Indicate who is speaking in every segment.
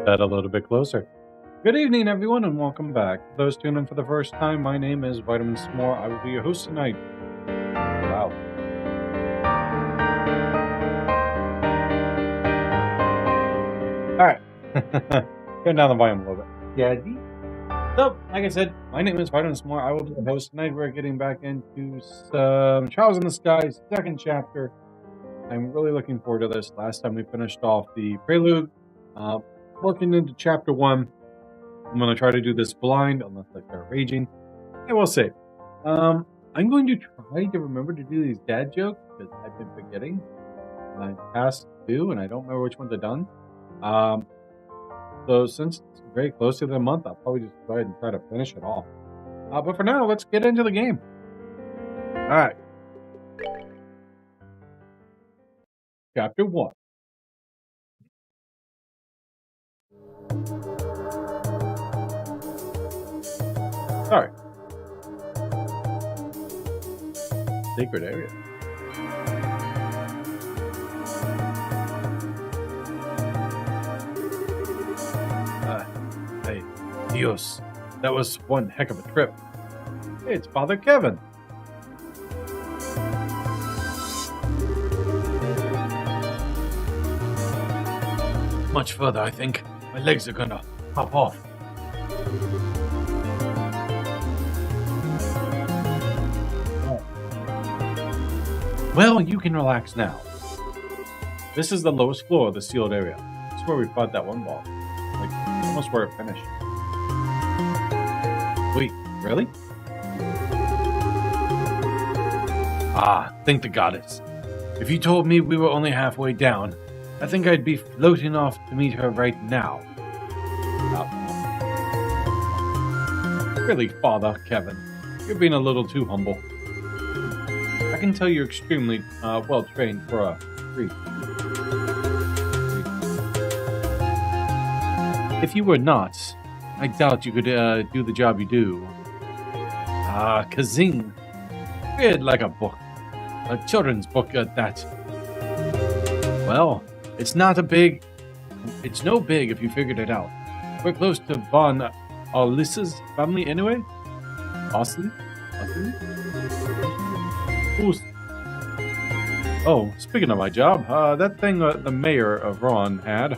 Speaker 1: that a little bit closer. Good evening, everyone, and welcome back. For those tuning in for the first time, my name is Vitamin S'more. I will be your host tonight. Wow. Alright. Turn down the volume a little bit. Yeah. So, like I said, my name is Vitamin S'more. I will be the host tonight. We're getting back into some Trials in the Skies, second chapter. I'm really looking forward to this. Last time we finished off the prelude. Working into chapter 1. I'm going to try to do this blind, unless I start raging. I will say. I'm going to try to remember to do these dad jokes, because I've been forgetting. And I passed 2, and I don't remember which ones I've done. So since it's very close to the month, I'll probably just go ahead and try to finish it off. But for now, let's get into the game. Alright. Chapter 1. Sorry. Sacred area. Hey, Dios. That was one heck of a trip. Hey, it's Father Kevin. Much further, I think. My legs are gonna pop off. Well, you can relax now. This is the lowest floor of the sealed area. This is where we fought that one boss. Like, almost where it finished. Wait, really? Thank the goddess. If you told me we were only halfway down, I think I'd be floating off to meet her right now. Really, Father Kevin, you're being a little too humble. I can tell you're extremely well trained for a priest. If you were not, I doubt you could do the job you do. Kazing. Read like a book. A children's book at that. Well, it's no big if you figured it out. We're close to Von Alyssa's family anyway. Awesome? Oh, speaking of my job, that thing the mayor of Ron had.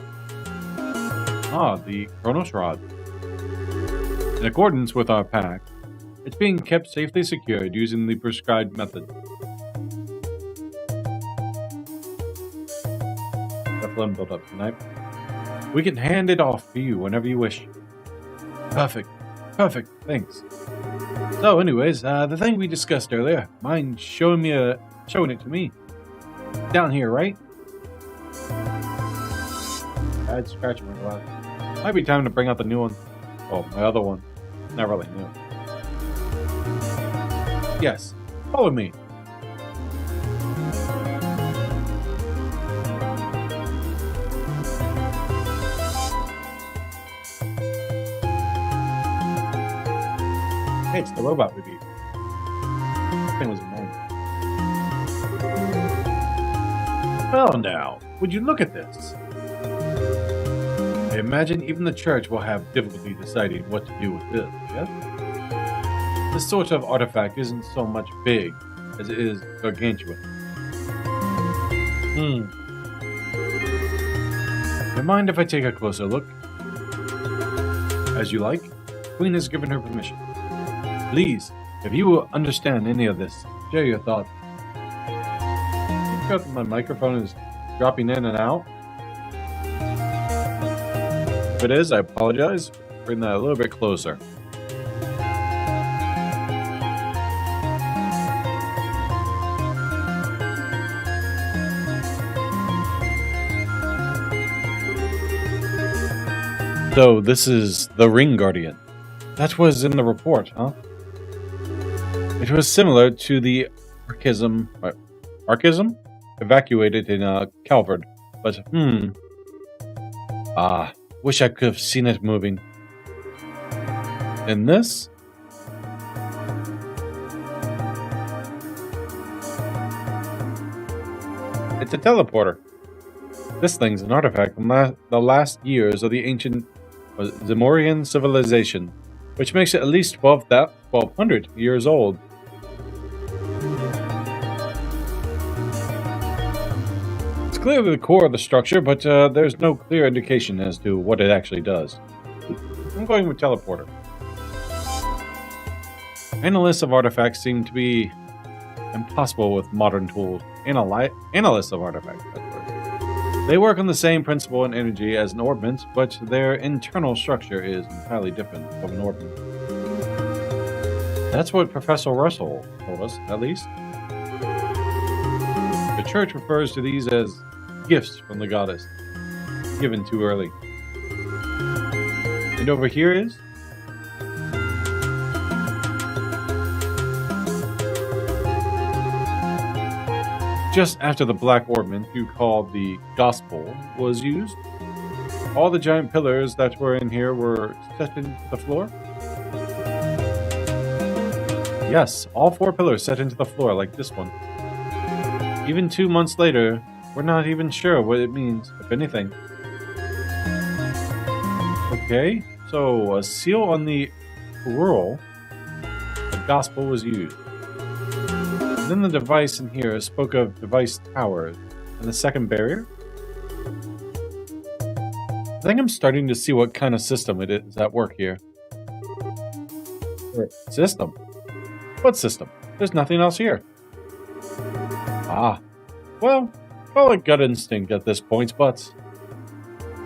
Speaker 1: The Chronos Rod. In accordance with our pact, it's being kept safely secured using the prescribed method. The phlegm built up tonight. We can hand it off to you whenever you wish. Perfect, thanks. So anyways, the thing we discussed earlier, mind showing it to me? Down here, right? I'd scratch my glass. Might be time to bring out the new one. Oh, my other one. Not really new. Yes, follow me. Hey, it's the robot review. This thing was annoying. Well now, would you look at this? I imagine even the church will have difficulty deciding what to do with this, yes? This sort of artifact isn't so much big as it is gargantuan. You mind if I take a closer look? As you like. Queen has given her permission. Please, if you understand any of this, share your thoughts. My microphone is dropping in and out. If it is, I apologize. Bring that a little bit closer. So, this is the Ring Guardian. That was in the report, huh? It was similar to the Archism evacuated in Calvard, but wish I could have seen it moving. And this? It's a teleporter. This thing's an artifact from the last years of the ancient Zamorian civilization, which makes it at least 1,200 years old. It's clearly the core of the structure, but there's no clear indication as to what it actually does. I'm going with teleporter. Analysts of artifacts seem to be impossible with modern tools. Analysts of artifacts, that's right. They work on the same principle and energy as an orbment, but their internal structure is entirely different from an orbment. That's what Professor Russell told us, at least. The church refers to these as gifts from the goddess, given too early. And over here is? Just after the black orbment you called the Gospel was used, all the giant pillars that were in here were set into the floor? Yes, all 4 pillars set into the floor like this one. Even 2 months later, we're not even sure what it means, if anything. Okay, so a seal on the rural, the Gospel was used. Then the device in here spoke of device towers. And the second barrier? I think I'm starting to see what kind of system it is at work here. System? What system? There's nothing else here. Ah. Well, call it gut instinct at this point, but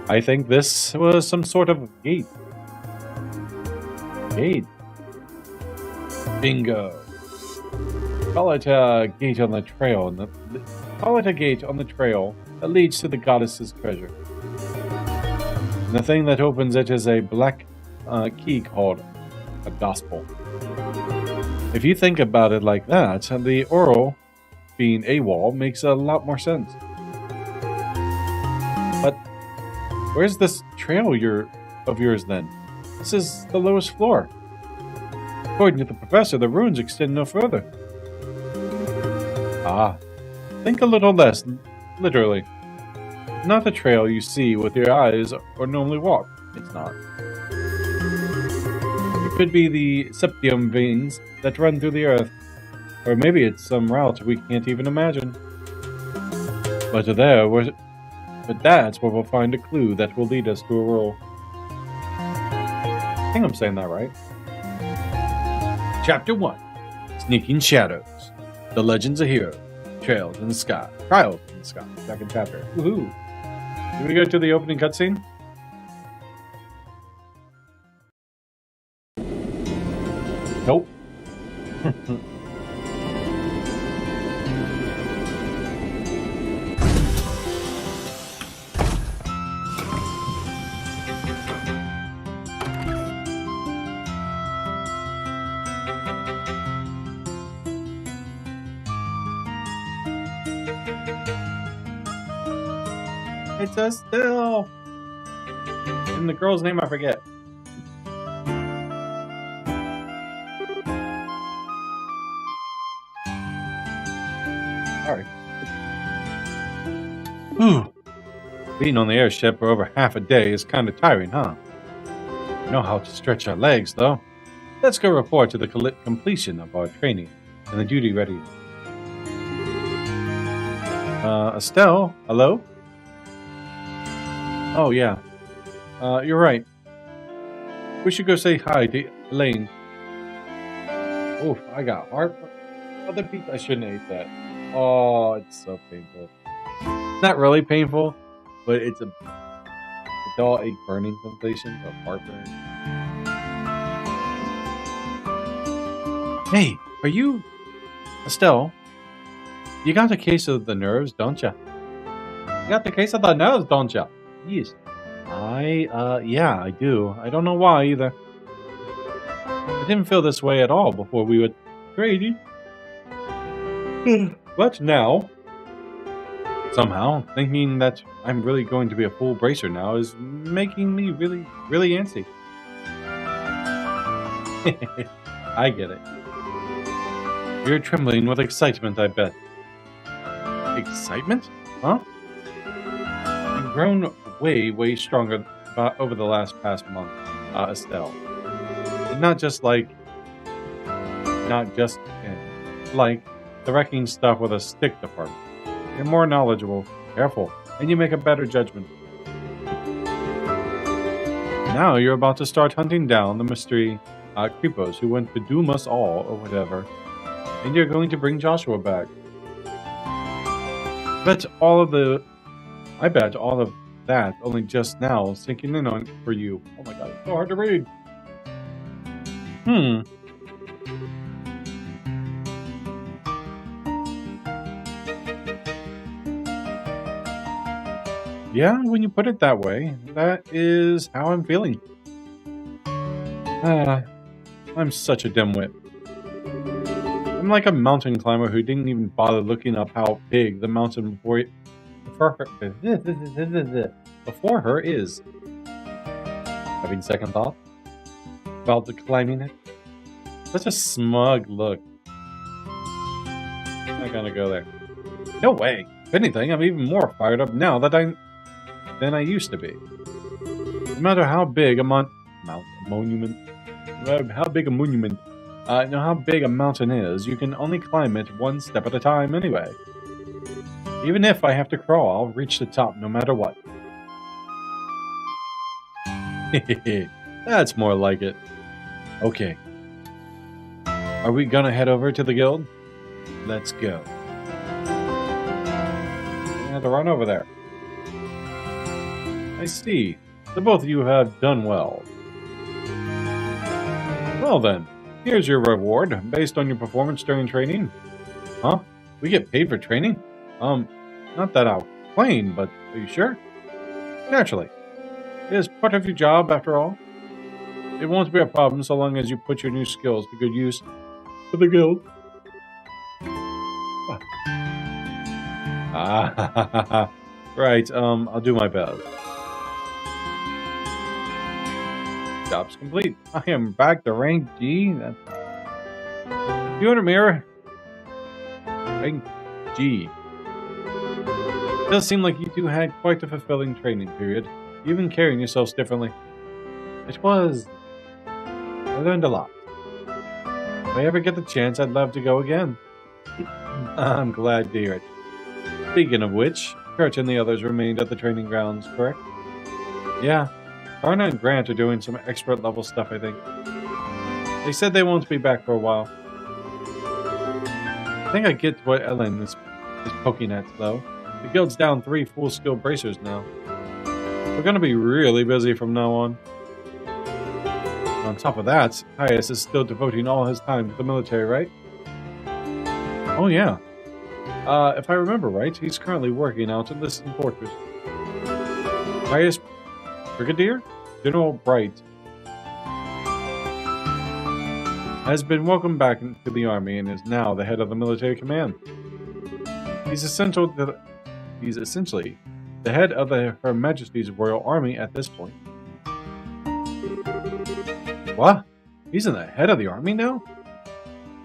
Speaker 1: I think this was some sort of gate. Gate. Bingo. Call it a gate on the trail, call it a gate on the trail that leads to the goddess's treasure. And the thing that opens it is a black key called a gospel. If you think about it like that, the oral being AWOL makes a lot more sense. But where's this trail of yours then? This is the lowest floor. According to the professor, the ruins extend no further. Ah, think a little less, literally. Not the trail you see with your eyes or normally walk. It's not. It could be the septium veins that run through the earth. Or maybe it's some route we can't even imagine. But that's where we'll find a clue that will lead us to a role. I think I'm saying that right. Chapter 1. Sneaking Shadows. The Legends of Heroes. Trails in the Sky. Trials in the Sky. Second chapter. Woohoo! Did we go to the opening cutscene? Nope. It's Estelle! And the girl's name I forget. Sorry. Whew. Being on the airship for over half a day is kind of tiring, huh? We know how to stretch our legs, though. Let's go report to the completion of our training and the duty ready. Estelle? Hello? Oh, yeah. You're right. We should go say hi to Elaine. Oh, I got heart. Other people, I shouldn't have ate that. Oh, it's so painful. Not really painful, but it's a dull ache burning sensation of heartburn. Hey, are you Estelle? You got a case of the nerves, don't ya? You got the case of the nerves, don't ya? Yes. Yeah, I do. I don't know why either. I didn't feel this way at all before we were trading. But now, somehow, thinking that I'm really going to be a full bracer now is making me really, really antsy. I get it. You're trembling with excitement, I bet. Excitement? Huh? grown way stronger over the past month, Estelle. And not just like the wrecking stuff with a stick department. You're more knowledgeable, careful, and you make a better judgment. Now you're about to start hunting down the mystery creepos who went to doom us all or whatever, and you're going to bring Joshua back. I bet all of that only just now sinking in on for you. Oh my god, it's so hard to read. Yeah, when you put it that way, that is how I'm feeling. I'm such a dimwit. I'm like a mountain climber who didn't even bother looking up how big the mountain before her is. Having second thought about the climbing it. Such a smug look. I'm not gonna go there. No way. If anything, I'm even more fired up now than I used to be. No matter how big a monument, how big a mountain is, you can only climb it one step at a time anyway. Even if I have to crawl, I'll reach the top no matter what. That's more like it. Okay. Are we gonna head over to the guild? Let's go. I have to run over there. I see. The both of you have done well. Well then, here's your reward, based on your performance during training. Huh? We get paid for training? Not that I'll complain, but are you sure? Naturally. It is part of your job, after all. It won't be a problem so long as you put your new skills to good use for the guild. Right, I'll do my best. Job's complete. I am back to rank G. That's... Unit mirror. Rank G. It does seem like you two had quite a fulfilling training period, even carrying yourselves differently. It was... I learned a lot. If I ever get the chance, I'd love to go again. I'm glad to hear it. Speaking of which, Kurt and the others remained at the training grounds, correct? Yeah. Karna and Grant are doing some expert level stuff, I think. They said they won't be back for a while. I think I get what Ellen is poking at, though. The guild's down 3 full-skill bracers now. We're gonna be really busy from now on. On top of that, Caius is still devoting all his time to the military, right? Oh yeah. If I remember right, he's currently working out at Liston Fortress. Caius Brigadier? General Bright has been welcomed back into the army and is now the head of the military command. He's essentially the head of Her Majesty's Royal Army at this point. What? He's in the head of the army now?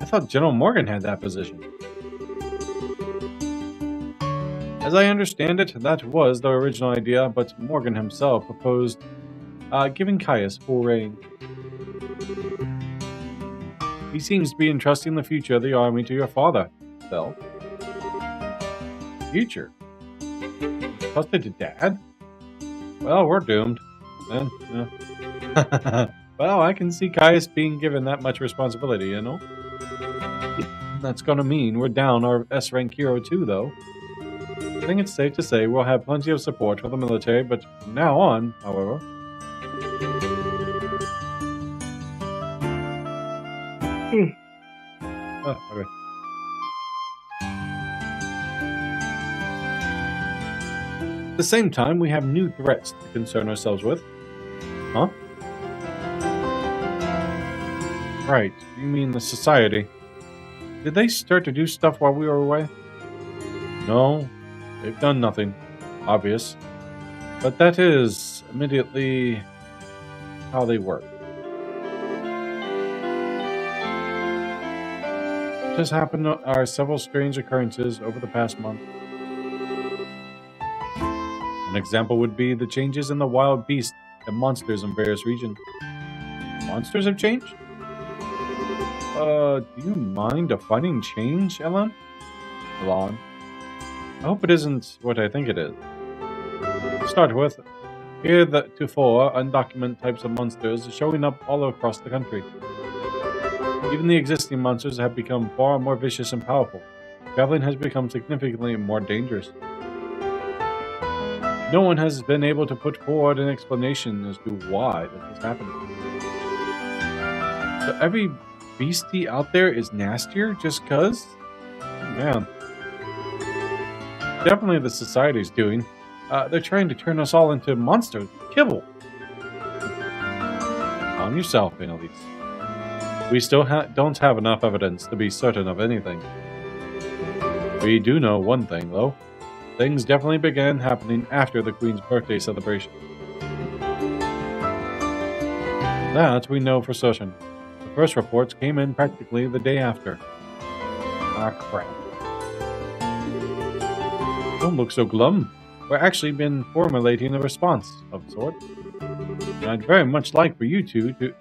Speaker 1: I thought General Morgan had that position. As I understand it, that was the original idea, but Morgan himself proposed giving Caius full reign. He seems to be entrusting the future of the army to your father, Bell. Future? Trusted to Dad? Well, we're doomed. Then, well, I can see Caius being given that much responsibility, you know? That's gonna mean we're down our S-rank hero too, though. I think it's safe to say we'll have plenty of support for the military, but from now on, however... Oh, okay. At the same time, we have new threats to concern ourselves with. Huh? Right, you mean the society. Did they start to do stuff while we were away? No, they've done nothing. Obvious. But that is immediately how they work. What has happened are several strange occurrences over the past month. An example would be the changes in the wild beasts and monsters in various regions. Monsters have changed? Do you mind defining change, Elon? Elon. I hope it isn't what I think it is. To start with, heretofore undocumented types of monsters are showing up all across the country. Even the existing monsters have become far more vicious and powerful. Traveling has become significantly more dangerous. No one has been able to put forward an explanation as to why this is happening. So every beastie out there is nastier just cuz? Man. Definitely the society's doing. They're trying to turn us all into monsters. Kibble. Calm yourself, Annalise. We still don't have enough evidence to be certain of anything. We do know one thing, though. Things definitely began happening after the Queen's birthday celebration. That we know for certain. The first reports came in practically the day after. Ah, crap. Don't look so glum. We're actually been formulating a response of sorts. And I'd very much like for you two the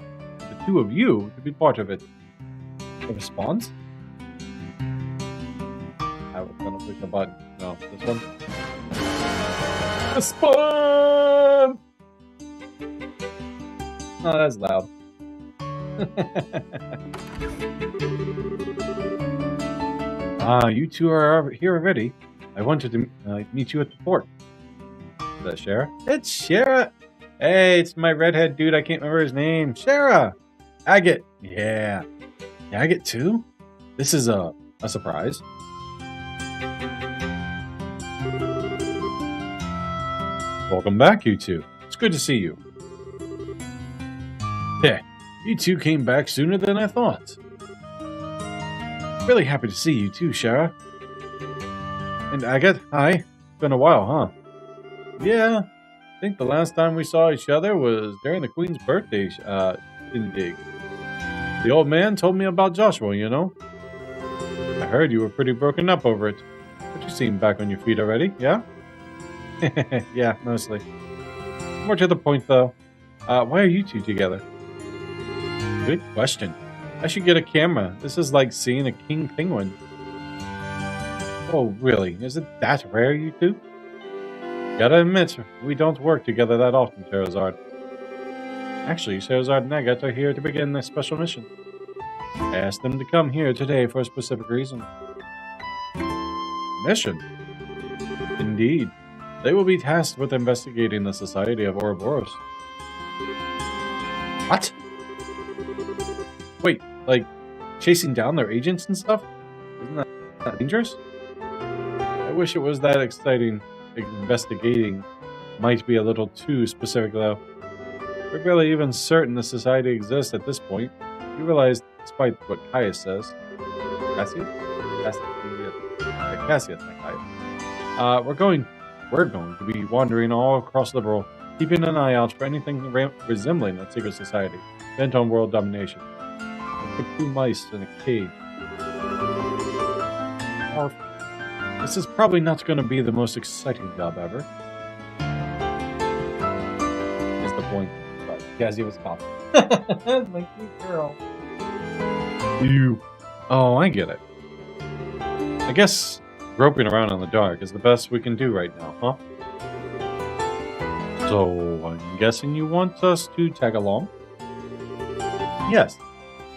Speaker 1: two of you to be part of it. A response? I was gonna click the button. No, this one. Response! Oh, that's loud. You two are here already. I wanted to meet you at the port. Is that Shara? It's Shara! Hey, it's my redhead dude. I can't remember his name. Shara! Agate! Yeah. Agate too? This is a surprise. Welcome back, you two. It's good to see you. Yeah, you two came back sooner than I thought. Really happy to see you too, Shara. And Agate, hi. It's been a while, huh? Yeah, I think the last time we saw each other was during the Queen's birthday shindig. The old man told me about Joshua, you know? I heard you were pretty broken up over it. But you seem back on your feet already, yeah? Yeah, mostly. More to the point, though. Why are you two together? Good question. I should get a camera. This is like seeing a king penguin. Oh, really? Is it that rare, you two? Gotta admit, we don't work together that often, Charizard. Actually, Charizard and Agate are here to begin this special mission. I asked them to come here today for a specific reason. Mission? Indeed. They will be tasked with investigating the Society of Ouroboros. What? Wait, like, chasing down their agents and stuff? Isn't that dangerous? I wish it was that exciting. Investigating might be a little too specific, though. We're barely even certain the Society exists at this point. You realize, despite what Caius says... Cassius? Cassius, not Caius. We're going to be wandering all across Liberl, keeping an eye out for anything resembling a secret society, bent on world domination. Like 2 mice in a cave. This is probably not going to be the most exciting job ever. Is the point. But Cassie was confident. My cute girl. You. Oh, I get it. I guess groping around in the dark is the best we can do right now, huh? So, I'm guessing you want us to tag along? Yes.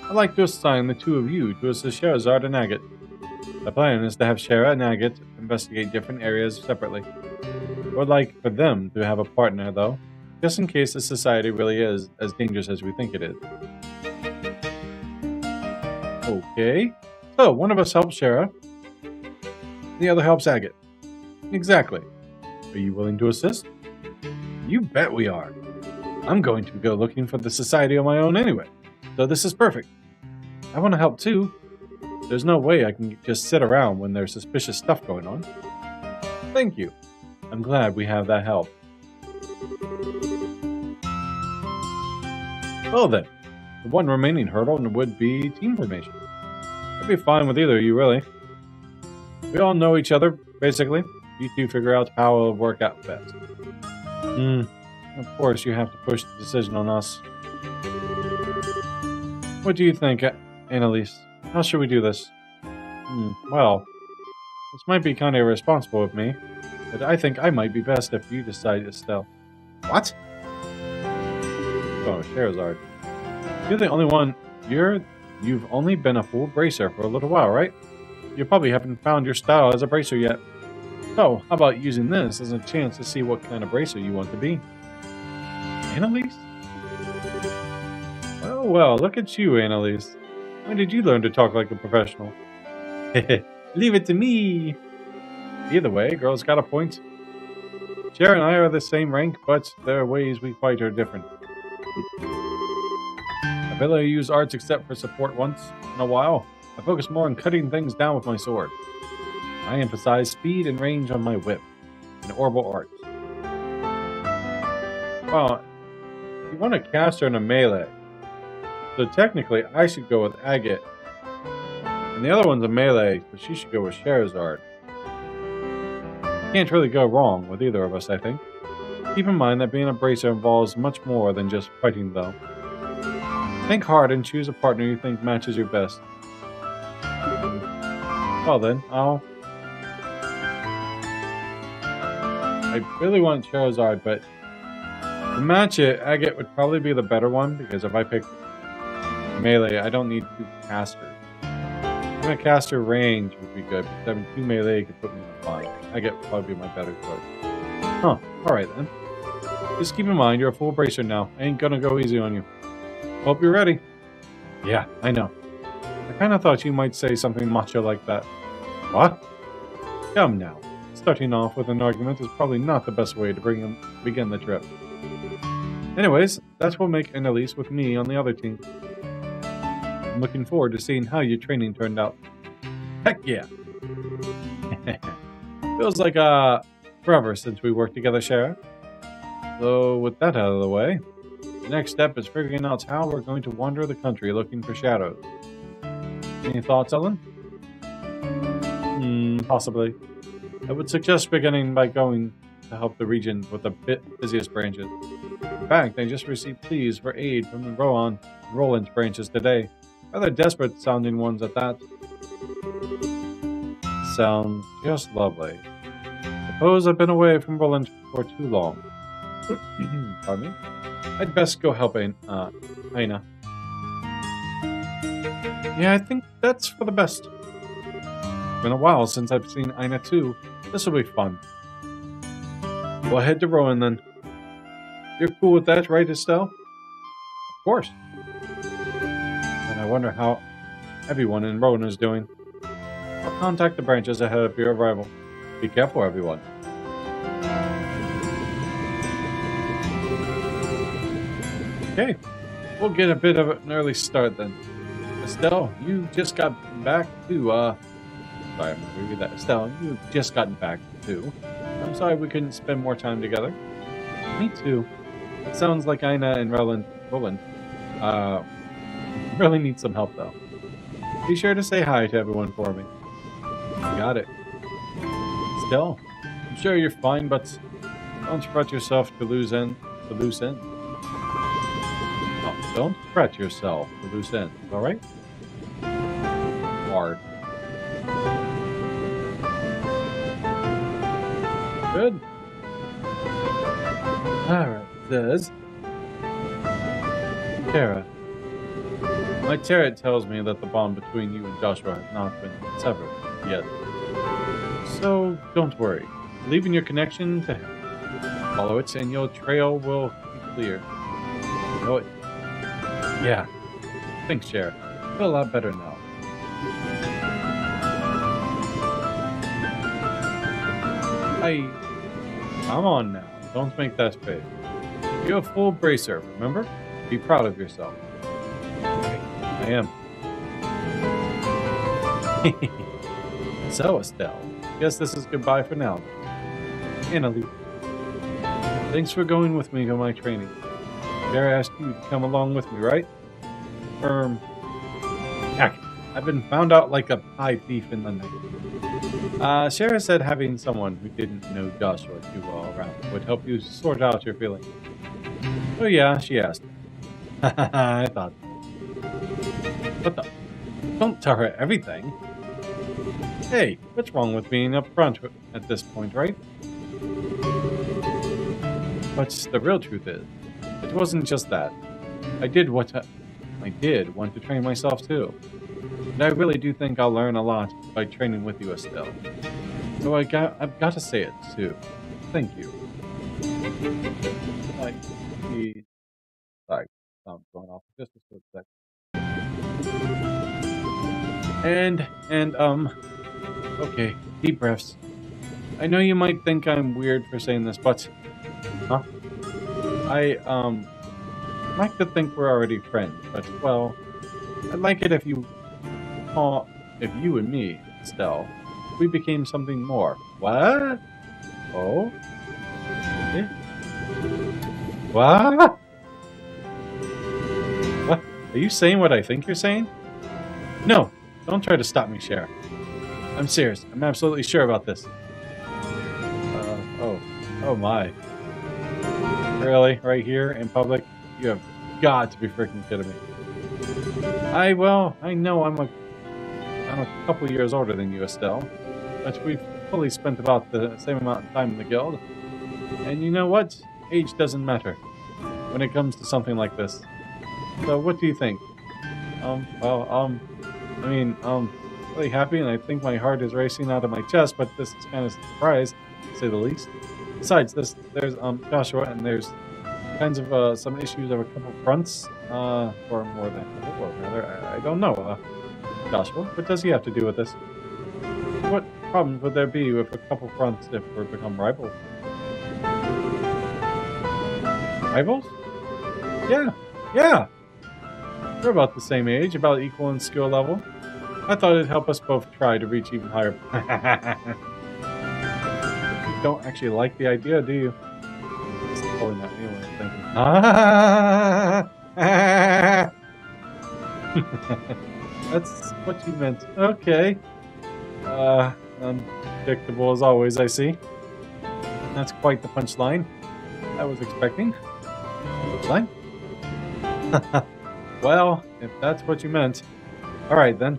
Speaker 1: I'd like to assign the two of you to assist Charizard and Agate. The plan is to have Shara and Agate investigate different areas separately. I would like for them to have a partner, though, just in case the society really is as dangerous as we think it is. Okay. So, one of us helps Shara. The other helps Agate. Exactly. Are you willing to assist? You bet we are. I'm going to go looking for the society on my own anyway, so this is perfect. I want to help too. There's no way I can just sit around when there's suspicious stuff going on. Thank you. I'm glad we have that help. Well then, the one remaining hurdle would be team formation. I'd be fine with either of you, really. We all know each other, basically. You two figure out how it'll work out best. Of course, you have to push the decision on us. What do you think, Annalise? How should we do this? Well, this might be kind of irresponsible of me, but I think I might be best if you decide, Estelle. What? Oh, Scheherazade. You're the only one. You've only been a full bracer for a little while, right? You probably haven't found your style as a bracer yet. So, how about using this as a chance to see what kind of bracer you want to be? Annalise? Well, look at you, Annalise. When did you learn to talk like a professional? Leave it to me! Either way, girl's got a point. Cher and I are the same rank, but their ways we fight are different. I barely use arts except for support once in a while. I focus more on cutting things down with my sword. I emphasize speed and range on my whip, and orbital arts. Well, you want a caster and a melee. So technically, I should go with Agate. And the other one's a melee, but she should go with Scheherazade. Can't really go wrong with either of us, I think. Keep in mind that being a bracer involves much more than just fighting, though. Think hard and choose a partner you think matches your best. Well then, I really want Charizard, but to match it, Agate would probably be the better one, because if I pick melee, I don't need 2 casters. Even a caster range would be good, but having 2 melee could put me in a bind. Agate would probably be my better choice. Huh, alright then. Just keep in mind, you're a full bracer now. I ain't gonna go easy on you. Hope you're ready. Yeah, I know. I kinda thought you might say something macho like that. What? Come now. Starting off with an argument is probably not the best way to begin the trip. Anyways, that's what will make Annalise with me on the other team. I'm looking forward to seeing how your training turned out. Heck yeah! Feels like forever since we worked together, Shara. So with that out of the way, the next step is figuring out how we're going to wander the country looking for shadows. Any thoughts, Ellen? Possibly. I would suggest beginning by going to help the region with the busiest branches. In fact, I just received pleas for aid from the Roland's branches today. Rather desperate sounding ones at that. Sounds just lovely. Suppose I've been away from Roland for too long. Pardon me? I'd best go help Aina. Yeah, I think that's for the best. It's been a while since I've seen Aina too. This will be fun. We'll head to Rowan then. You're cool with that, right, Estelle? Of course. And I wonder how everyone in Rowan is doing. I'll contact the branches ahead of your arrival. Be careful, everyone. Okay, we'll get a bit of an early start then. Estelle, you just got back too, sorry, I'm gonna read that. Estelle, you've just gotten back too. I'm sorry we couldn't spend more time together. Me too. It sounds like Aina and Roland really need some help though. Be sure to say hi to everyone for me. Got it. Estelle, I'm sure you're fine, but don't fret yourself to loose ends. Oh, don't fret yourself to loose ends, alright? Hard. Good. Alright, says Tara. My tarot tells me that the bond between you and Joshua has not been severed yet. So don't worry. Believe in your connection to him. Follow it and your trail will be clear. You know it. Yeah. Thanks, Sheriff. I feel a lot better now. Come on now. Don't make that face. You're a full bracer, remember? Be proud of yourself. I am. So, Estelle, guess this is goodbye for now. Annalise, thanks for going with me on my training. Dare I ask you to come along with me, right? Heck, I've been found out like a pie thief in the night. Shara said having someone who didn't know Joshua too well around would help you sort out your feelings. Oh yeah, she asked. I thought so. What the? Don't tell her everything. Hey, what's wrong with being upfront at this point, right? But the real truth is, it wasn't just that. I did want to train myself too. And I really do think I'll learn a lot by training with you, Estelle. So I've got to say it too. Thank you. Like, sorry, sound's going off just a quick sec. Okay, deep breaths. I know you might think I'm weird for saying this, but, I like to think we're already friends, but, well, I'd like it if you and me, Estelle, we became something more. What? Oh? Eh? What? What? Are you saying what I think you're saying? No, don't try to stop me, Cher. I'm serious. I'm absolutely sure about this. Oh my. Really? Right here in public? You have got to be freaking kidding me. I know I'm a couple years older than you, Estelle, but we've fully spent about the same amount of time in the guild. And you know what? Age doesn't matter when it comes to something like this. So what do you think? Really happy, and I think my heart is racing out of my chest, but this is kind of a surprise, to say the least. Besides this, there's Joshua, and there's kinds of some issues of a couple fronts, or more than a couple, or rather, I don't know. Joshua, what does he have to do with this? What problems would there be with a couple fronts if we become rivals? Rivals? Yeah. We're about the same age, about equal in skill level. I thought it'd help us both try to reach even higher. You don't actually like the idea, do you? It's totally not anyone thinking. That's what you meant. Okay. Unpredictable as always, I see. That's quite the punchline I was expecting. Punchline? Well, if that's what you meant. Alright then.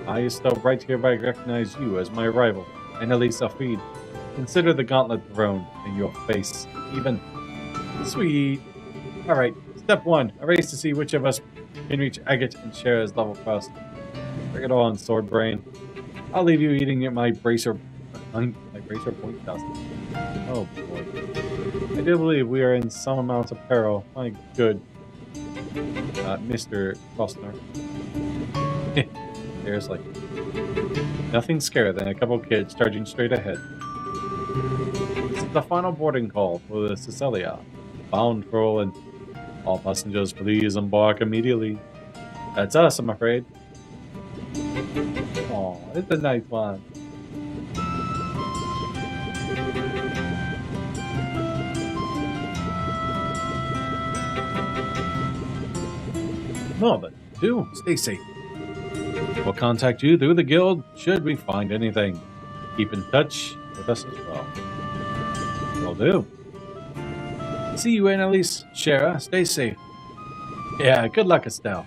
Speaker 1: I, Estelle, right hereby recognize you as my rival, Annalise Safid. Consider the gauntlet thrown in your face, even. Sweet. Alright, step 1. A race to see which of us can reach Agate and Shara's level first. Bring it on, sword brain. I'll leave you eating my bracer point dust. Oh boy. I do believe we are in some amount of peril. My good Mr. Kostner. Seriously. Nothing scarier than a couple kids charging straight ahead. This is the final boarding call for the Cecilia. Bound for Roland. All passengers, please embark immediately. That's us, I'm afraid. Aw, it's a nice one. No, but do stay safe. We'll contact you through the guild should we find anything. Keep in touch with us as well. Will do. See you, Annalise. Shara, stay safe. Yeah, good luck, Estelle.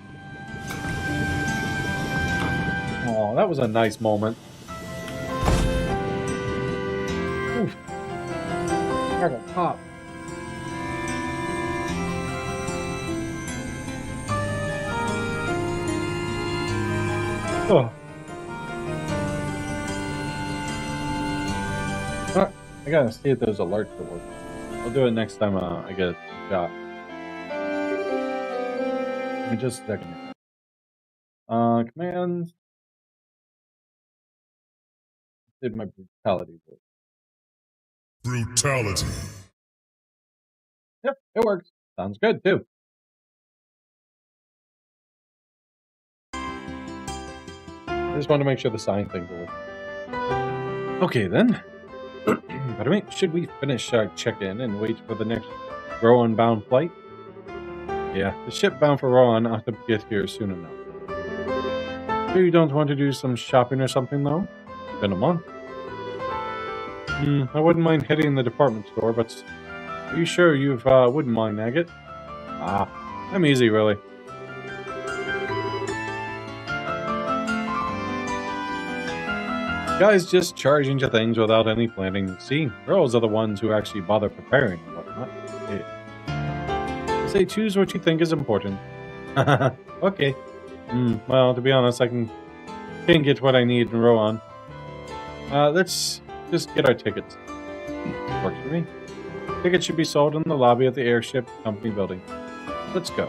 Speaker 1: Oh, that was a nice moment. Oof. Like a pop. Oh. I gotta see if those alerts will work. I'll do it next time I get a shot. Give me just a second. Commands. Did my brutality work?
Speaker 2: Brutality.
Speaker 1: Yep, it works. Sounds good too. I just want to make sure the sign thing will work. Okay then. Pardon me. Should we finish our check-in and wait for the next Rowan-bound flight? Yeah, the ship bound for Rowan ought to get here soon enough. Sure you don't want to do some shopping or something, though? It's been a month. I wouldn't mind hitting the department store, but are you sure you wouldn't mind, Agate? I'm easy, really. Guys just charge into things without any planning. See, girls are the ones who actually bother preparing and whatnot. Say choose what you think is important. Okay. Well, to be honest, I can't get what I need in Rohan. Let's just get our tickets. Works for me. Tickets should be sold in the lobby of the airship company building. Let's go.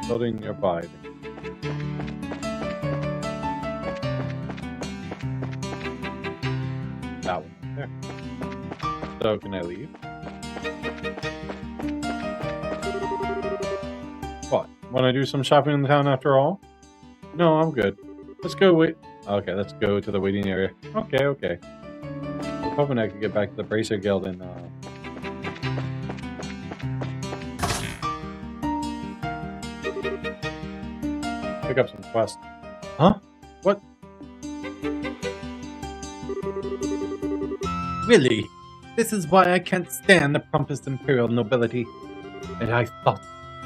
Speaker 1: Building nearby. That one there. So can I leave? What? Want to do some shopping in the town after all? No, I'm good. Let's go wait. Okay, let's go to the waiting area. Okay. I'm hoping I could get back to the Bracer Guild and pick up some quests. Huh? What? Really? This is why I can't stand the pompous imperial nobility. And I thought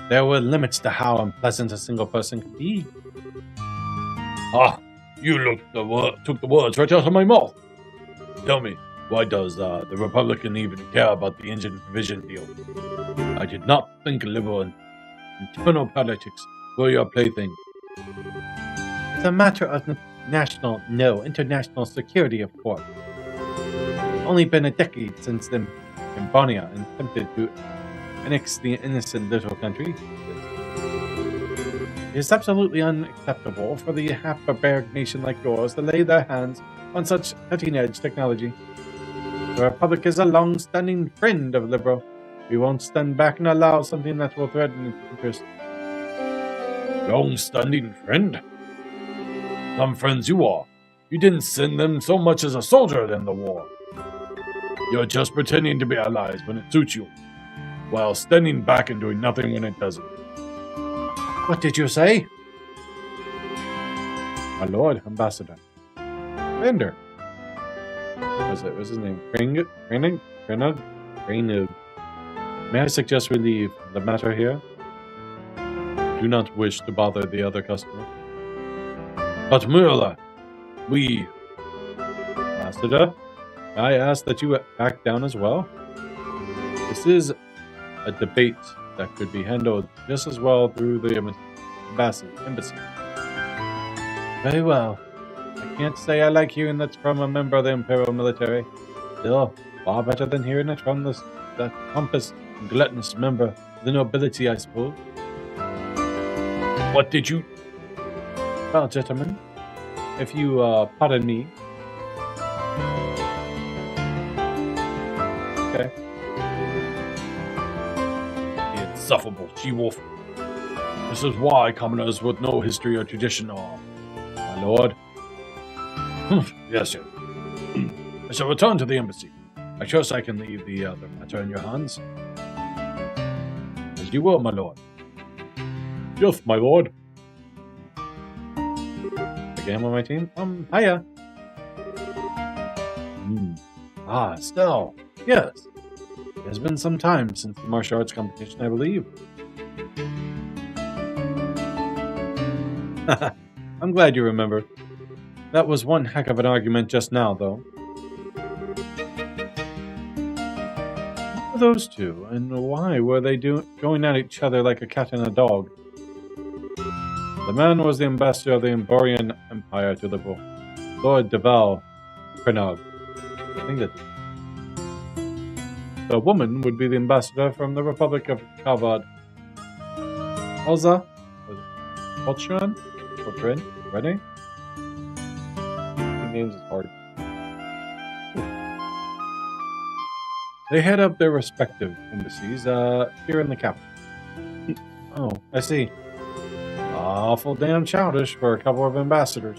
Speaker 1: there were limits to how unpleasant a single person could be.
Speaker 2: You took the words right out of my mouth. Tell me, why does the Republican even care about the engine provision deal? I did not think liberal and internal politics were your plaything.
Speaker 1: It's a matter of international security, of course. It's only been a decade since the Embonia attempted to annex the innocent little country. It is absolutely unacceptable for the half-barbaric nation like yours to lay their hands on such cutting-edge technology. The Republic is a long-standing friend of Liberal. We won't stand back and allow something that will threaten its interest.
Speaker 2: Long-standing friend? Some friends you are. You didn't send them so much as a soldier in the war. You're just pretending to be allies when it suits you, while standing back and doing nothing when it doesn't.
Speaker 1: What did you say? My lord, Ambassador. Render. What was his name? Cranog? May I suggest we leave the matter here? Do not wish to bother the other customer.
Speaker 2: But Myrla, we...
Speaker 1: Ambassador, I ask that you back down as well. This is a debate that could be handled just as well through the embassy. Very well. I can't say I like hearing that from a member of the Imperial military. Still, far better than hearing it from that pompous, gluttonous member of the nobility, I suppose.
Speaker 2: What did you...
Speaker 1: Well, gentlemen, if you pardon me. Okay.
Speaker 2: Insufferable she-wolf. This is why commoners with no history or tradition are. My lord. Yes, sir. I shall return to the embassy. I trust I can leave the other matter in your hands. As you will, my lord.
Speaker 1: Yes, my lord. Again on my team? Hiya. Estelle. Yes. It has been some time since the martial arts competition, I believe. I'm glad you remember. That was one heck of an argument just now, though. Who were those two, and why were they going at each other like a cat and a dog? The man was the ambassador of the Emborian Empire to Liberal, Lord Deval Krenog. I think that. The woman would be the ambassador from the Republic of Kavad. Elza? Koltran? Rene? Names is hard. They head up their respective embassies here in the capital. Oh, I see. Awful damn childish for a couple of ambassadors.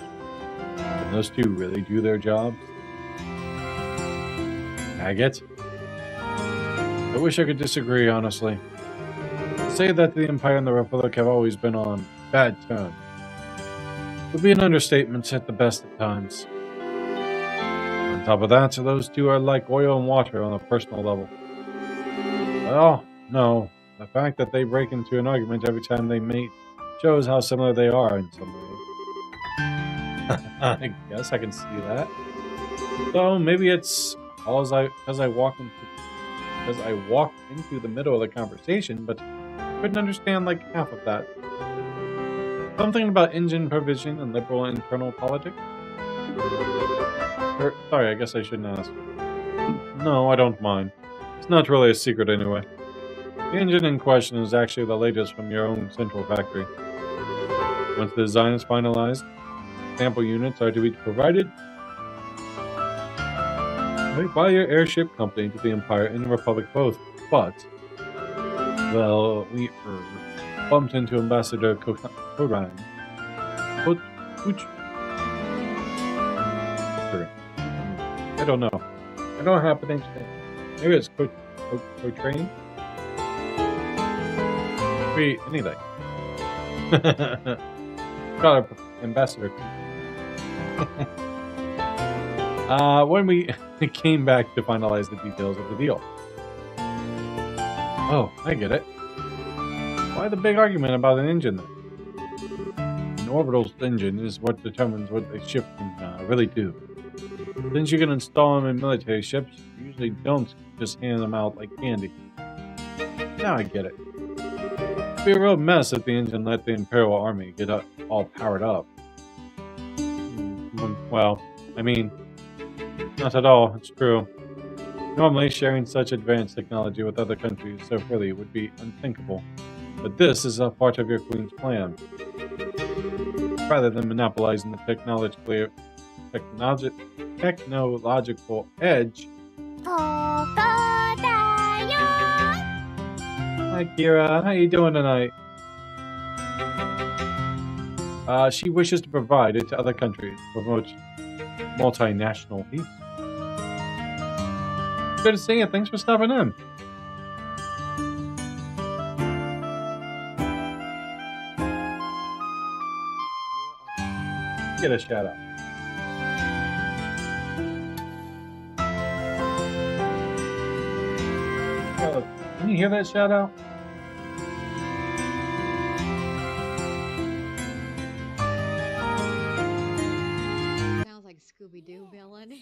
Speaker 1: Can those two really do their jobs? Agate? I wish I could disagree, honestly. To say that the Empire and the Republic have always been on bad terms would be an understatement at the best of times. On top of that, those two are like oil and water on a personal level. Well, no. The fact that they break into an argument every time they meet shows how similar they are in some ways. I guess I can see that. So maybe it's all because I walked into the middle of the conversation, but I couldn't understand like half of that. Something about engine provision and liberal internal politics? Sorry, I guess I shouldn't ask. No, I don't mind. It's not really a secret anyway. The engine in question is actually the latest from your own central factory. Once the design is finalized, sample units are to be provided by your airship company to the Empire and the Republic both. But, well, we bumped into Ambassador Koran. I don't know. I don't have to understand. Maybe it's Cochrane? Maybe anything. Got an ambassador. When we came back to finalize the details of the deal. Oh, I get it. Why the big argument about an engine then? An orbital engine is what determines what a ship can really do. Since you can install them in military ships, you usually don't just hand them out like candy. Now I get it. It'd be a real mess if the engine let the Imperial Army get all powered up. Well, I mean, not at all, it's true. Normally, sharing such advanced technology with other countries so freely would be unthinkable. But this is a part of your Queen's plan. Rather than monopolizing the technological edge. Hi Kira, how you doing tonight? She wishes to provide it to other countries to promote multinational peace. Good to see you. Thanks for stopping in. Get a shout out. Can you hear that shout out?
Speaker 3: Sounds like Scooby-Doo villain.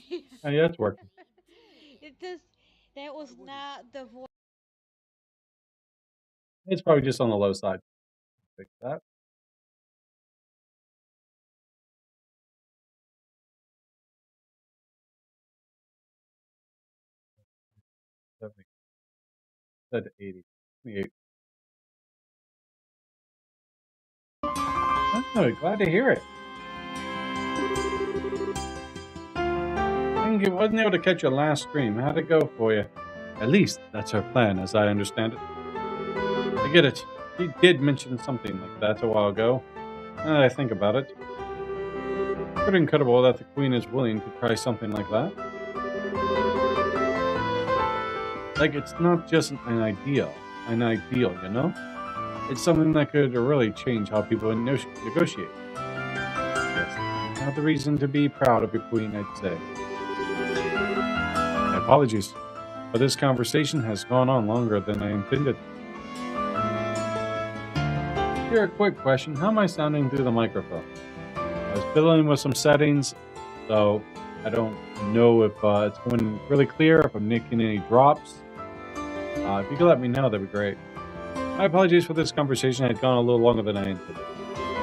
Speaker 1: Oh, yeah, it's working.
Speaker 3: That was not the voice.
Speaker 1: It's probably just on the low side. Fix that. Said 80. 28. Oh, glad to hear it. I wasn't able to catch your last stream. How'd it go for you? At least that's her plan, as I understand it. I get it. She did mention something like that a while ago. Now that I think about it. Pretty incredible that the Queen is willing to try something like that. Like, it's not just an ideal, you know? It's something that could really change how people negotiate. Yes, you have the reason to be proud of your Queen, I'd say. My apologies, but this conversation has gone on longer than I intended. Here, a quick question. How am I sounding through the microphone? I was fiddling with some settings, so I don't know if it's going really clear, if I'm making any drops. If you could let me know, that'd be great. My apologies for this conversation. It had gone a little longer than I intended.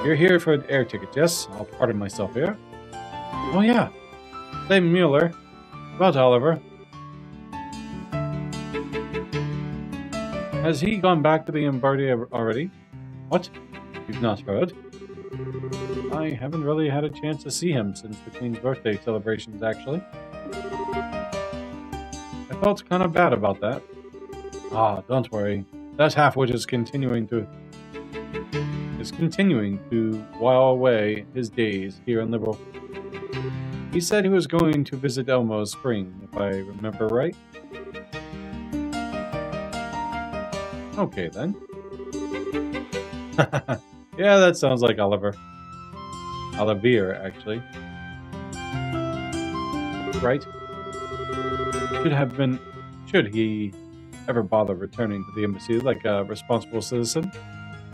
Speaker 1: You're here for an air ticket, yes? I'll pardon myself here. Oh yeah, same Mueller. About Oliver. Has he gone back to the Lombardy already? What? You've not heard? I haven't really had a chance to see him since the Queen's birthday celebrations, actually. I felt kind of bad about that. Ah, don't worry. That half-wit is continuing to while away his days here in Liberal. He said he was going to visit Elmo Spring, if I remember right. Okay, then. Yeah, that sounds like Oliver. Olivier, actually. Right? Should he ever bother returning to the embassy like a responsible citizen?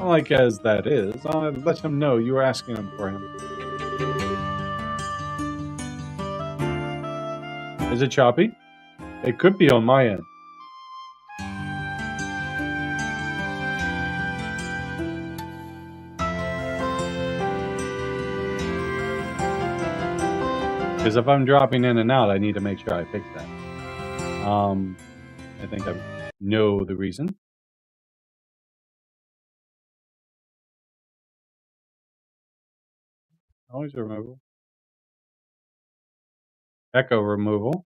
Speaker 1: Unlike as that is, I'll let him know you were asking him for him. Is it choppy? It could be on my end. Because if I'm dropping in and out, I need to make sure I fix that. I think I know the reason. Noise removal. Echo removal.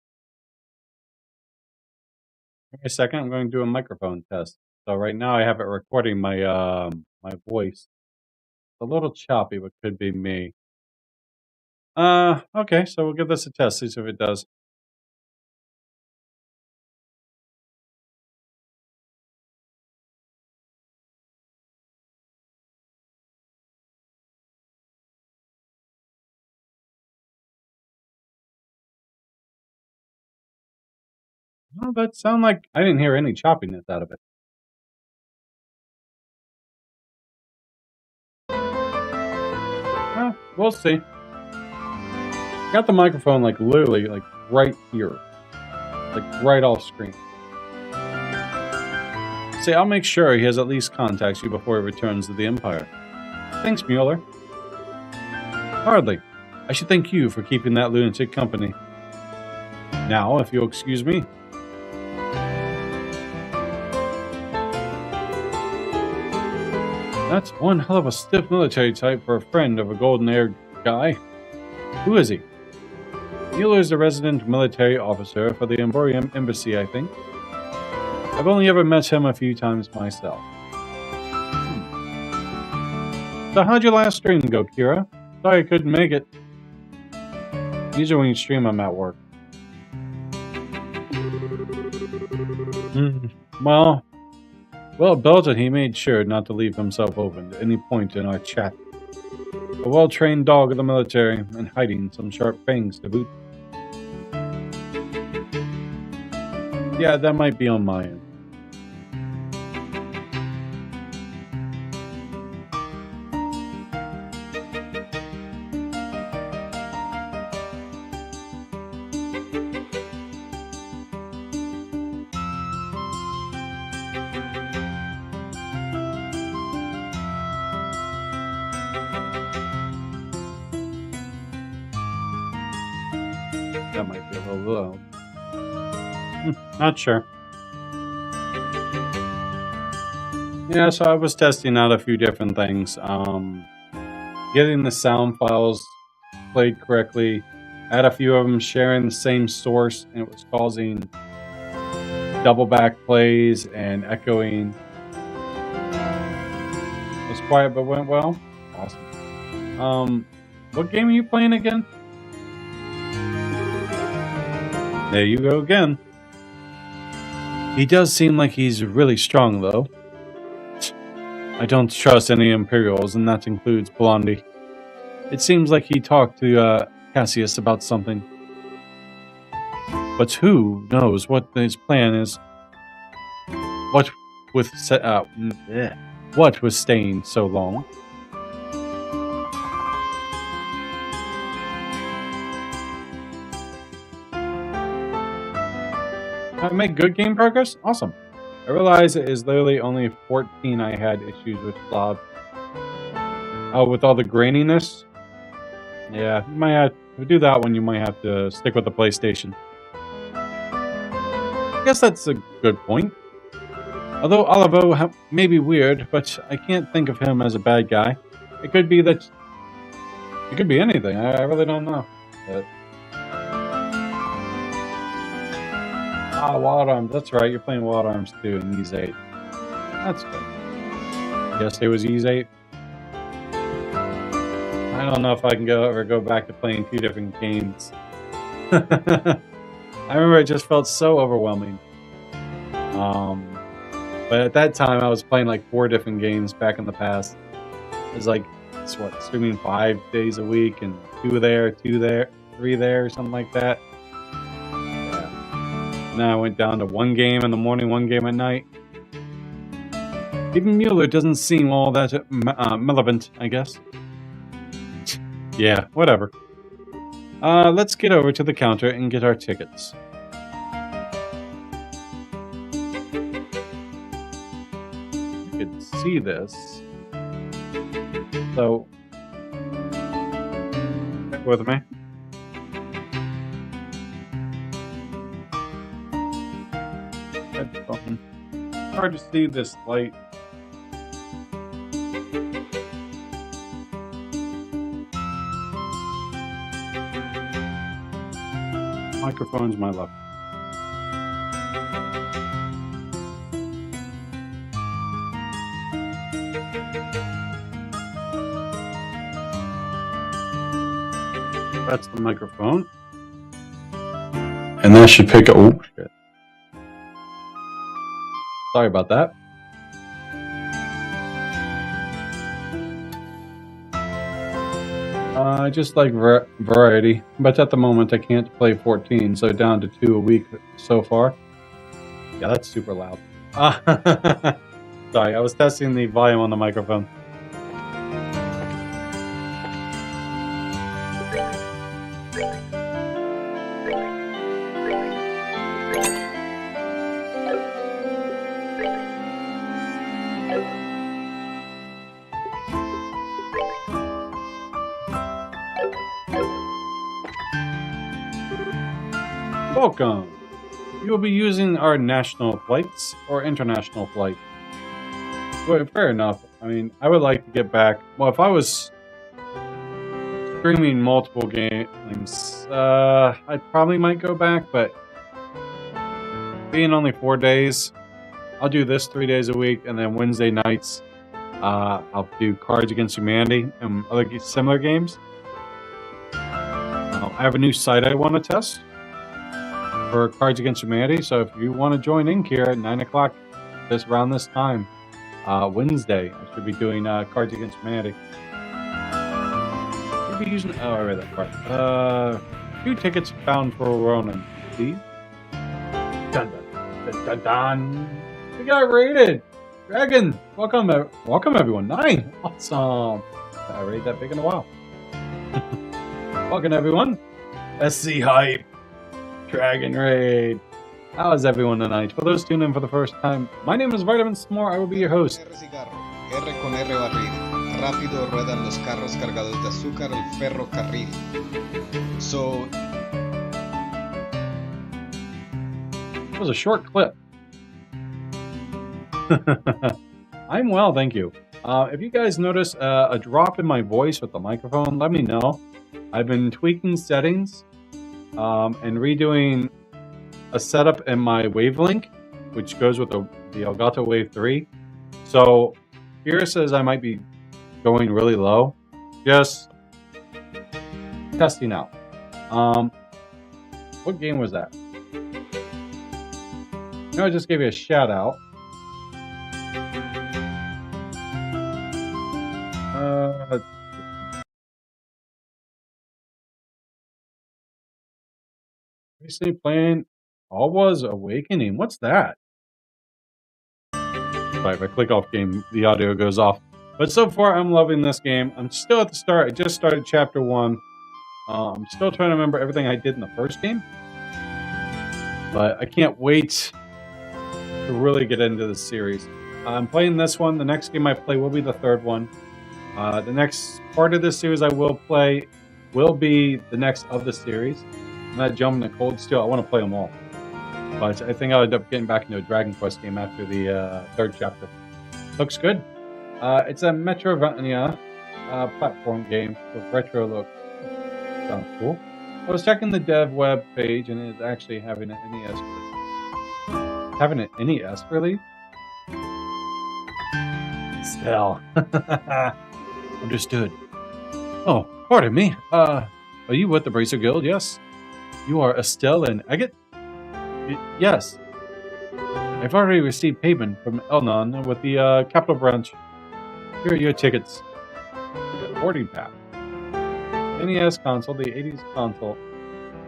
Speaker 1: Give me a second, I'm going to do a microphone test. So right now I have it recording my my voice. It's a little choppy, but could be me. Okay, so we'll give this a test, see if it does. Well, that sound like I didn't hear any choppiness out of it. We'll see. Got the microphone like literally like right here. Like right off screen. See, I'll make sure he has at least contacts you before he returns to the Empire. Thanks, Mueller. Hardly. I should thank you for keeping that lunatic company. Now, if you'll excuse me. That's one hell of a stiff military type for a friend of a golden-haired guy. Who is he? Mueller's a resident military officer for the Emborium Embassy, I think. I've only ever met him a few times myself. So how'd your last stream go, Kira? Sorry I couldn't make it. Usually when you stream, I'm at work. Well, Belton, he made sure not to leave himself open at any point in our chat. A well-trained dog of the military, and hiding some sharp fangs to boot. Yeah, that might be on my end. That might be a little low. Not sure. Yeah, so I was testing out a few different things. Getting the sound files played correctly. I had a few of them sharing the same source, and it was causing double back plays and echoing. It was quiet but went well. Awesome. What game are you playing again? There you go again. He does seem like he's really strong, though. I don't trust any Imperials, and that includes Blondie. It seems like he talked to Cassius about something. But who knows what his plan is? What with staying so long? I make good game progress? Awesome. I realize it is literally only 14 I had issues with Blob. Oh, with all the graininess? Yeah, you might have to do that one. You might have to stick with the PlayStation. I guess that's a good point. Although Oliver may be weird, but I can't think of him as a bad guy. It could be that... It could be anything. I really don't know. But... Wild Arms. That's right. You're playing Wild Arms 2 in Ys 8. That's good. Yesterday was Ys 8. I don't know if I can ever go back to playing two different games. I remember it just felt so overwhelming. But at that time, I was playing like 4 different games back in the past. It was like, streaming 5 days a week and 2 there, 2 there, 3 there, or something like that. Yeah. Now I went down to 1 game in the morning, 1 game at night. Even Mueller doesn't seem all that relevant, I guess. Yeah, whatever. Let's get over to the counter and get our tickets. You can see this. So, stick with me. Headphone. Hard to see this light. Microphone's my left. That's the microphone. And that should pick up. Oh, shit. Sorry about that. I just like variety, but at the moment I can't play 14, so down to 2 a week so far. Yeah, that's super loud. Sorry, I was testing the volume on the microphone. Welcome! You will be using our national flights or international flight. Well, fair enough. I mean, I would like to get back. Well, if I was streaming multiple games, I probably might go back, but being only 4 days, I'll do this 3 days a week, and then Wednesday nights, I'll do Cards Against Humanity and other similar games. I have a new site I want to test for Cards Against Humanity, so if you want to join in here at 9 o'clock around this time, Wednesday, I should be doing Cards Against Humanity. Should be using, oh, I read that part. 2 tickets found for Ronan. See? Dun dun dun dun dun. We got rated! Dragon! Welcome everyone. 9! Awesome! I rated that big in a while. Welcome everyone. SC Hype. Dragon Raid. How is everyone tonight? For those tuning in for the first time, my name is Vitamin S'more. I will be your host.
Speaker 4: R con R barril. Rápido ruedan los carros cargados de azúcar el ferrocarril. So
Speaker 1: it was a short clip. I'm well, thank you. If you guys notice a drop in my voice with the microphone, let me know. I've been tweaking settings and redoing a setup in my wavelength, which goes with the Elgato Wave 3. So here it says I might be going really low. Just testing out. What game was that? No, I just gave you a shout out. Recently playing Alwa's Awakening. What's that? Right, if I click off game, the audio goes off. But so far, I'm loving this game. I'm still at the start. I just started chapter 1. I'm still trying to remember everything I did in the first game. But I can't wait to really get into this series. I'm playing this one. The next game I play will be the 3rd one. The next part of this series I will play will be the next of the series. I'm not jumping to Cold Steel. I want to play them all. But I think I'll end up getting back into a Dragon Quest game after the 3rd chapter. Looks good. It's a Metroidvania platform game with retro look. Sounds cool. I was checking the dev web page and it's actually having an NES release. Having an NES release? Still. Understood. Oh, pardon me. Are you with the Bracer Guild? Yes. You are Estelle and Agate? Yes. I've already received payment from Elnon with the Capital Branch. Here are your tickets. The boarding pass. NES console, the 80s console.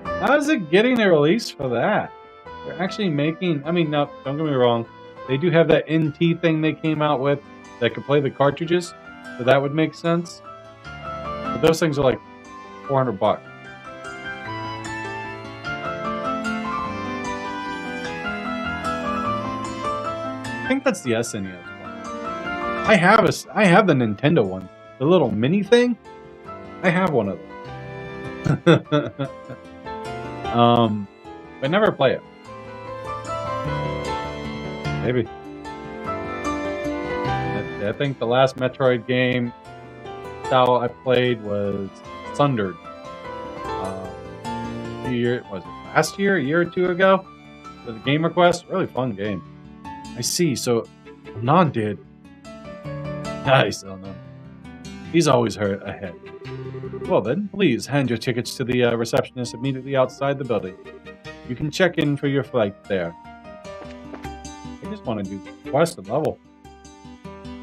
Speaker 1: How is it getting a release for that? They're actually making... I mean, no, don't get me wrong. They do have that NT thing they came out with that could play the cartridges. So that would make sense. But those things are like $400. I think that's the SNES one. I have the Nintendo one. The little mini thing. I have one of them. But never play it. Maybe. I think the last Metroid game style I played was Sundered. A year or two ago? With a Game Request. Really fun game. I see, so Non did. Nice, Elnon. He's always ahead. Well then, please hand your tickets to the receptionist immediately outside the building. You can check in for your flight there. I just want to do quest and level.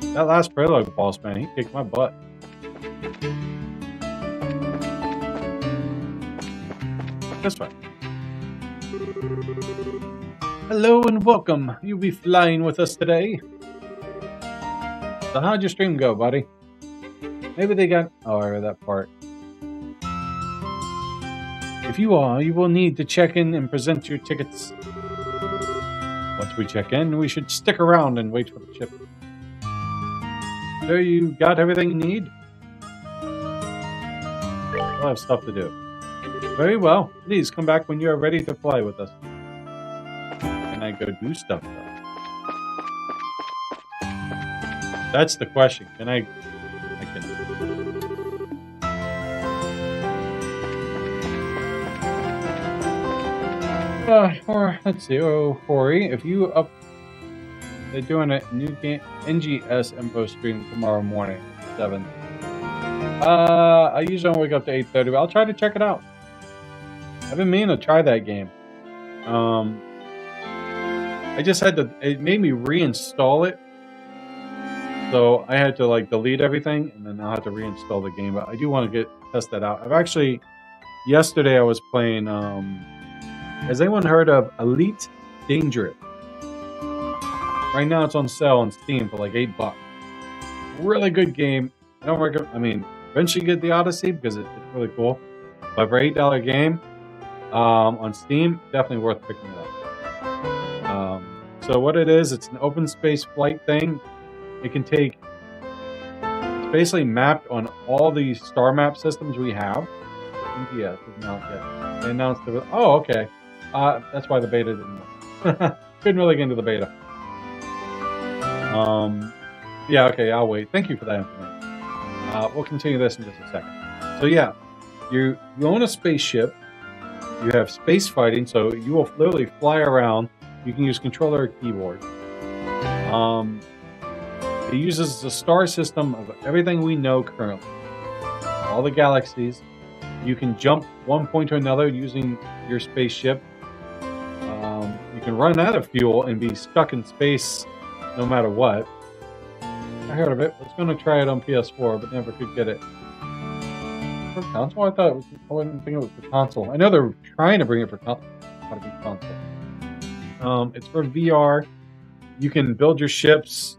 Speaker 1: That last Prologue boss, man, he kicked my butt. This way. Hello and welcome. You'll be flying with us today. So how'd your stream go, buddy? Maybe they got... Oh, I read that part. If you are, you will need to check in and present your tickets. Once we check in, we should stick around and wait for the ship. So you got everything you need? We'll have stuff to do. Very well. Please come back when you are ready to fly with us. Can I go do stuff, though? That's the question. Can I can... Or let's see. Oh, Corey, if you up... They're doing a new game, NGS info stream tomorrow morning, 7. I usually don't wake up to 8:30, but I'll try to check it out. I've been meaning to try that game. I just had to, it made me reinstall it. So I had to like delete everything and then I'll have to reinstall the game. But I do want to test that out. I've actually, yesterday I was playing, has anyone heard of Elite Dangerous? Right now it's on sale on Steam for like $8. Really good game. I don't recommend, I mean, eventually get the Odyssey because it's really cool. But for $8 game on Steam, definitely worth picking it up. So what it is, it's an open space flight thing. It can take, it's basically mapped on all the star map systems we have. NPS is not yet. They announced it. Oh, okay. That's why the beta didn't work. Couldn't really get into the beta. Yeah, okay, I'll wait. Thank you for that information. We'll continue this in just a second. So yeah, you own a spaceship. You have space fighting, so you will literally fly around. You can use controller or keyboard. It uses the star system of everything we know currently. All the galaxies. You can jump one point to another using your spaceship. You can run out of fuel and be stuck in space no matter what. I heard of it. I was going to try it on PS4, but never could get it. For console? I wouldn't think it was for console. I know they're trying to bring it for console. It's for VR. You can build your ships.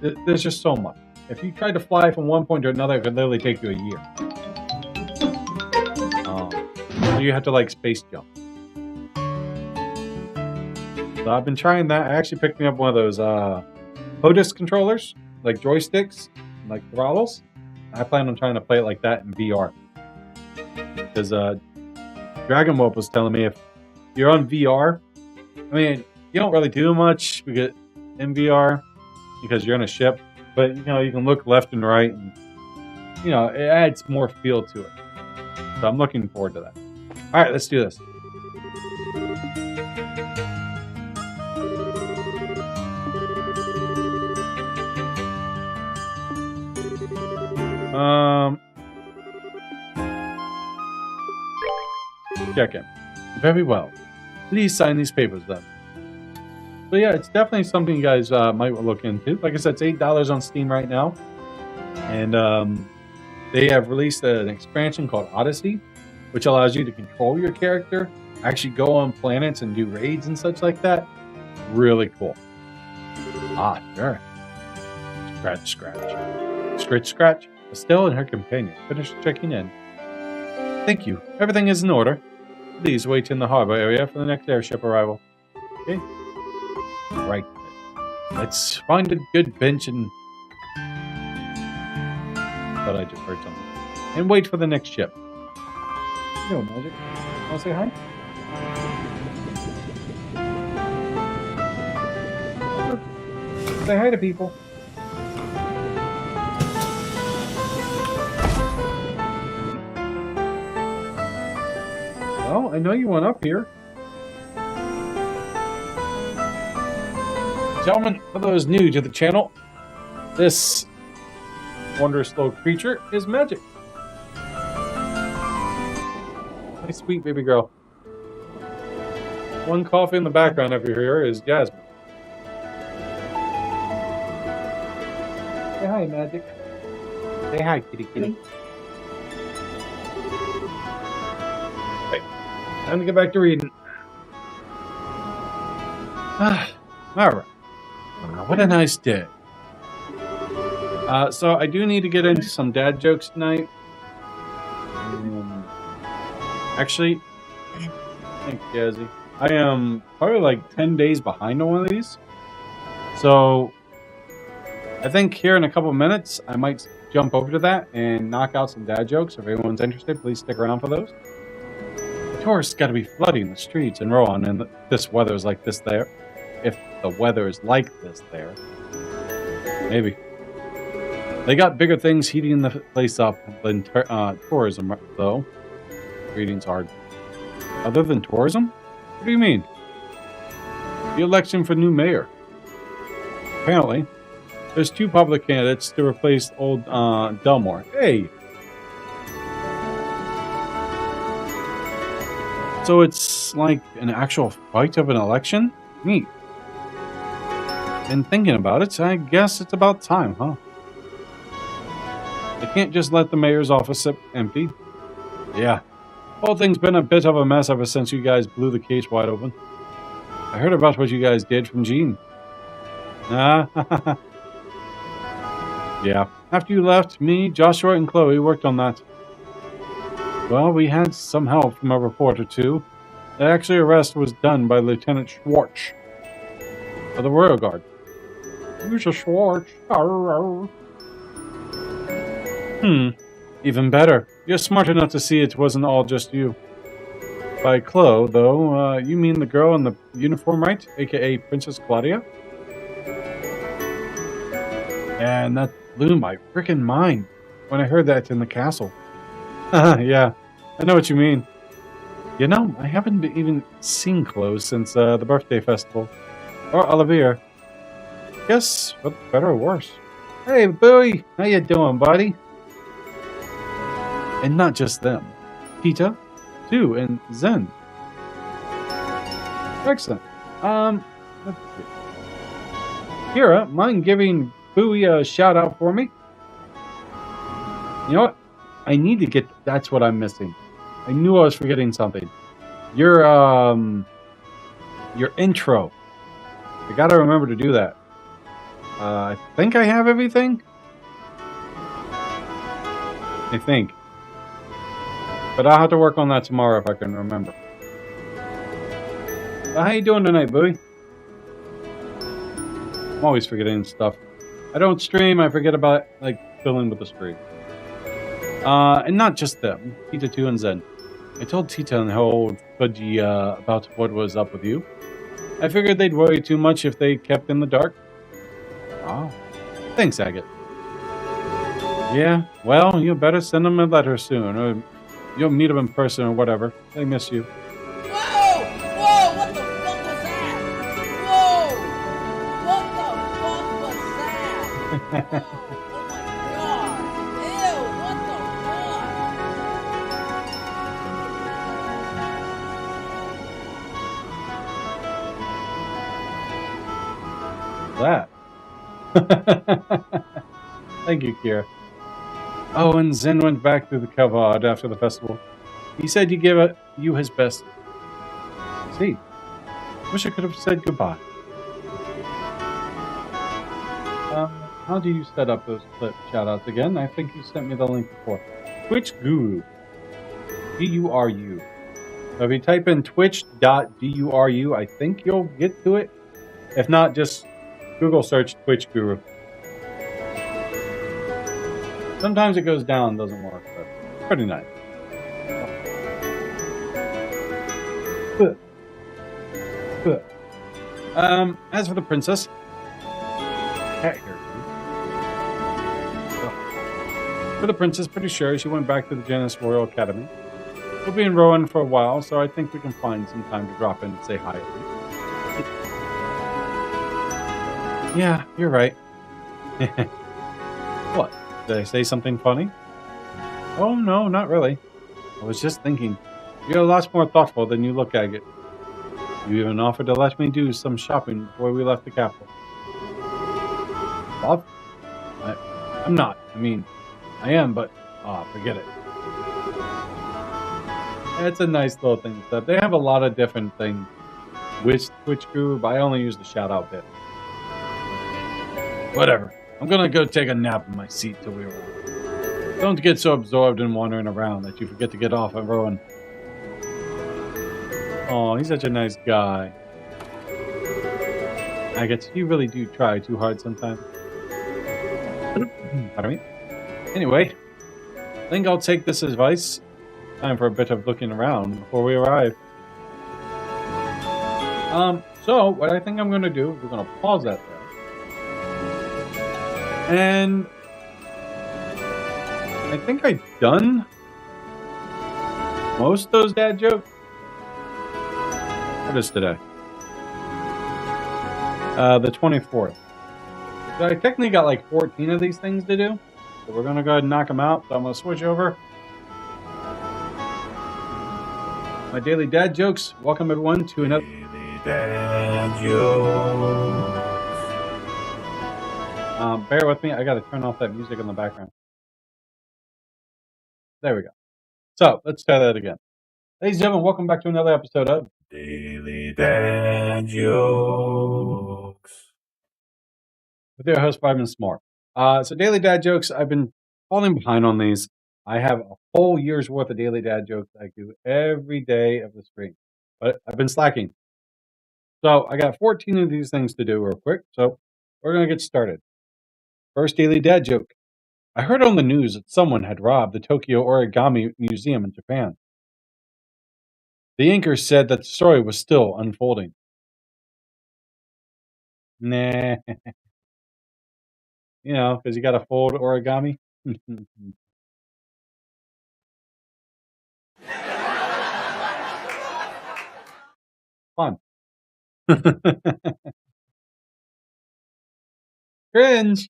Speaker 1: There's just so much. If you try to fly from one point to another, it could literally take you a year. So you have to like space jump. So I've been trying that. I actually picked me up one of those POTUS controllers, like joysticks, like throttles. I plan on trying to play it like that in VR. Because Dragon Wolf was telling me if you're on VR, I mean, you don't really do much because in VR because you're on a ship, but you know you can look left and right, and you know it adds more feel to it. So I'm looking forward to that. All right, let's do this. Check in. Very well. Please sign these papers then. So yeah, it's definitely something you guys might look into. Like I said, it's $8 on Steam right now. And they have released an expansion called Odyssey, which allows you to control your character, actually go on planets and do raids and such like that. Really cool. Ah, sure. Scratch, scratch. Scratch, scratch. Estelle and her companion finished checking in. Thank you. Everything is in order. Please wait in the harbor area for the next airship arrival. Okay. Right. Let's find a good bench and... Thought I just heard something. And wait for the next ship. Yo, Magic. Want to say hi? Say hi to people. Well, I know you went up here. Gentlemen, for those new to the channel, this wondrous little creature is Magic. Nice, sweet baby girl. One coffee in the background over here is Jasmine. Say hi, Magic. Say hi, kitty kitty. Okay, time to get back to reading. Alright. What a nice day. So I do need to get into some dad jokes tonight. Actually, thanks, Jazzy. I am probably like 10 days behind on one of these. So I think here in a couple minutes, I might jump over to that and knock out some dad jokes. If anyone's interested, please stick around for those. The tourists got to be flooding the streets in Rohan, and this weather is like this there. If the weather is like this there. Maybe. They got bigger things heating the place up than tourism, though. Reading's hard. Other than tourism? What do you mean? The election for new mayor. Apparently, there's 2 public candidates to replace old Delmore. Hey! So it's like an actual fight of an election? Neat. And thinking about it, I guess it's about time, huh? I can't just let the mayor's office sit empty. Yeah. Whole thing's been a bit of a mess ever since you guys blew the case wide open. I heard about what you guys did from Jean. Yeah. After you left, me, Joshua, and Chloe worked on that. Well, we had some help from a reporter, too. The actual arrest was done by Lieutenant Schwartz of the Royal Guard. Who's a Schwartz? Even better. You're smart enough to see it wasn't all just you. By Chloe, though, you mean the girl in the uniform, right? AKA Princess Claudia? And that blew my frickin' mind when I heard that in the castle. Yeah, I know what you mean. You know, I haven't even seen Chloe since the birthday festival. Or Olivia. Guess for better or worse. Hey, Bowie, how you doing, buddy? And not just them. Peter, too, and Zen. Excellent. Let's see. Kira, mind giving Bowie a shout out for me? You know what? I need to get... That's what I'm missing. I knew I was forgetting something. Your intro. I gotta remember to do that. I think I have everything? I think. But I'll have to work on that tomorrow if I can remember. How you doing tonight, Bowie? I'm always forgetting stuff. I don't stream, I forget about, like, filling with the stream. And not just them. Tita 2 and Zen. I told Tita and her old fudgy about what was up with you. I figured they'd worry too much if they kept in the dark. Oh. Thanks, Agate. Yeah, well, you better send them a letter soon, or you'll meet them in person or whatever. They miss you.
Speaker 5: Whoa! Whoa! What the fuck was that? Whoa! What the fuck was that? Whoa.
Speaker 1: that? Thank you, Kira. Oh, and Zen went back to the Kavod after the festival. He said he gave you his best. See, wish I could have said goodbye. How do you set up those clip shoutouts again? I think you sent me the link before. Twitch Guru. Guru. So if you type in twitch.guru, I think you'll get to it. If not, just Google search Twitch Guru. Sometimes it goes down, doesn't work, but it's pretty nice. As for the princess, pretty sure she went back to the Janus Royal Academy. We'll be in Rowan for a while, so I think we can find some time to drop in and say hi. Yeah, you're right. What? Did I say something funny? Oh, no, not really. I was just thinking, you're a lot more thoughtful than you look at it. You even offered to let me do some shopping before we left the capital. Bob? I'm not. I mean, I am, but forget it. It's a nice little thing. They have a lot of different things with Twitch Guru, but I only use the shout out bit. Whatever. I'm gonna go take a nap in my seat till we arrive. Don't get so absorbed in wandering around that you forget to get off at Rowan. Oh, he's such a nice guy. I guess you really do try too hard sometimes. Pardon me. Anyway, I think I'll take this advice. Time for a bit of looking around before we arrive. So what I think I'm going to do, we're going to pause that there. And I think I've done most of those dad jokes. What is today? The 24th. So I technically got like 14 of these things to do. So we're going to go ahead and knock them out. So I'm going to switch over. My daily dad jokes. Welcome everyone to another daily dad jokes. Bear with me. I got to turn off that music in the background. There we go. So let's try that again. Ladies and gentlemen, welcome back to another episode of Daily Dad Jokes with your host, Byron Smart. So Daily Dad Jokes, I've been falling behind on these. I have a whole year's worth of Daily Dad Jokes I do every day of the stream, but I've been slacking. So I got 14 of these things to do real quick, so we're going to get started. First Daily Dad Joke. I heard on the news that someone had robbed the Tokyo Origami Museum in Japan. The anchor said that the story was still unfolding. Nah. You know, because you got to fold origami. Fun. Cringe.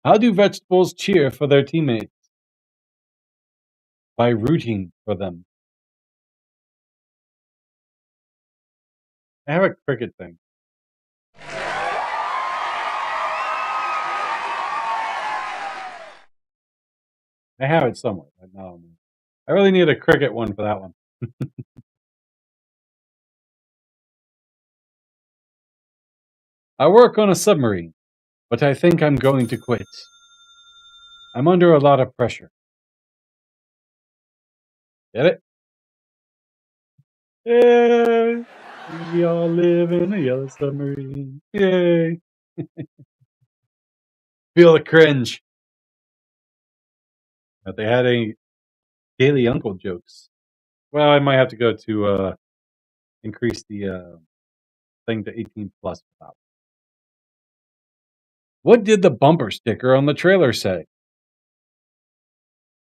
Speaker 1: How do vegetables cheer for their teammates? By rooting for them. I have a cricket thing. I have it somewhere. But no, I really need a cricket one for that one. I work on a submarine, but I think I'm going to quit. I'm under a lot of pressure. Get it? Yay! We all live in a yellow submarine. Yay! Feel the cringe. But they had any Daily Uncle jokes. Well, I might have to go to increase the thing to 18 plus. What did the bumper sticker on the trailer say?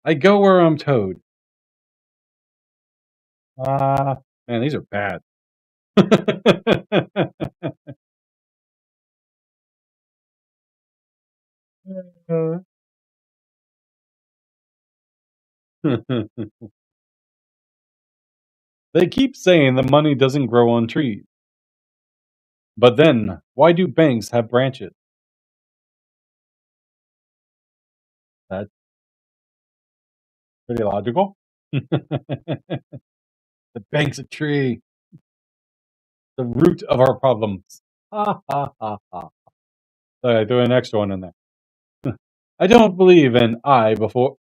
Speaker 1: I go where I'm towed. Man, these are bad. They keep saying the money doesn't grow on trees. But then, why do banks have branches? That's pretty logical. The bank's a tree, the root of our problems. Ha ha ha ha. So I threw an extra one in there. I don't believe in I before.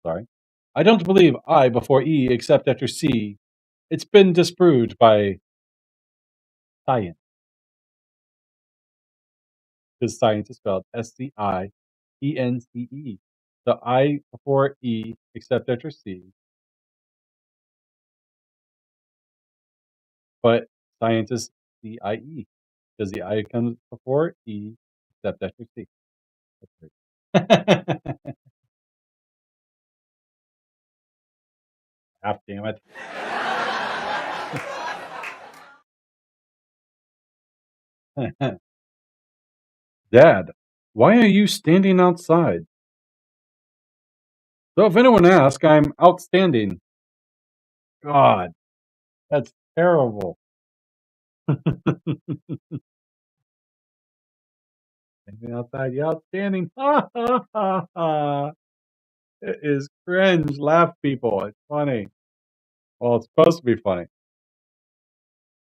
Speaker 1: Sorry. I don't believe I before E except after C. It's been disproved by science. Because science is spelled SCIENCE. So I before E except after C. But science is CIE. Because the I comes before E except after C. Ah, damn it. Dad, why are you standing outside? So if anyone asks, I'm outstanding. God, that's terrible. Standing outside, you outstanding. Ha ha ha ha. It is cringe. Laugh, people. It's funny. Well, it's supposed to be funny.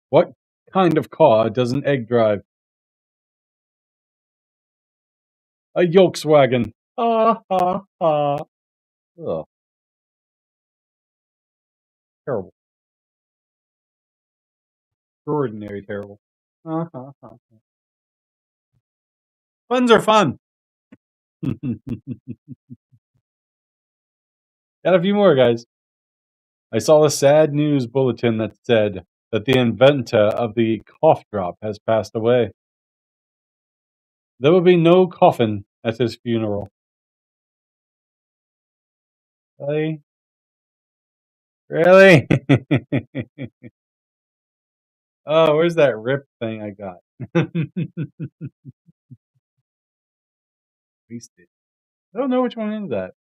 Speaker 1: What kind of car does an egg drive? A Volkswagen. Ha ha ha. Ugh, terrible. Extraordinary terrible. Ha ha ha. Puns are fun. Got a few more, guys. I saw a sad news bulletin that said that the inventor of the cough drop has passed away. There will be no coffin at his funeral. Really? Really? Oh, where's that rip thing I got? Wasted. I don't know which one is that.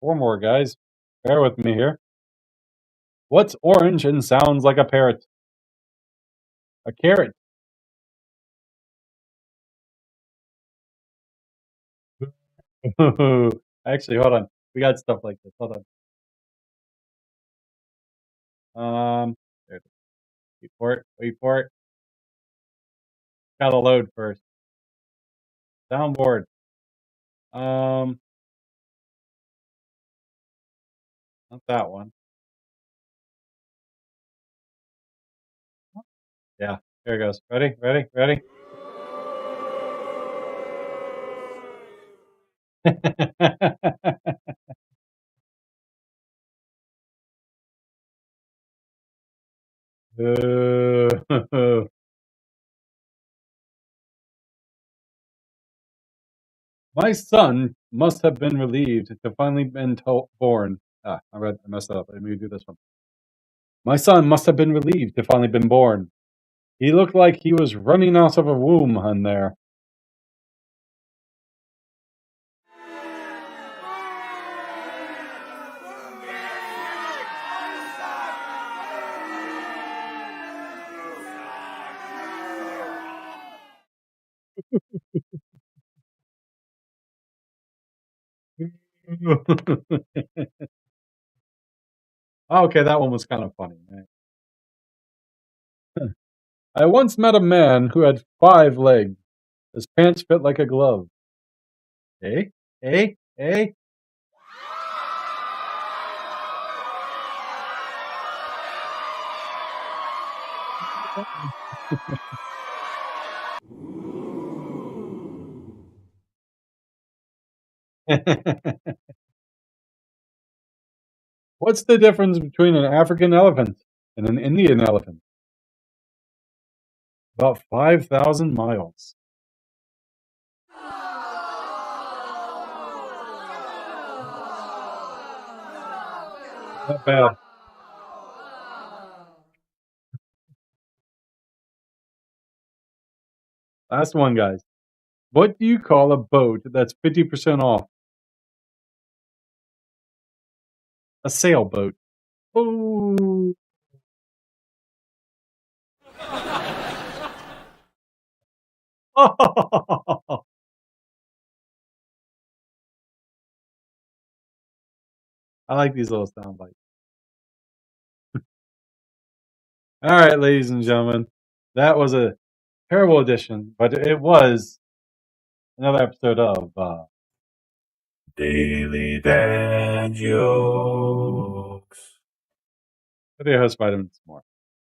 Speaker 1: Four more, guys. Bear with me here. What's orange and sounds like a parrot? A carrot. Actually, hold on. We got stuff like this. Hold on. There it is. Wait for it. Wait for it. Gotta load first. Soundboard. Not that one. Yeah, here it goes. Ready? Ready? Ready? My son must have been relieved to finally been born. I messed that up. Let me do this one. My son must have been relieved to finally been born. He looked like he was running out of a womb on there. Okay, that one was kind of funny. Right? I once met a man who had 5 legs. His pants fit like a glove. Eh? Eh? Eh? What's the difference between an African elephant and an Indian elephant? About 5,000 miles. Not bad. Last one, guys. What do you call a boat that's 50% off? A sailboat. Ooh. I like these little sound bites. All right, ladies and gentlemen, that was a terrible edition, but it was another episode of
Speaker 2: Daily Dad Jokes.
Speaker 1: with your host, Vitamin S'more.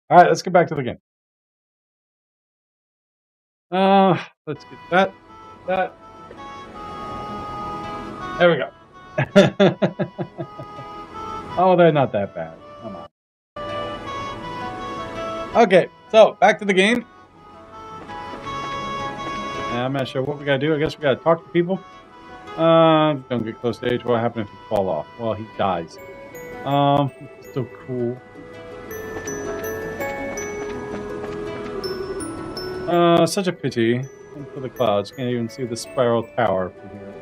Speaker 1: All right, let's get back to the game. Let's get that. There we go. Oh, they're not that bad. Come on. Okay, so back to the game. And I'm not sure what we gotta do. I guess we gotta talk to people. Don't get close to age. What happened if you fall off? Well, he dies. So cool. Such a pity. For the clouds, can't even see the spiral tower from here.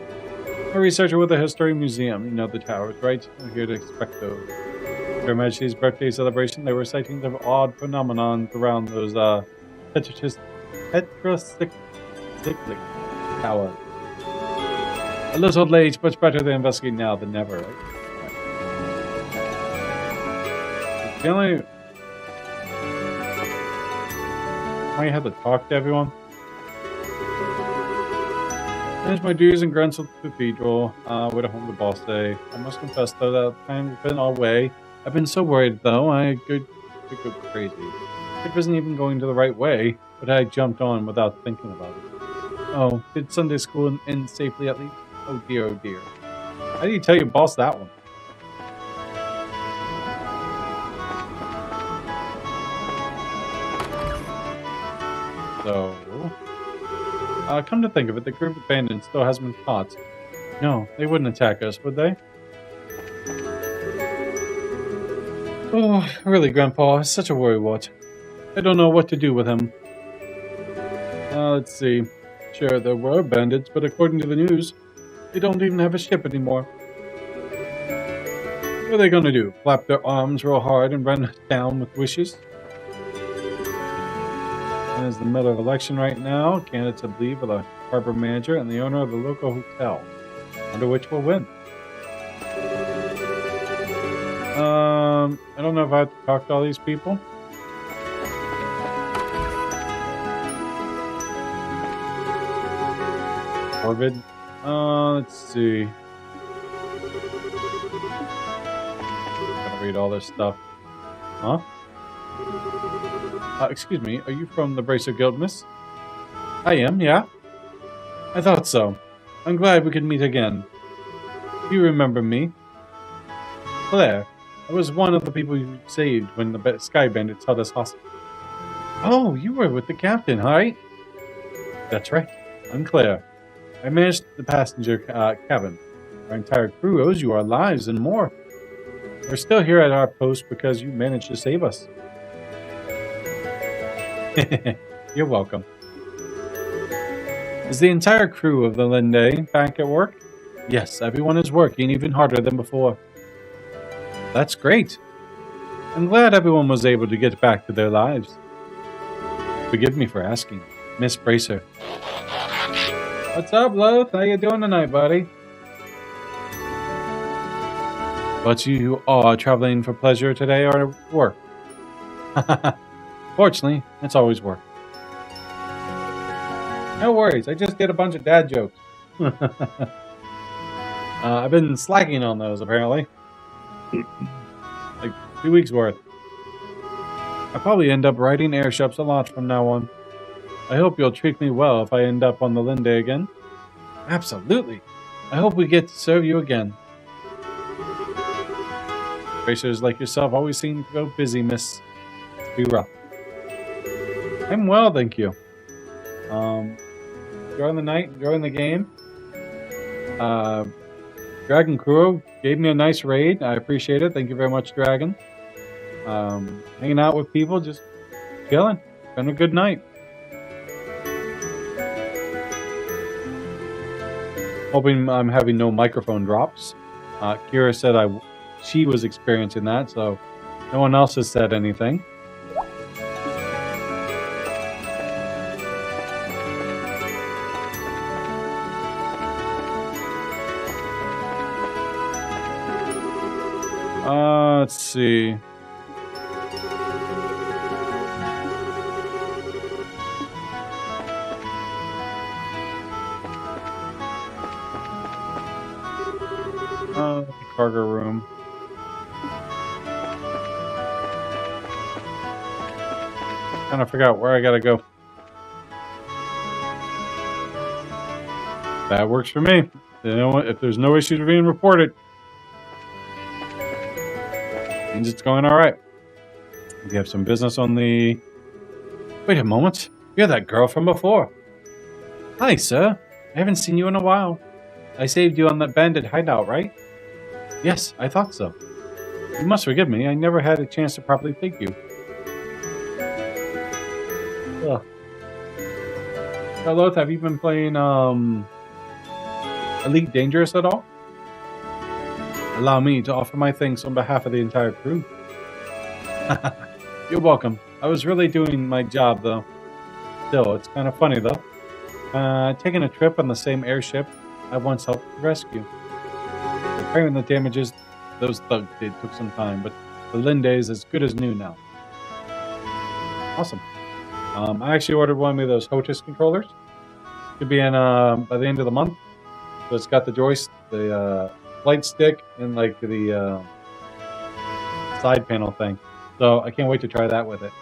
Speaker 1: A researcher with a history museum. You know the towers, right? I'm here to inspect those. For Her Majesty's birthday celebration, there were sightings of odd phenomenons around those tetracyclic towers. A little late, much better to investigate now than never, right? The only... I have to talk to everyone. Finished my dues in Grensel Cathedral with a home to boss day. I must confess, though, that time has been all way. I've been so worried, though, I could go crazy. It wasn't even going to the right way, but I jumped on without thinking about it. Oh, did Sunday school end safely at least? Oh dear, oh dear. How do you tell your boss that one? So... come to think of it, the group of bandits still hasn't been caught. No, they wouldn't attack us, would they? Oh, really, Grandpa, it's such a worrywart. I don't know what to do with him. Let's see. Sure, there were bandits, but according to the news, they don't even have a ship anymore. What are they gonna do? Flap their arms real hard and run us down with wishes? It is the middle of election right now. Candidates, I believe, are the harbor manager and the owner of the local hotel. Wonder which will win. I don't know if I have to talk to all these people. Orbid. Let's see. Gotta read all this stuff. Huh? Excuse me, are you from the Bracer Guild, miss? I am, yeah. I thought so. I'm glad we could meet again. Do you remember me? Claire. I was one of the people you saved when the Sky Bandits held us hostage. Oh, you were with the captain, right? That's right. I'm Claire. I managed the passenger cabin. Our entire crew owes you our lives and more. We're still here at our post because you managed to save us. You're welcome. Is the entire crew of the Linde back at work? Yes, everyone is working even harder than before. That's great. I'm glad everyone was able to get back to their lives. Forgive me for asking. Miss Bracer. What's up, Loth? How you doing tonight, buddy? But you are traveling for pleasure today or work? Fortunately, it's always work. No worries, I just did a bunch of dad jokes. I've been slacking on those, apparently. Like 2 weeks worth. I'll probably end up riding airships a lot from now on. I hope you'll treat me well if I end up on the Linde again. Absolutely. I hope we get to serve you again. Racers like yourself always seem to go busy, miss. Be rough. I'm well, thank you. Enjoying the night, enjoying the game. Dragon Kuro gave me a nice raid. I appreciate it. Thank you very much, Dragon. Hanging out with people, just chilling. Been a good night. Hoping I'm having no microphone drops. Kira said she was experiencing that, so no one else has said anything. Let's see. Cargo room. Kind of forgot where I gotta go. That works for me. You know what? If there's no issues being reported, means it's going all right. We have some business on the. Wait a moment. You're that girl from before. Hi, sir. I haven't seen you in a while. I saved you on that bandit hideout, right? Yes, I thought so. You must forgive me. I never had a chance to properly thank you. Ugh. Hello, have you been playing Elite Dangerous at all? Allow me to offer my thanks on behalf of the entire crew. You're welcome. I was really doing my job, though. Still, it's kind of funny, though. Taking a trip on the same airship I once helped rescue. Repairing the damages those thugs did took some time, but the Linde is as good as new now. Awesome. I actually ordered one of those HOTAS controllers. Should be in by the end of the month. So it's got the joystick, the flight stick, and like the side panel thing. So I can't wait to try that with it.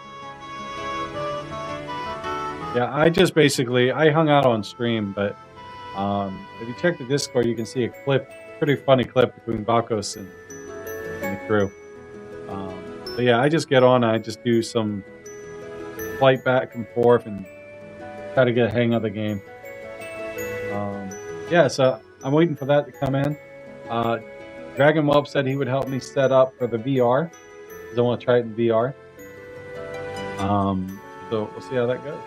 Speaker 1: Yeah, I just basically I hung out on stream, but if you check the Discord, you can see a clip, pretty funny clip between Bakos and the crew. But yeah, I just get on, I just do some flight back and forth and try to get a hang of the game. Yeah, so I'm waiting for that to come in. Dragon Whelp said he would help me set up for the VR, because I want to try it in VR. So we'll see how that goes.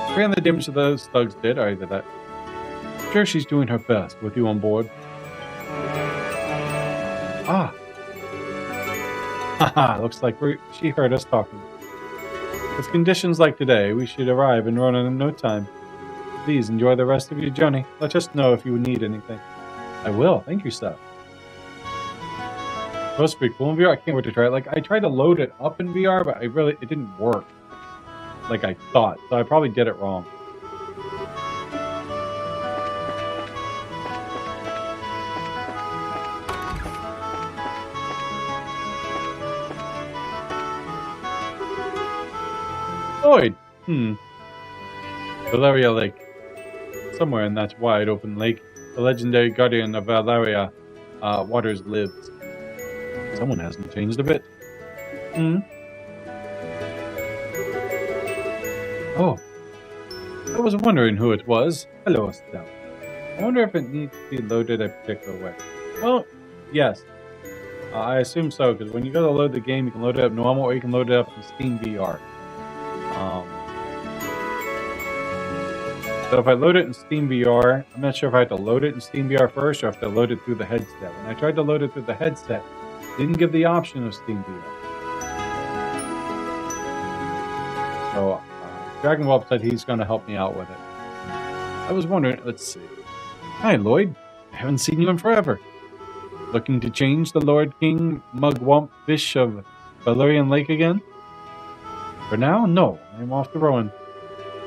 Speaker 1: Repairing the damage those thugs did, I did that. I'm sure she's doing her best with you on board. Ah. Haha, looks like she heard us talking. With conditions like today, we should arrive in Ronan in no time. Please enjoy the rest of your journey. Let us know if you need anything. I will. Thank you, Steph. Supposed to be cool in VR. I can't wait to try it. Like, I tried to load it up in VR, but it didn't work like I thought. So I probably did it wrong. Lloyd. Valeria Lake. Somewhere in that wide open lake, the legendary guardian of Valeria waters lives. Someone hasn't changed a bit. Oh. I was wondering who it was. Hello, Estelle. I wonder if it needs to be loaded a particular way. Well, yes. I assume so, because when you go to load the game, you can load it up normal, or you can load it up in Steam VR. So if I load it in Steam VR, I'm not sure if I have to load it in Steam VR first, or if I have to load it through the headset. When I tried to load it through the headset, it didn't give the option of Steam VR. So Dragon Whelp said he's going to help me out with it. I was wondering, let's see. Hi, Lloyd. I haven't seen you in forever. Looking to change the Lord King Mugwump Fish of Valerian Lake again? For now, no. I'm off to Rowan.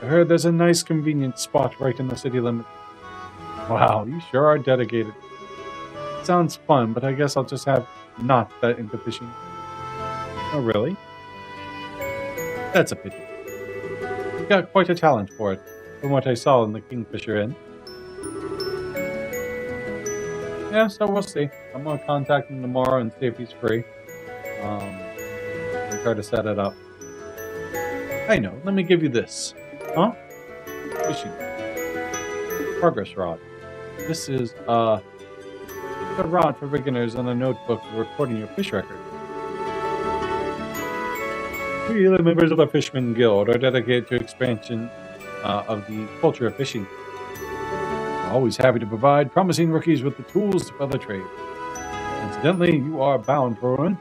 Speaker 1: I heard there's a nice convenient spot right in the city limit. Wow, you sure are dedicated. Sounds fun, but I guess I'll just have not that into fishing. Oh, really? That's a pity. You've got quite a talent for it, from what I saw in the Kingfisher Inn. Yeah, so we'll see. I'm going to contact him tomorrow and see if he's free. And try to set it up. I know, let me give you this. Huh? Fishing. Progress rod. This is a rod for beginners and a notebook for recording your fish record. We, the members of the Fisherman Guild, are dedicated to expansion of the culture of fishing. We're always happy to provide promising rookies with the tools to further trade. Since Incidentally, you are bound for Rowan.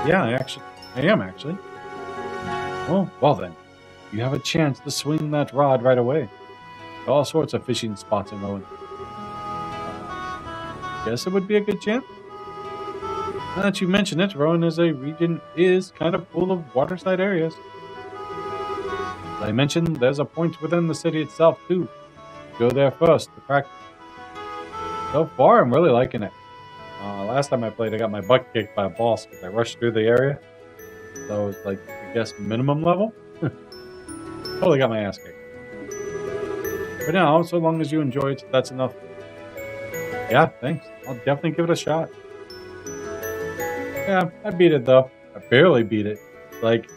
Speaker 1: Yeah, I am actually. Oh, well then. You have a chance to swing that rod right away. All sorts of fishing spots in Rowan. Guess it would be a good chance. Now that you mention it, Rowan as a region is kind of full of waterside areas. As I mentioned, there's a point within the city itself too. Go there first to practice. So far, I'm really liking it. Last time I played, I got my butt kicked by a boss because I rushed through the area. So it's like, I guess, minimum level. Totally got my ass kicked. But now, so long as you enjoy it, that's enough. Yeah, thanks. I'll definitely give it a shot. Yeah, I beat it though. I barely beat it. Like,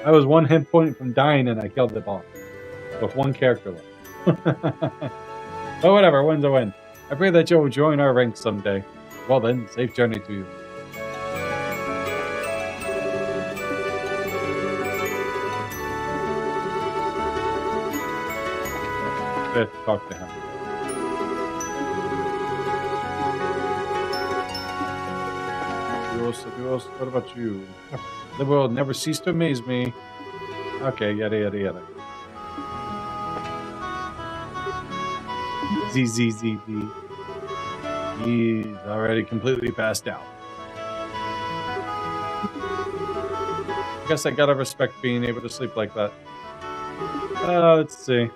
Speaker 1: I was 1 hit point from dying and I killed the boss. With 1 character left. But whatever, win's a win. I pray that you'll join our ranks someday. Well then, safe journey to you. Let's talk to him. Adios, what about you? The world never ceased to amaze me. Okay, yada yada yada. ZZZB. He's already completely passed out. I guess I gotta respect being able to sleep like that. Let's see.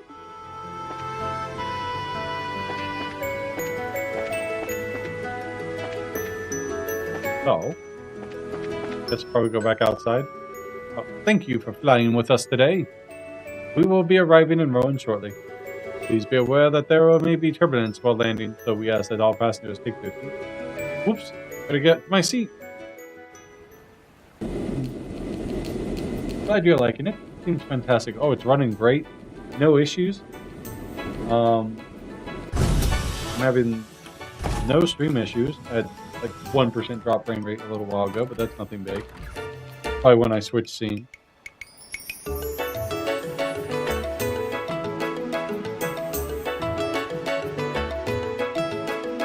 Speaker 1: So, let's probably go back outside. Oh, thank you for flying with us today. We will be arriving in Rowan shortly. Please be aware that there may be turbulence while landing, so we ask that all passengers take their seats. Whoops, gotta get to my seat. Glad you're liking it. Seems fantastic. Oh, it's running great. No issues. I'm having no stream issues. I had like 1% drop frame rate a little while ago, but that's nothing big. Probably when I switch scene.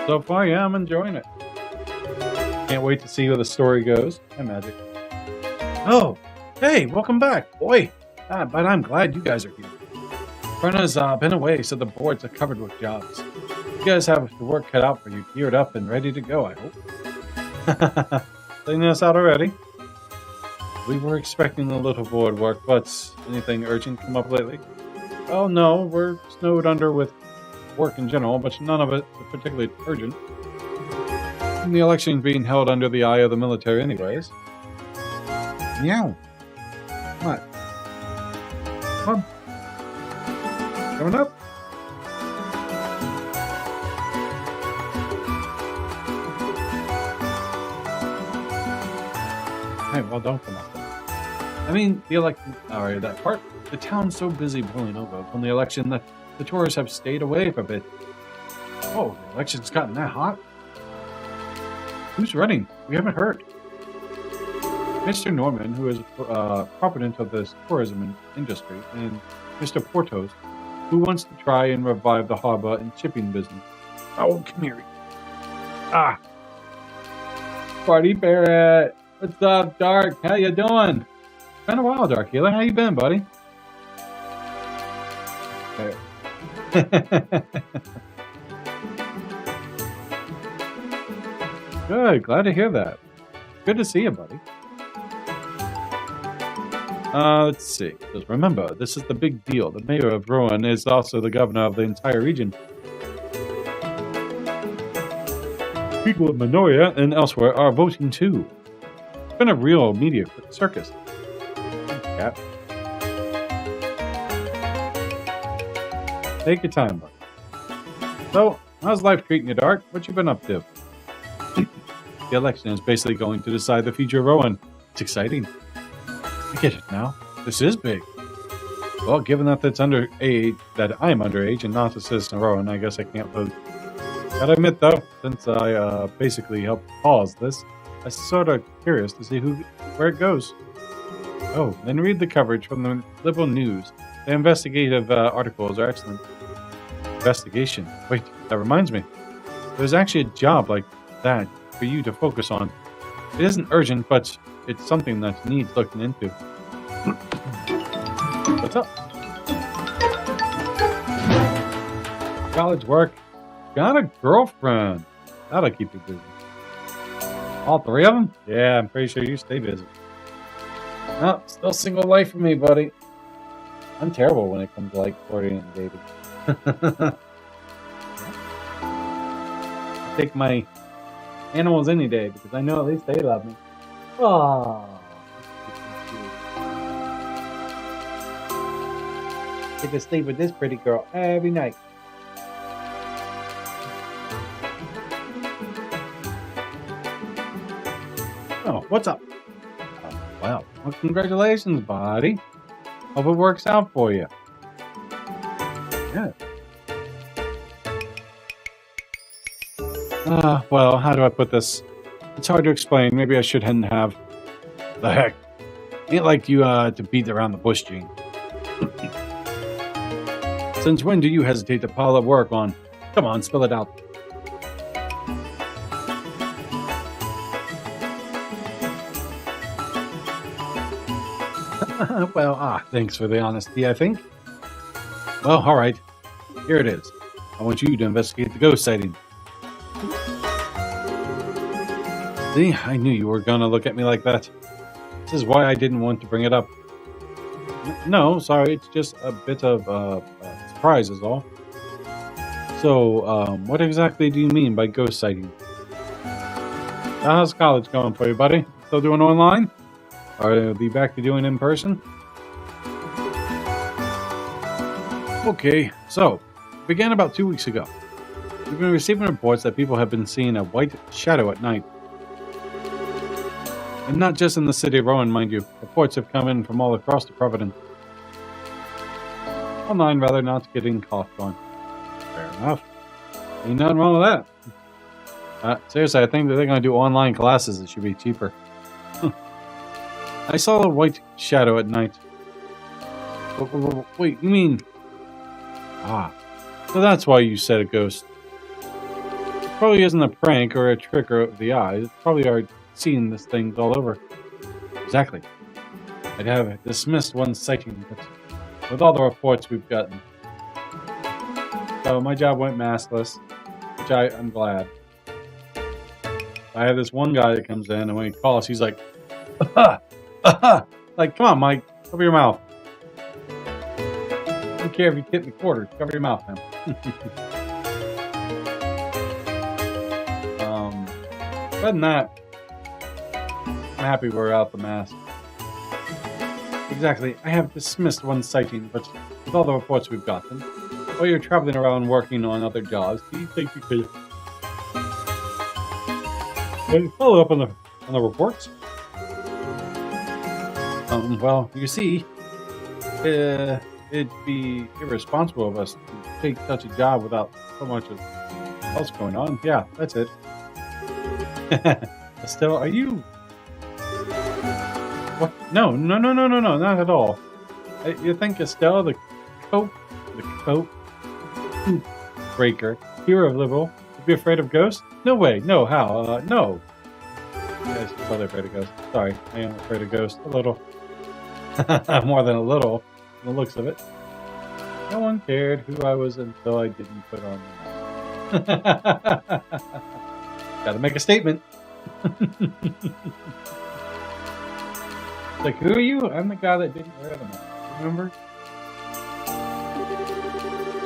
Speaker 1: So far, yeah, I'm enjoying it. Can't wait to see where the story goes. Hi, Magic. Oh, hey, welcome back. Boy, but I'm glad you guys are here. Brenna's been away, so the boards are covered with jobs. You guys have the work cut out for you, geared up and ready to go, I hope. Cleaning us out already? We were expecting a little board work, but anything urgent come up lately? Oh no, we're snowed under with work in general, but none of it is particularly urgent. And the election being held under the eye of the military anyways. Meow. What? Come on. Coming up? Hey, well, don't come up. I mean, the election... Alright, that part... The town's so busy boiling over from the election that the tourists have stayed away for a bit. Oh, the election's gotten that hot? Who's running? We haven't heard. Mr. Norman, who is proponent of the tourism industry, and Mr. Portos, who wants to try and revive the harbor and shipping business. Oh, come here. Ah! Party Parrot! What's up, Dark? How you doing? Been a while, Dark Healer. How you been, buddy? Good, glad to hear that. Good to see you, buddy. Let's see. Just remember, this is the big deal. The mayor of Rowan is also the governor of the entire region. People of Minoria and elsewhere are voting too. It's been a real media circus. Cat. Take your time, buddy. So, how's life treating you, Dark? What you been up to? The election is basically going to decide the future of Rowan. It's exciting. I get it now. This is big. Well, given that I'm underage and not a citizen of Rowan, I guess I can't vote. Gotta admit, though, since I basically helped cause this, I'm sort of curious to see where it goes. Oh, then read the coverage from the Liberal News. The investigative articles are excellent. Investigation. Wait, that reminds me. There's actually a job like that for you to focus on. It isn't urgent, but it's something that needs looking into. What's up? College work. Got a girlfriend. That'll keep you busy. All three of them? Yeah, I'm pretty sure you stay busy. No, still single life for me, buddy. I'm terrible when it comes to like courting and dating. I take my animals any day because I know at least they love me. Aww. Get to sleep with this pretty girl every night. Oh, what's up? Oh, wow. Well, congratulations, buddy. Hope it works out for you. Yeah. Well, how do I put this? It's hard to explain. Maybe I shouldn't have. The heck? Ain't like you to beat around the bush, Gene. Since when do you hesitate to pile up work on? Come on, spill it out. Well, thanks for the honesty, I think. Well, alright. Here it is. I want you to investigate the ghost sighting. See, I knew you were gonna look at me like that. This is why I didn't want to bring it up. No, sorry, it's just a bit of surprise is all. So, what exactly do you mean by ghost sighting? How's college going for you, buddy? Still doing online? Or you'll be back to doing in person? Okay, so, it began about 2 weeks ago. We've been receiving reports that people have been seeing a white shadow at night. And not just in the city of Rowan, mind you. Reports have come in from all across the Providence. Online, rather, not getting coughed on. Fair enough. Ain't nothing wrong with that. Seriously, I think that they're going to do online classes. It should be cheaper. I saw a white shadow at night. Wait, you mean... So that's why you said a ghost. It probably isn't a prank or a trick of the eyes. It's probably our seeing this thing all over. Exactly. I'd have dismissed one sighting, but with all the reports we've gotten. So my job went maskless, which I'm glad. I have this one guy that comes in, and when he calls, he's like, like, come on, Mike, cover your mouth. I don't care if you hit me quarters, cover your mouth, man. Other than that, I'm happy we're out the mask. Exactly, I have dismissed one sighting, but with all the reports we've gotten, while you're traveling around working on other jobs, do you think you could follow up on the reports? Well, you see, it'd be irresponsible of us to take such a job without so much else going on. Yeah, that's it. Estelle, are you... What? No, not at all. You think Estelle, the coat breaker, hero of liberal, would be afraid of ghosts? No way, no, how? No. Yeah, she's totally afraid of ghosts. Sorry, I am afraid of ghosts. A little. More than a little, from the looks of it. No one cared who I was until I didn't put on the mask. Gotta make a statement. Like, who are you? I'm the guy that didn't wear the mask. Remember?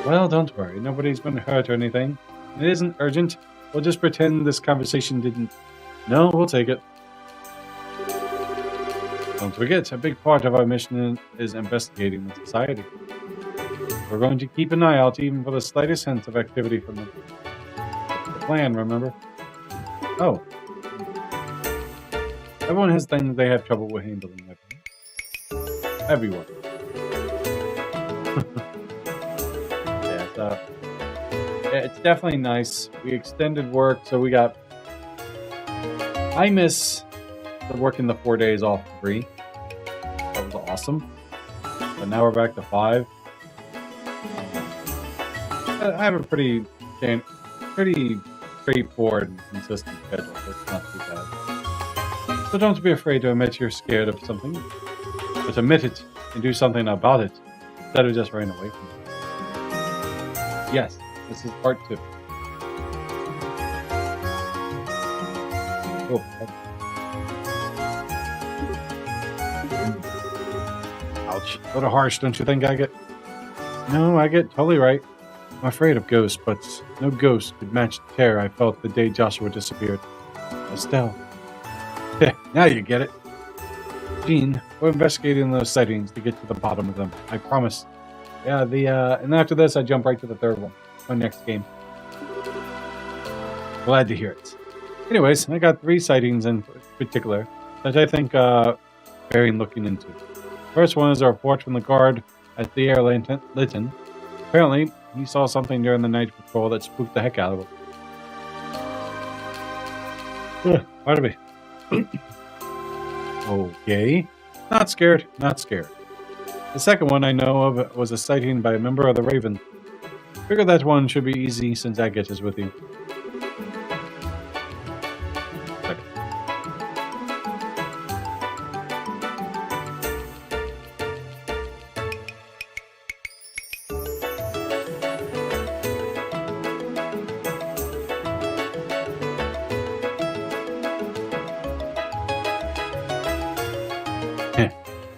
Speaker 1: Well, don't worry. Nobody's been hurt or anything. It isn't urgent. We'll just pretend this conversation didn't... No, we'll take it. Don't forget, a big part of our mission is investigating the society. We're going to keep an eye out even for the slightest hint of activity from them. The plan, remember? Oh. Everyone has things they have trouble with handling. Everyone. Yeah, it's definitely nice. We extended work, so we got... I miss the working the 4 days off free. That was awesome. But now we're back to 5. I have a pretty straightforward and consistent schedule, so it's not too bad. So don't be afraid to admit you're scared of something, but admit it and do something about it instead of just running away from it. Yes, this is part 2. Oh. Ouch. A little harsh, don't you think, Agate? No, Agate, totally right. I'm afraid of ghosts, but no ghost could match the terror I felt the day Joshua disappeared. Estelle. Now you get it. Jean, we're investigating those sightings to get to the bottom of them. I promise. Yeah, and after this, I jump right to the third one. My next game. Glad to hear it. Anyways, I got 3 sightings in particular that I think bearing looking into. First one is a report from the guard at the Air Lytton. Apparently, he saw something during the night patrol that spooked the heck out of him. Pardon me. Okay. Not scared, not scared. The second one I know of was a sighting by a member of the Raven. Figure that one should be easy since Agate is with you.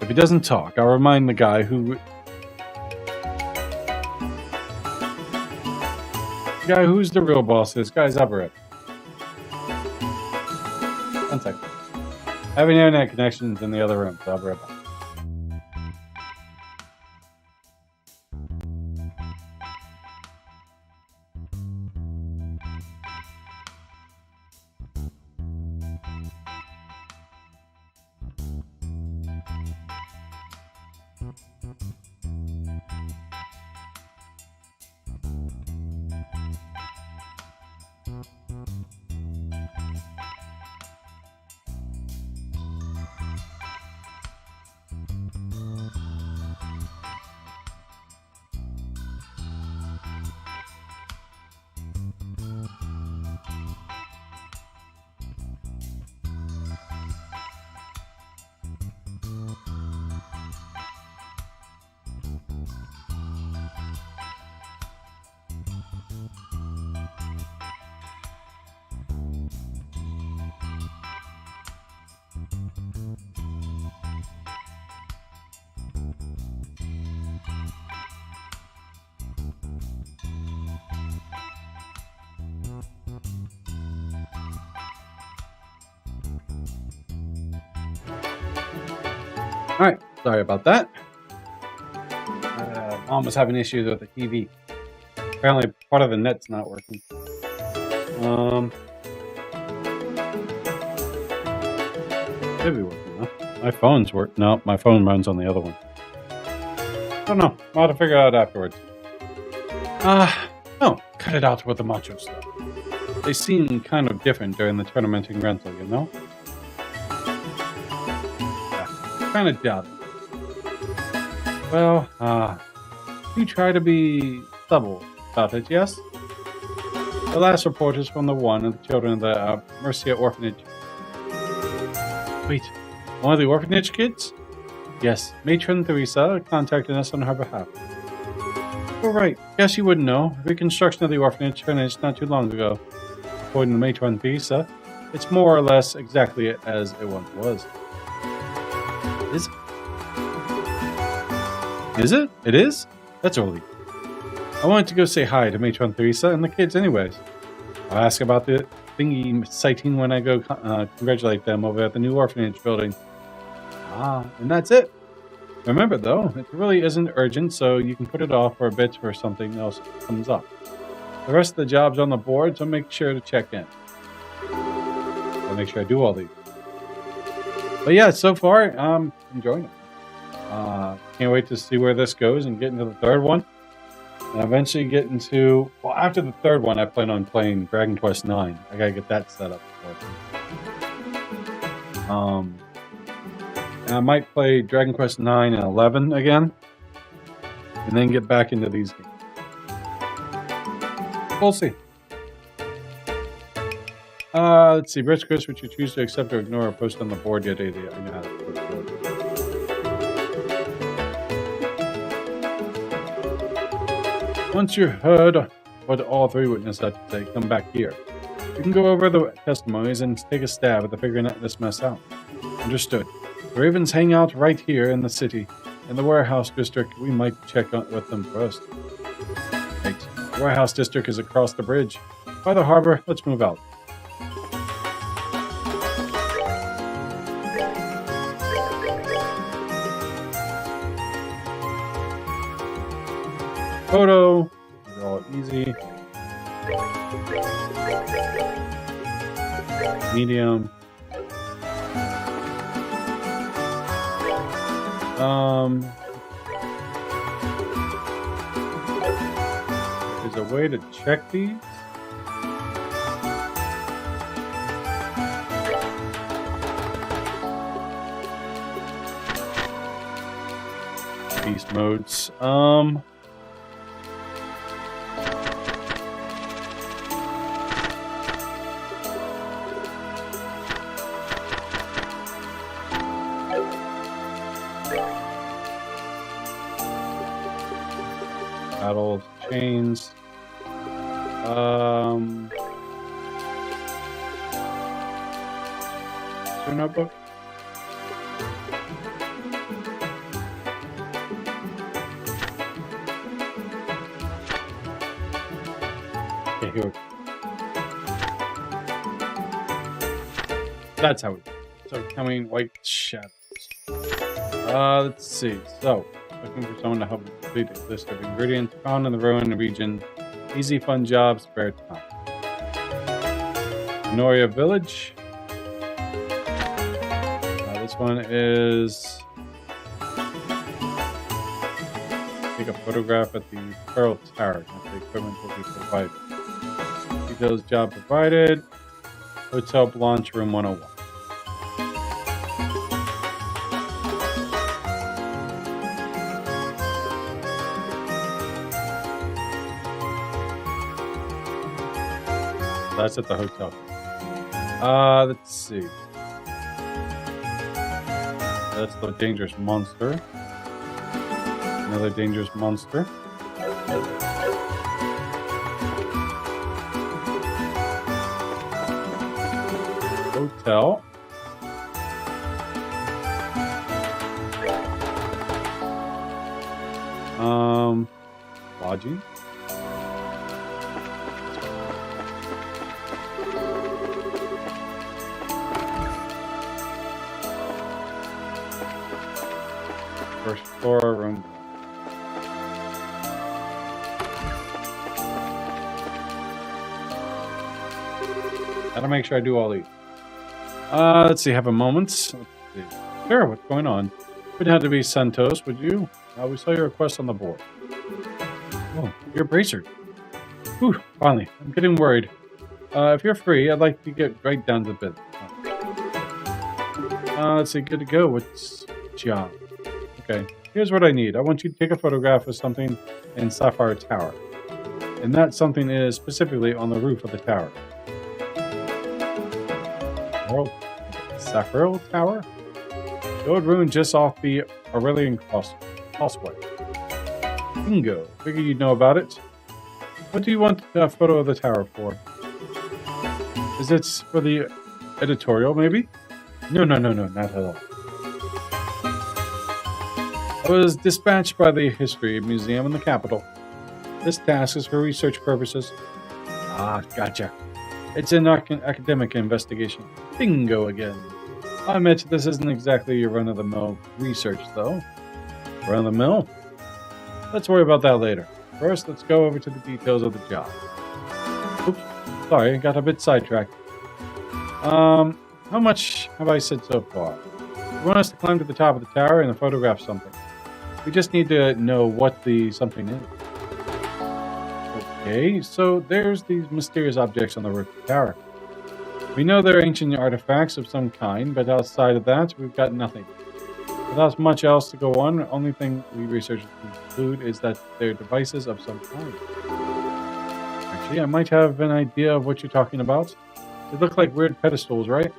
Speaker 1: If he doesn't talk, I'll remind the guy who's the real boss. This guy's Everett. 1 second. Having internet connections in the other room, so I'll be right back. Alright, sorry about that. Mom was having issues with the TV. Apparently part of the net's not working. Should be working, huh? My phone's work. No, my phone runs on the other one. I don't know. I'll have to figure it out afterwards. No, cut it out with the macho stuff. They seem kind of different during the tournamenting rental, you know? Kind of doubt it. Well, you try to be subtle about it, yes? The last report is from the one of the children of the Mercia orphanage. Wait, one of the orphanage kids? Yes, Matron Theresa contacted us on her behalf. You're right, guess you wouldn't know. Reconstruction of the orphanage finished not too long ago. According to Matron Theresa, it's more or less exactly as it once was. Is it? Is it? It is? That's early. I wanted to go say hi to Matron Theresa and the kids anyways. I'll ask about the thingy sighting when I go congratulate them over at the new orphanage building. And that's it. Remember though, it really isn't urgent, so you can put it off for a bit or something else comes up. The rest of the job's on the board, so make sure to check in. I'll make sure I do all these. But yeah, so far, I'm enjoying it. Can't wait to see where this goes and get into the third one. And eventually get into... Well, after the third one, I plan on playing Dragon Quest IX. I gotta get that set up. And I might play Dragon Quest IX and 11 again. And then get back into these games. We'll see. Let's see. Risk risk which you choose to accept or ignore or post on the board. Yeah, I know how to post the board. Once you've heard what all three witnesses have to say, come back here. You can go over the testimonies and take a stab at the figuring this mess out. Understood. The Ravens hang out right here in the city. In the warehouse district, we might check on with them first. Right. The warehouse district is across the bridge. By the harbor, let's move out. Photo. They're all easy. Medium. There's a way to check these. Beast modes. Battles, chains. Is there a notebook? Okay, here we go. That's how we do it. So, coming white shadows. Let's see. So, looking for someone to help complete a list of ingredients found in the ruined region. Easy, fun job, spare time. Noria Village. This one is take a photograph at the Pearl Tower. The equipment will be provided. Details job provided. Hotel Blanche, room 101. That's at the hotel. Let's see. That's the dangerous monster. Another dangerous monster. Hotel. Lodging. First floor room. Gotta make sure I do all these. Let's see, have a moment. Let's see. Sure, what's going on? Would have to be Santos, would you? We saw your request on the board. Oh, you're Bracer. Whew, finally. I'm getting worried. If you're free, I'd like to get right down to business. Let's see, good to go. What's job? Okay, here's what I need. I want you to take a photograph of something in Sapphire Tower. And that something is specifically on the roof of the tower. Sapphire Tower? The old ruin just off the Aurelian Causeway. Bingo. Figured you'd know about it. What do you want a photo of the tower for? Is it for the editorial, maybe? No, not at all. I was dispatched by the History Museum in the capital. This task is for research purposes. Ah, gotcha. It's an academic investigation. Bingo again. I admit this isn't exactly your run-of-the-mill research, though. Run-of-the-mill? Let's worry about that later. First, let's go over to the details of the job. Oops, sorry, I got a bit sidetracked. How much have I said so far? You want us to climb to the top of the tower and photograph something. We just need to know what the something is. Okay, so there's these mysterious objects on the roof of the tower. We know they're ancient artifacts of some kind, but outside of that, we've got nothing. Without much else to go on, the only thing we researchers conclude is that they're devices of some kind. Actually, I might have an idea of what you're talking about. They look like weird pedestals, right?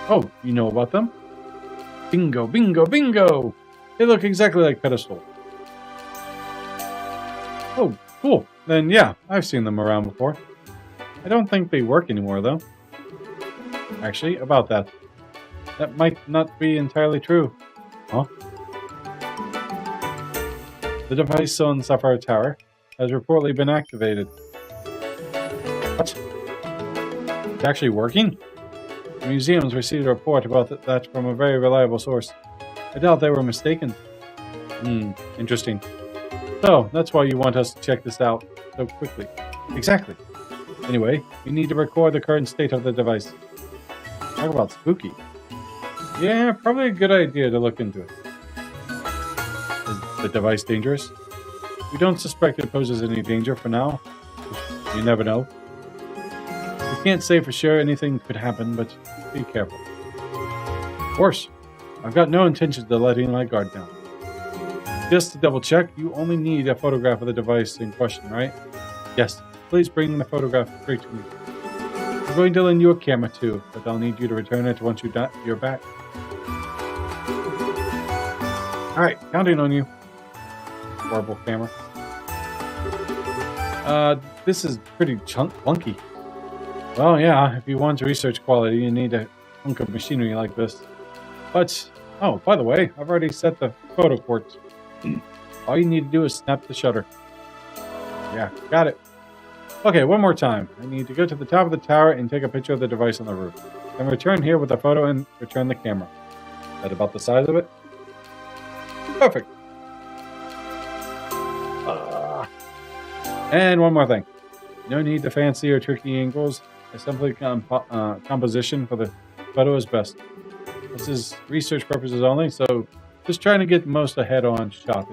Speaker 1: Oh, you know about them? Bingo, bingo, bingo! They look exactly like pedestals. Oh, cool. Then yeah, I've seen them around before. I don't think they work anymore, though. Actually, about that. That might not be entirely true. Huh? The device on Sapphire Tower has reportedly been activated. What? It's actually working? The museums received a report about that from a very reliable source. I doubt they were mistaken. Interesting. So, that's why you want us to check this out so quickly. Exactly. Anyway, we need to record the current state of the device. Talk about spooky. Yeah, probably a good idea to look into it. Is the device dangerous? We don't suspect it poses any danger for now. You never know. We can't say for sure anything could happen, but be careful. Of course, I've got no intentions of letting my guard down. Just to double check, you only need a photograph of the device in question, right? Yes, please bring the photograph straight to me. I'm going to lend you a camera too, but I'll need you to return it once you're back. Alright, counting on you. Horrible camera. This is pretty clunky. Well, yeah, if you want research quality, you need a hunk of machinery like this. But, oh, by the way, I've already set the photo ports. All you need to do is snap the shutter. Yeah, got it. Okay, one more time. I need to go to the top of the tower and take a picture of the device on the roof. Then return here with the photo and return the camera. Is that about the size of it? Perfect. And one more thing. No need to fancy or tricky angles. A simple composition for the photo is best. This is research purposes only, so just trying to get the most head-on shot.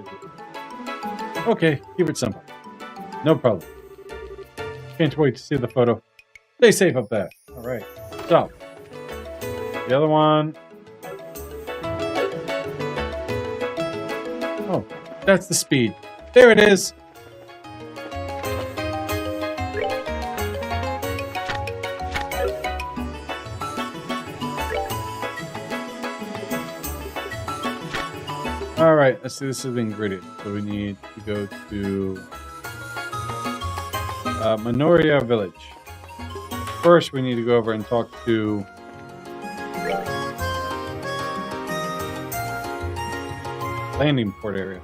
Speaker 1: Okay, keep it simple. No problem. Can't wait to see the photo. Stay safe up there. All right. So, the other one. Oh, that's the speed. There it is. All right, let's see. This is the ingredient. So we need to go to Minoria Village. First, we need to go over and talk to landing port area.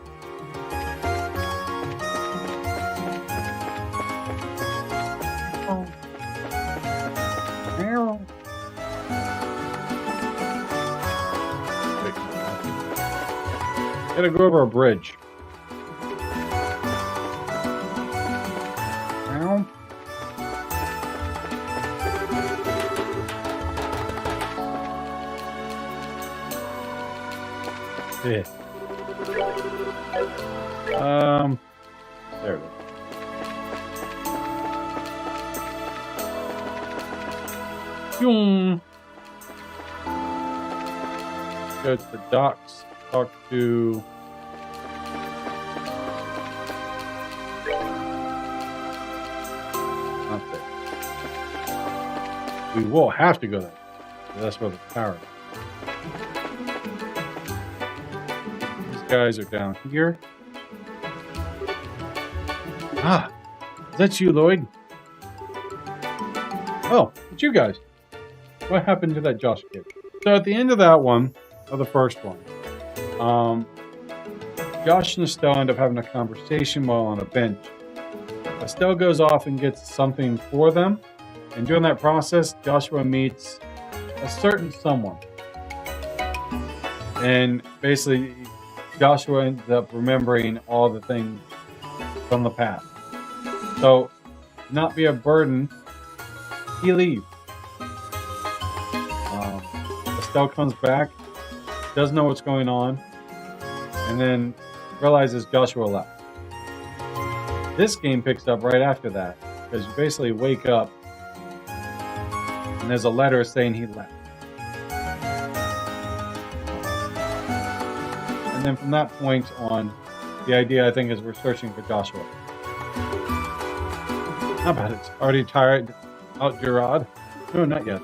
Speaker 1: Gotta go over a bridge. Yeah. There we go. Boom. Go to the docks. Talk to not there. We will have to go there. That's where the tower is. These guys are down here. Ah, is that you, Lloyd? Oh, it's you guys. What happened to that Josh kid? So at the end of that one, of the first one, Josh and Estelle end up having a conversation while on a bench. Estelle goes off and gets something for them, and during that process, Joshua meets a certain someone. And basically, Joshua ends up remembering all the things from the past. So, to not be a burden, he leaves. Estelle comes back, doesn't know what's going on, and then realizes Joshua left. This game picks up right after that, because you basically wake up and there's a letter saying he left. And then from that point on, the idea I think is we're searching for Joshua. How about it? Already tired out, Gerard? No, not yet.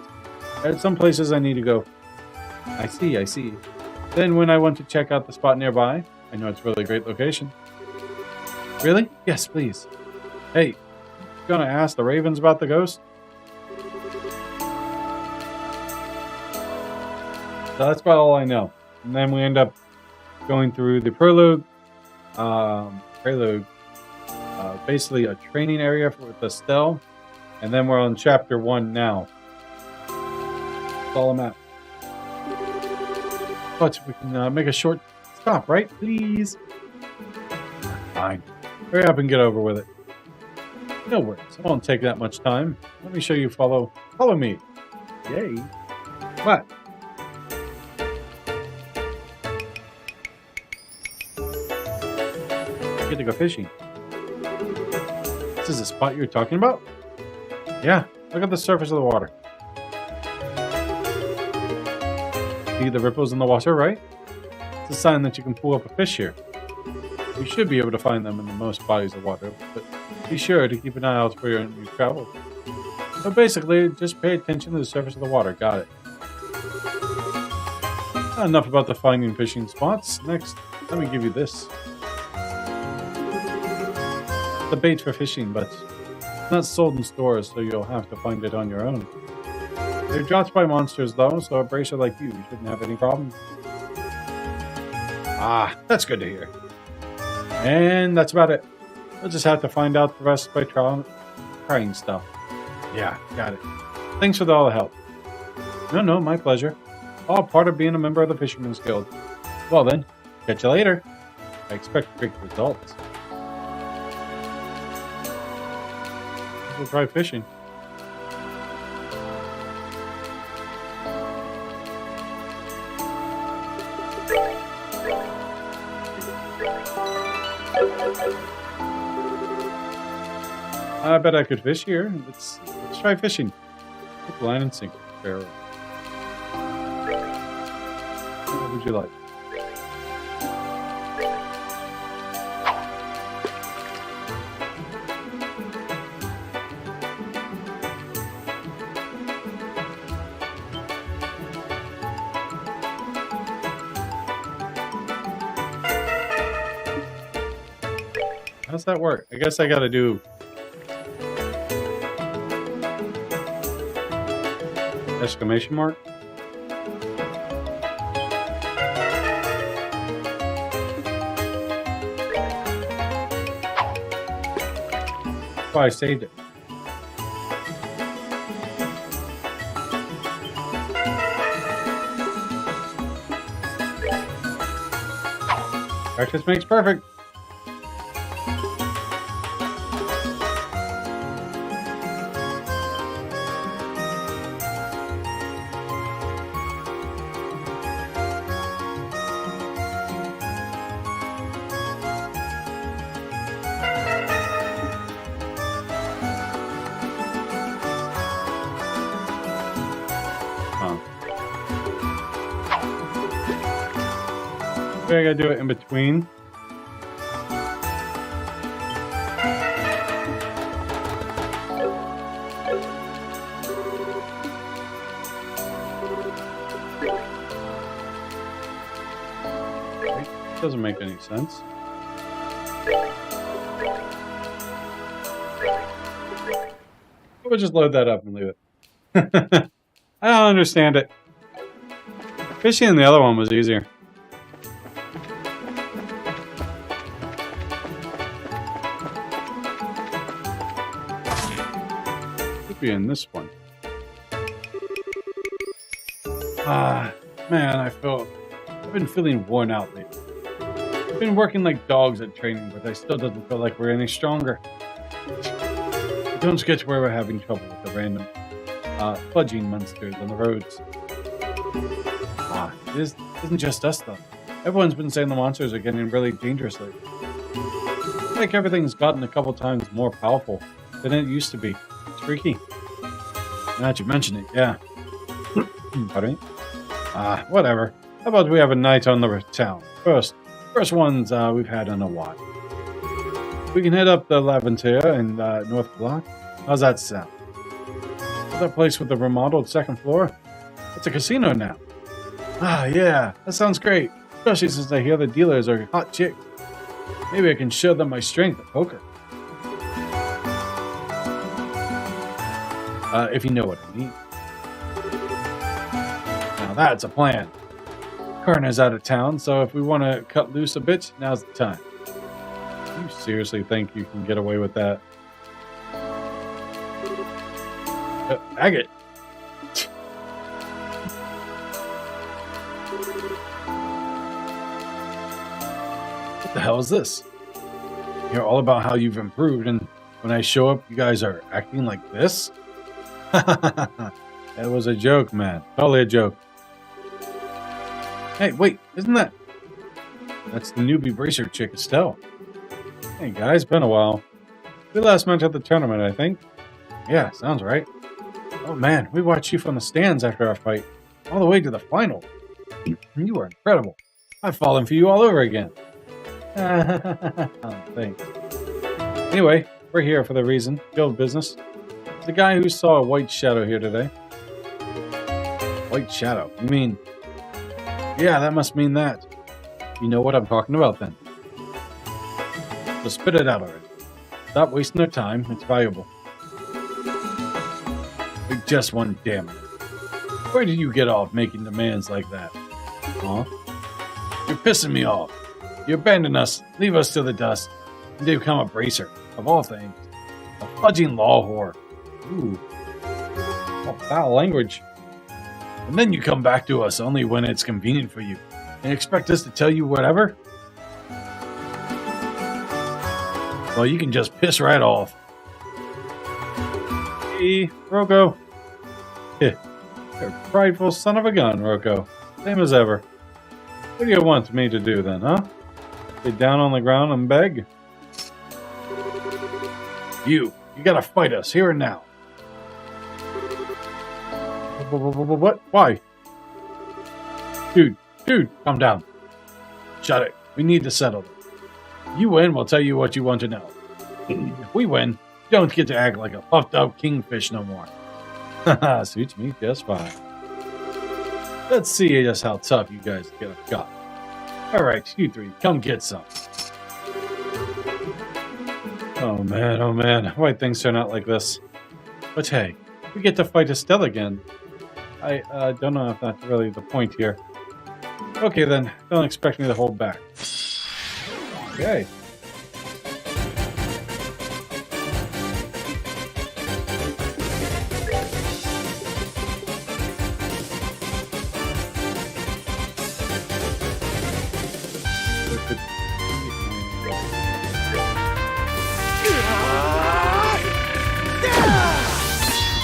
Speaker 1: At some places I need to go. I see. Then when I want to check out the spot nearby, I know it's a really great location. Really? Yes, please. Hey, gonna ask the Ravens about the ghost? So that's about all I know. And then we end up going through the prelude, basically a training area with Estelle, and then we're on chapter 1 now. That's all I'm at. But we can make a short stop, right? Please. Fine. Hurry up and get over with it. No worries. It won't take that much time. Let me show you. Follow me. Yay. What? Get to go fishing. This is the spot you're talking about? Yeah, look at the surface of the water. See the ripples in the water, right? It's a sign that you can pull up a fish here. You should be able to find them in the most bodies of water, but be sure to keep an eye out for your travel. So basically, just pay attention to the surface of the water. Got it. Enough about the finding fishing spots. Next, let me give you this. The bait for fishing, but it's not sold in stores, so you'll have to find it on your own. They're dropped by monsters, though, so a bracer like you shouldn't have any problems. Ah, that's good to hear. And that's about it. We'll just have to find out the rest by trying stuff. Yeah, got it. Thanks for all the help. No, my pleasure. All part of being a member of the Fisherman's Guild. Well then, catch you later. I expect quick results. We'll try fishing. I bet I could fish here. Let's try fishing. Hook, line, and sinker. Fair. What would you like? How's that work? I guess I gotta do exclamation mark. Oh, I saved it. Practice makes perfect. I gotta do it in between. Doesn't make any sense. We'll just load that up and leave it. I don't understand it. Fishing in the other one was easier. In this one. Man, I've been feeling worn out lately. I've been working like dogs at training, but I still doesn't feel like we're any stronger. Don't get to where we're having trouble with the random fudging monsters on the roads. It isn't just us though. Everyone's been saying the monsters are getting really dangerous lately. It's like everything's gotten a couple times more powerful than it used to be. It's freaky. Now that you mention it, yeah. Pardon me? Whatever. How about we have a night on the town? First ones we've had in a while. We can head up the Laventia and North Block. How's that sound? That place with the remodeled second floor? It's a casino now. Ah, yeah, that sounds great. Especially since I hear the dealers are hot chicks. Maybe I can show them my strength at poker. If you know what I mean. Now that's a plan. Karna's out of town, so if we want to cut loose a bit, now's the time. You seriously think you can get away with that? Agate! What the hell is this? You're all about how you've improved, and when I show up, you guys are acting like this? That was a joke, man. Totally a joke. Hey, wait, isn't that... That's the newbie bracer chick, Estelle. Hey guys, been a while. We last met at the tournament, I think. Yeah, sounds right. Oh man, we watched you from the stands after our fight, all the way to the final. You were incredible. I've fallen for you all over again. Thanks. Anyway, we're here for the reason, guild business. The guy who saw a white shadow here today. White shadow? You mean... Yeah, that must mean that. You know what I'm talking about then. So spit it out already. Stop wasting their time, it's valuable. We just one damn it. Where did you get off making demands like that? Huh? You're pissing me off. You abandon us, leave us to the dust, and you become a bracer, of all things. A fudging law whore. Ooh. Oh, foul language. And then you come back to us only when it's convenient for you, and expect us to tell you whatever? Well, you can just piss right off. Hey, Rocco. You're a prideful son of a gun, Rocco. Same as ever. What do you want me to do then, huh? Get down on the ground and beg? You gotta fight us, here and now. What? Why? Dude, calm down. Shut it. We need to settle this. You win, we'll tell you what you want to know. If we win, you don't get to act like a puffed up kingfish no more. Haha, suits me just fine. Let's see just how tough you guys got. Alright, you three, come get some. Oh man, why things turn out like this? But hey, we get to fight Estelle again. I don't know if that's really the point here. Okay then, don't expect me to hold back. Okay.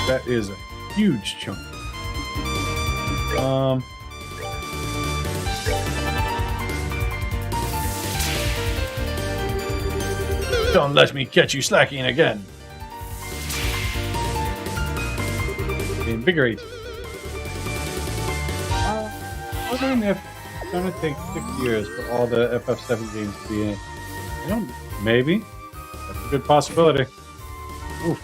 Speaker 1: That is a huge chunk. Don't let me catch you slacking again. Invigorate. Wondering if it's going to take 6 years for all the FF7 games to be in. I don't. Maybe. That's a good possibility. Oof.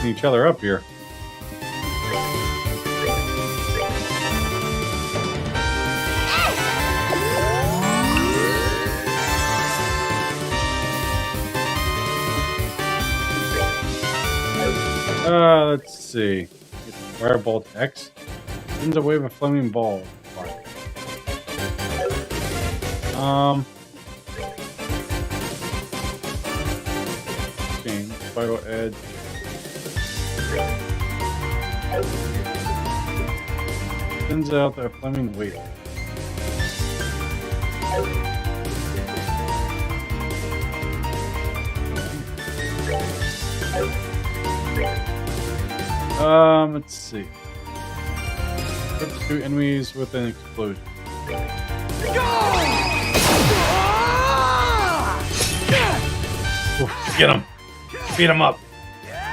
Speaker 1: Each other up here. Let's see. Firebolt X. Sends a wave of flaming ball. Change. Spiral Edge. Sends out their flaming wave. Let's see. Hit 2 enemies with an explosion. Oof, get him! Beat him up!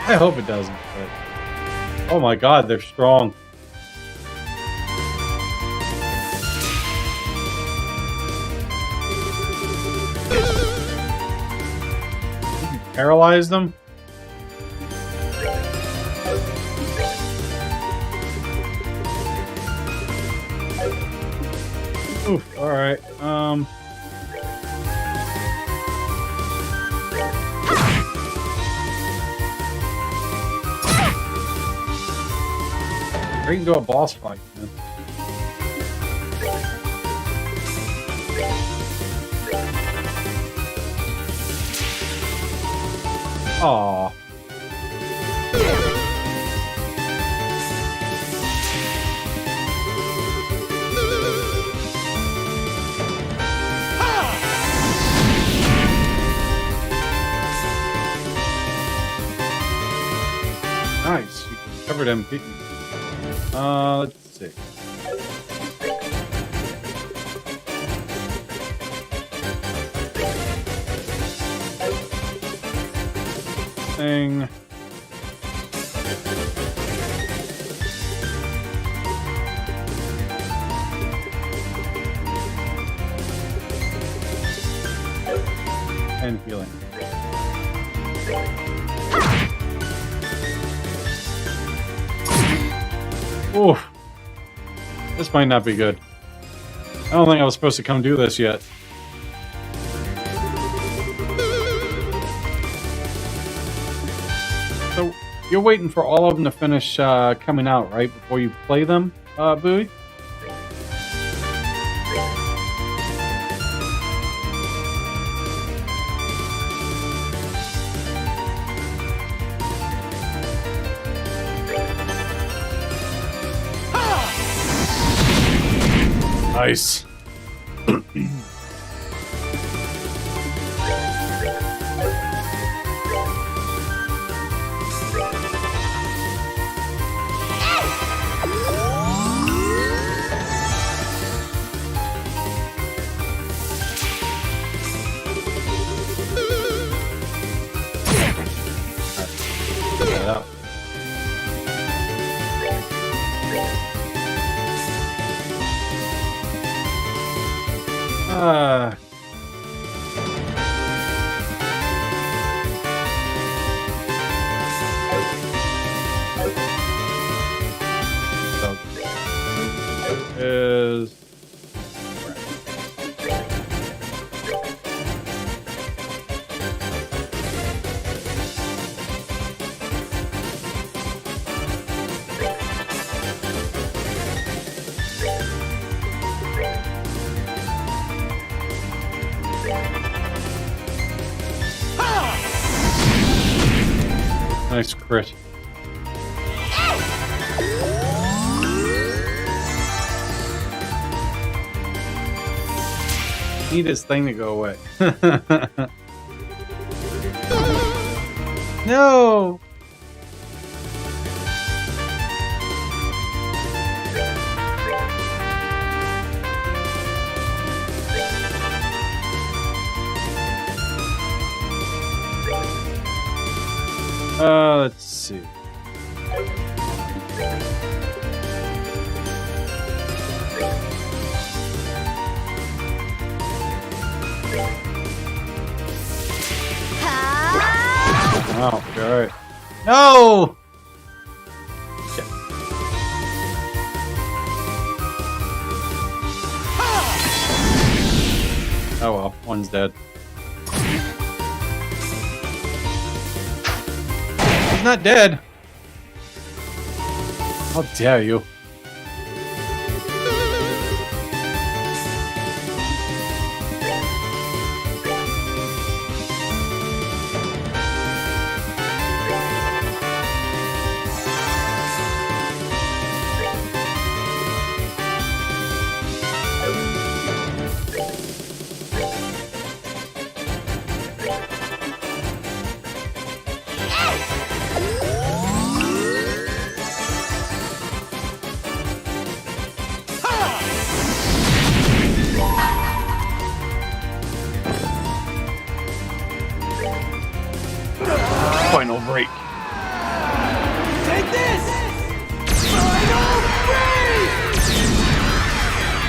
Speaker 1: I hope it doesn't, but... Oh my god, they're strong. Paralyze them? Oof, alright. Right into a boss fight, man. Aww. Nice. You covered him, didn't you? Let's see. Thing. And healing. Oof. This might not be good. I don't think I was supposed to come do this yet. So, you're waiting for all of them to finish coming out, right? Before you play them, Bowie? Nice. Is nice crit. Need this thing to go away. No! Let's see. Oh, alright. No! Shit. Oh well, one's dead. He's not dead! How dare you?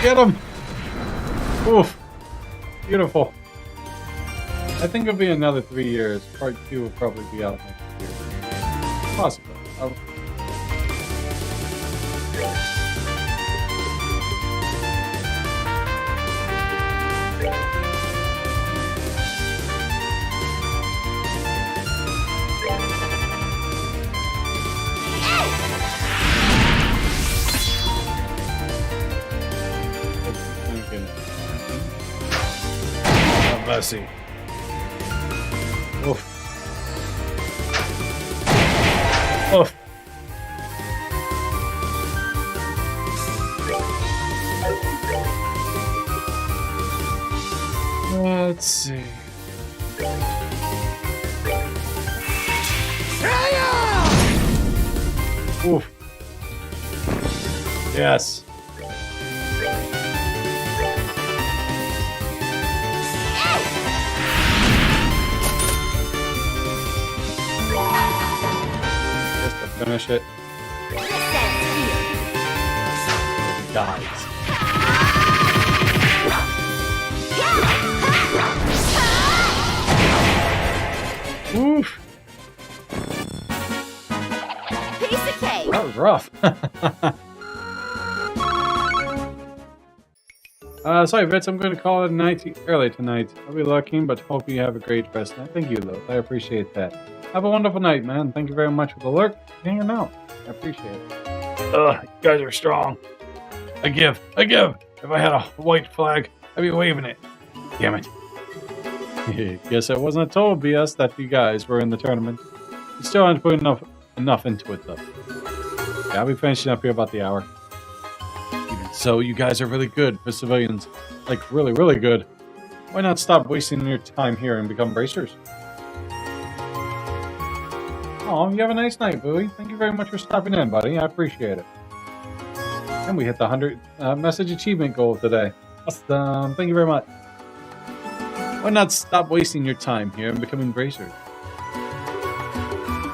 Speaker 1: Get him! Oof. Beautiful. I think it'll be another 3 years. Part 2 will probably be out next year. Possibly.
Speaker 2: Mercy.
Speaker 1: Oof.
Speaker 2: Oof.
Speaker 1: Let's see. Oof.
Speaker 2: Yes.
Speaker 1: Just to finish it.
Speaker 2: He dies.
Speaker 1: Oof.
Speaker 5: Piece of cake.
Speaker 1: That was rough. Sorry, Vince, I'm going to call it a night early tonight. I'll be looking, but hope you have a great rest night. Thank you, Lil. I appreciate that. Have a wonderful night, man. Thank you very much for the lurk. Hanging out. I appreciate it.
Speaker 2: You guys are strong. I give. If I had a white flag, I'd be waving it. Damn it.
Speaker 1: Guess I wasn't told BS that you guys were in the tournament. You still aren't putting enough into it, though. Yeah, I'll be finishing up here about the hour.
Speaker 2: Even so, you guys are really good for civilians.
Speaker 1: Like, really, really good. Why not stop wasting your time here and become bracers? Oh, you have a nice night, Bowie. Thank you very much for stopping in, buddy. I appreciate it. And we hit the 100 message achievement goal today. Awesome. Thank you very much. Why not stop wasting your time here and becoming bracers?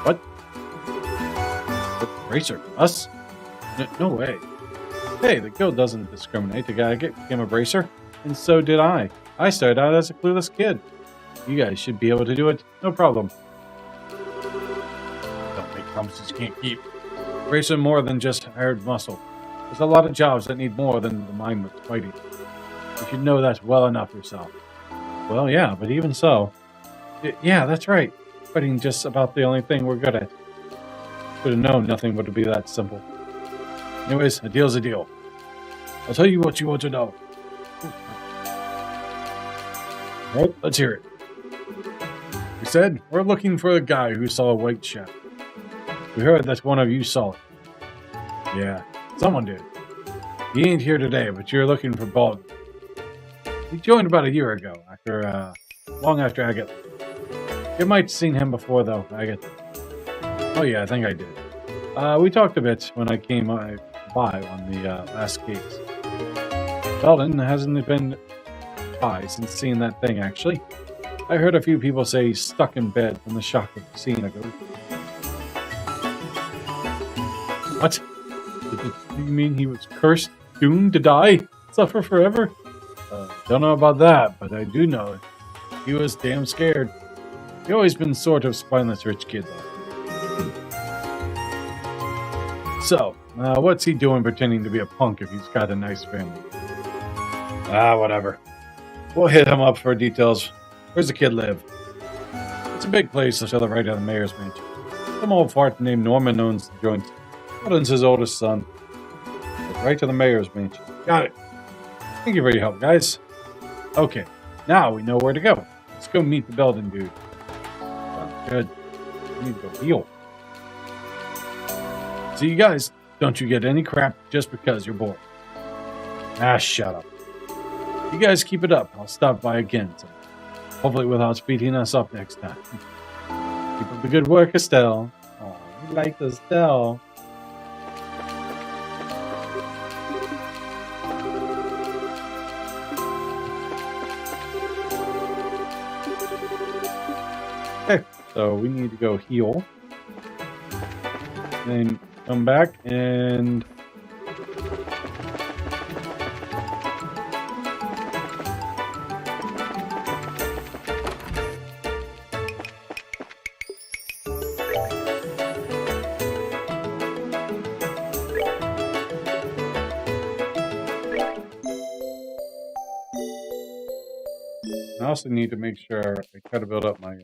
Speaker 1: What?
Speaker 2: Bracer? Us? No way.
Speaker 1: Hey, the guild doesn't discriminate. The guy became a bracer, and so did I. I started out as a clueless kid. You guys should be able to do it. No problem.
Speaker 2: Don't make promises you can't keep.
Speaker 1: Bracer more than just hired muscle. There's a lot of jobs that need more than the mindless fighting. You should know that well enough yourself. Well, yeah, but even so... Yeah, that's right. Fighting just about the only thing we're good at. Should have known nothing would be that simple.
Speaker 2: Anyways, a deal's a deal. I'll tell you what you want to know. Alright, let's hear it. We said, we're looking for a guy who saw a white shadow. We heard that one of you saw it. Yeah, someone did. He ain't here today, but you're looking for Baldwin. He joined about a year ago, long after Agatha. You might have seen him before, though, Agatha. Oh yeah, I think I did. We talked a bit when I came by on the last case. Belden hasn't been by since seeing that thing, actually. I heard a few people say he's stuck in bed from the shock of seeing a ghost. What? Do you mean he was cursed, doomed to die, suffer forever? Don't know about that, but I do know he was damn scared. He always been sort of spineless rich kid, though. So, what's he doing pretending to be a punk if he's got a nice family? Whatever. We'll hit him up for details. Where's the kid live? It's a big place to the right of the mayor's mansion. Some old fart named Norman owns the joint. Belden's his oldest son. Right to the mayor's mansion. Got it. Thank you for your help, guys. Okay, now we know where to go. Let's go meet the Belden dude. Sounds good. We need to go heal. See you guys. Don't you get any crap just because you're bored. Shut up. You guys keep it up. I'll stop by again. So hopefully without speeding us up next time. Keep up the good work, Estelle. Oh, we like Estelle. Okay, so we need to go heal. Then come back and
Speaker 1: I also need to make sure I try to build up my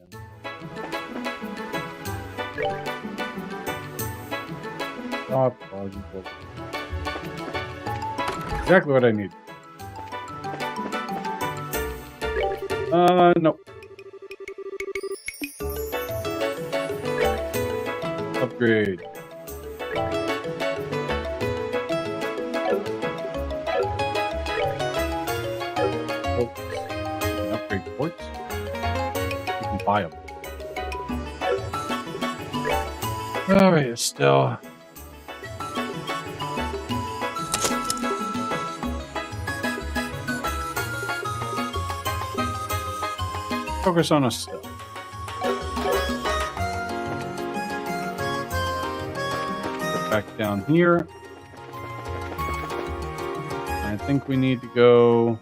Speaker 1: exactly what I need. Nope. Upgrade. Upgrade quartz. You can buy them. Alright, still. Focus on us still. Get back down here. I think we need to go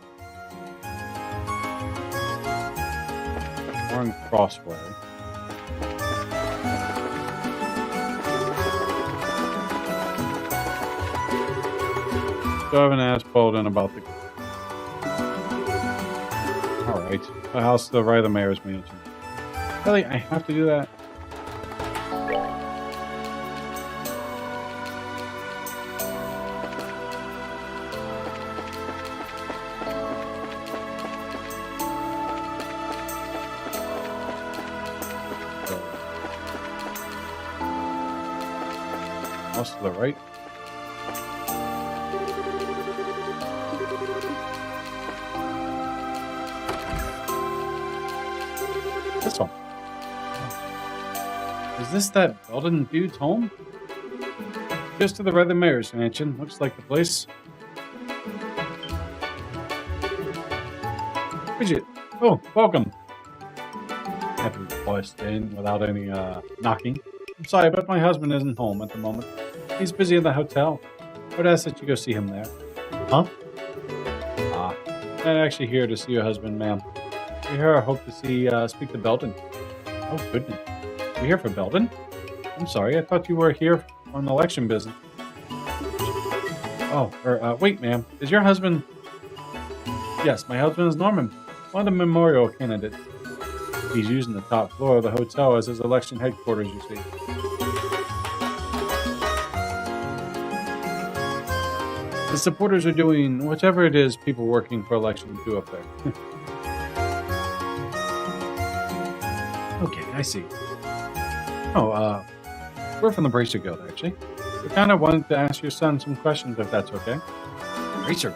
Speaker 1: Warren Crossway. So I haven't asked Bolden about the. Alright. The house to the right of the mayor's mansion. Really? I have to do that? House to the right. This one. Is this that Belden dude's home? Just to the right of the mayor's mansion. Looks like the place. Bridget. Oh, welcome. Happy to bust in without any knocking. I'm sorry, but my husband isn't home at the moment. He's busy in the hotel. I would ask that you go see him there. Huh? Ah. I'm actually here to see your husband, ma'am. We're here. I hope to speak to Belden. Oh, goodness. You're here for Belden? I'm sorry. I thought you were here on election business. Oh, wait, ma'am. Is your husband... Yes, my husband is Norman. One of the memorial candidates. He's using the top floor of the hotel as his election headquarters, you see. The supporters are doing whatever it is people working for election do up there. Okay, I see. Oh, we're from the Bracer Guild, actually. We kind of wanted to ask your son some questions, if that's okay. Bracer?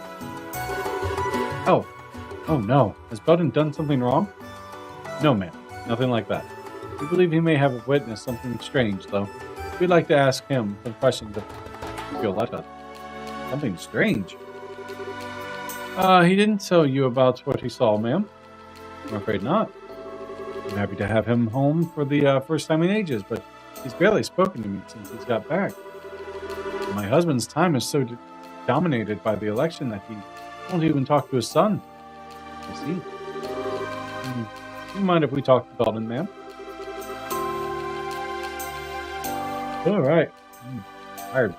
Speaker 1: Oh no. Has Belden done something wrong? No, ma'am. Nothing like that. We believe he may have witnessed something strange, though. We'd like to ask him some questions if you'll let us. Something strange? He didn't tell you about what he saw, ma'am? I'm afraid not. I'm happy to have him home for the first time in ages, but he's barely spoken to me since he's got back. My husband's time is so dominated by the election that he won't even talk to his son. I see. Do you mind if we talk to Belden, ma'am? All right. Tired.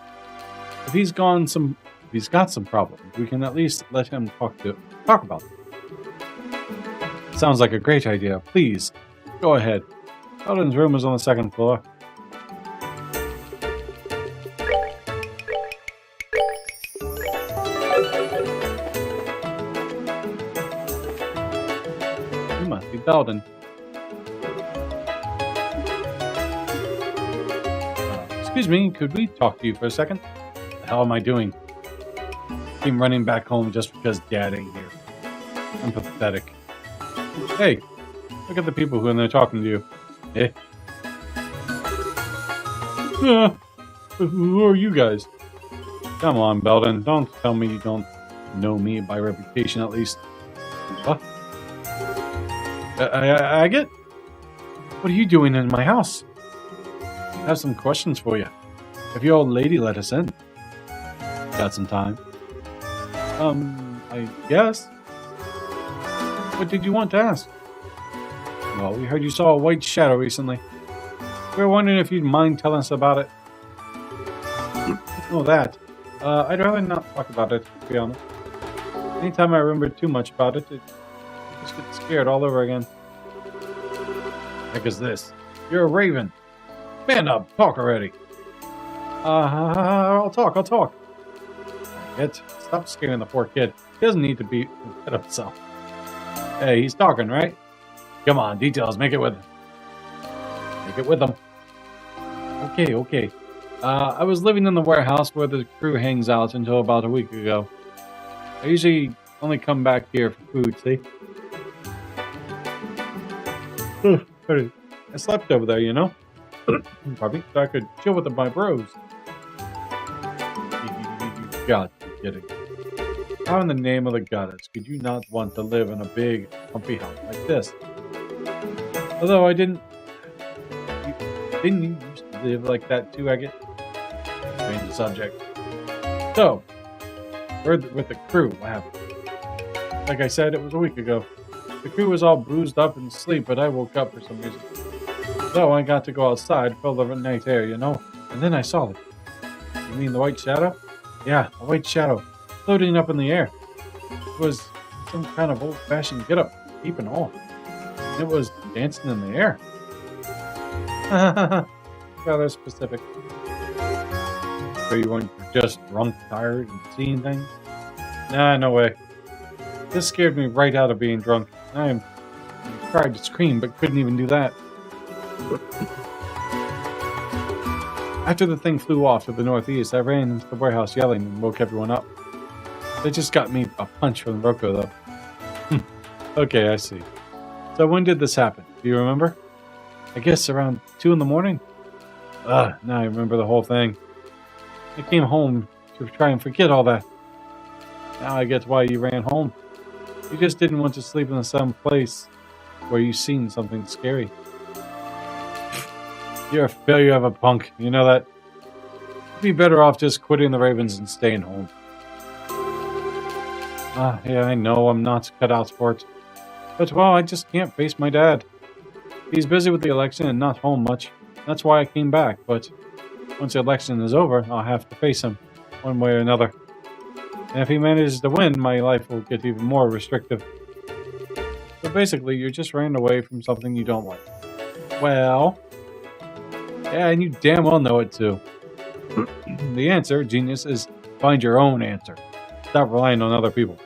Speaker 1: If he's got some problems, we can at least let him talk about them. Sounds like a great idea. Please, go ahead. Belden's room is on the second floor. You must be Belden. Excuse me, could we talk to you for a second? What the hell am I doing? I'm running back home just because Dad ain't here. I'm pathetic. Hey, look at the people who are in there talking to you. Eh? Who are you guys? Come on, Belden. Don't tell me you don't know me by reputation, at least. What? Agate? What are you doing in my house? I have some questions for you. If your old lady let us in. Got some time? I guess. What did you want to ask? Well, we heard you saw a white shadow recently. We were wondering if you'd mind telling us about it. Oh, that. I'd rather not talk about it, to be honest. Anytime I remember too much about it, it Just get scared all over again.
Speaker 2: Heck is this? You're a raven. Man up, talk already.
Speaker 1: I'll talk. Stop scaring the poor kid. He doesn't need to be hit himself. Hey, he's talking, right?
Speaker 2: Come on, details, make it with him.
Speaker 1: Make it with him. Okay. I was living in the warehouse where the crew hangs out until about a week ago. I usually only come back here for food, see? I slept over there, you know? Probably so I could chill with my bros. You got to be kidding. How in the name of the goddess could you not want to live in a big, comfy house like this? Although I didn't you used to live like that too, Agate?
Speaker 2: Change the subject.
Speaker 1: So, with the crew, what happened? Like I said, it was a week ago. The crew was all bruised up and asleep, but I woke up for some reason. So I got to go outside, feel the night air, you know? And then I saw it. You mean the white shadow? Yeah, a white shadow, floating up in the air. It was some kind of old-fashioned get-up, deep and all. It was dancing in the air. Rather specific. So you weren't just drunk, tired, and seeing things? Nah, no way. This scared me right out of being drunk. I tried to scream, but couldn't even do that. After the thing flew off to the northeast, I ran into the warehouse yelling and woke everyone up. They just got me a punch from Rocco, though. Okay, I see. So when did this happen? Do you remember? I guess around 2 in the morning? Now I remember the whole thing. I came home to try and forget all that. Now I get why you ran home. You just didn't want to sleep in some place where you seen something scary. You're a failure of a punk, you know that? You'd be better off just quitting the Ravens and staying home. Yeah, I know I'm not cut out for it. But, well, I just can't face my dad. He's busy with the election and not home much. That's why I came back, but once the election is over, I'll have to face him, one way or another. And if he manages to win, my life will get even more restrictive. So basically, you just ran away from something you don't like. Well... yeah, and you damn well know it too. The answer, genius, is find your own answer. Stop relying on other people.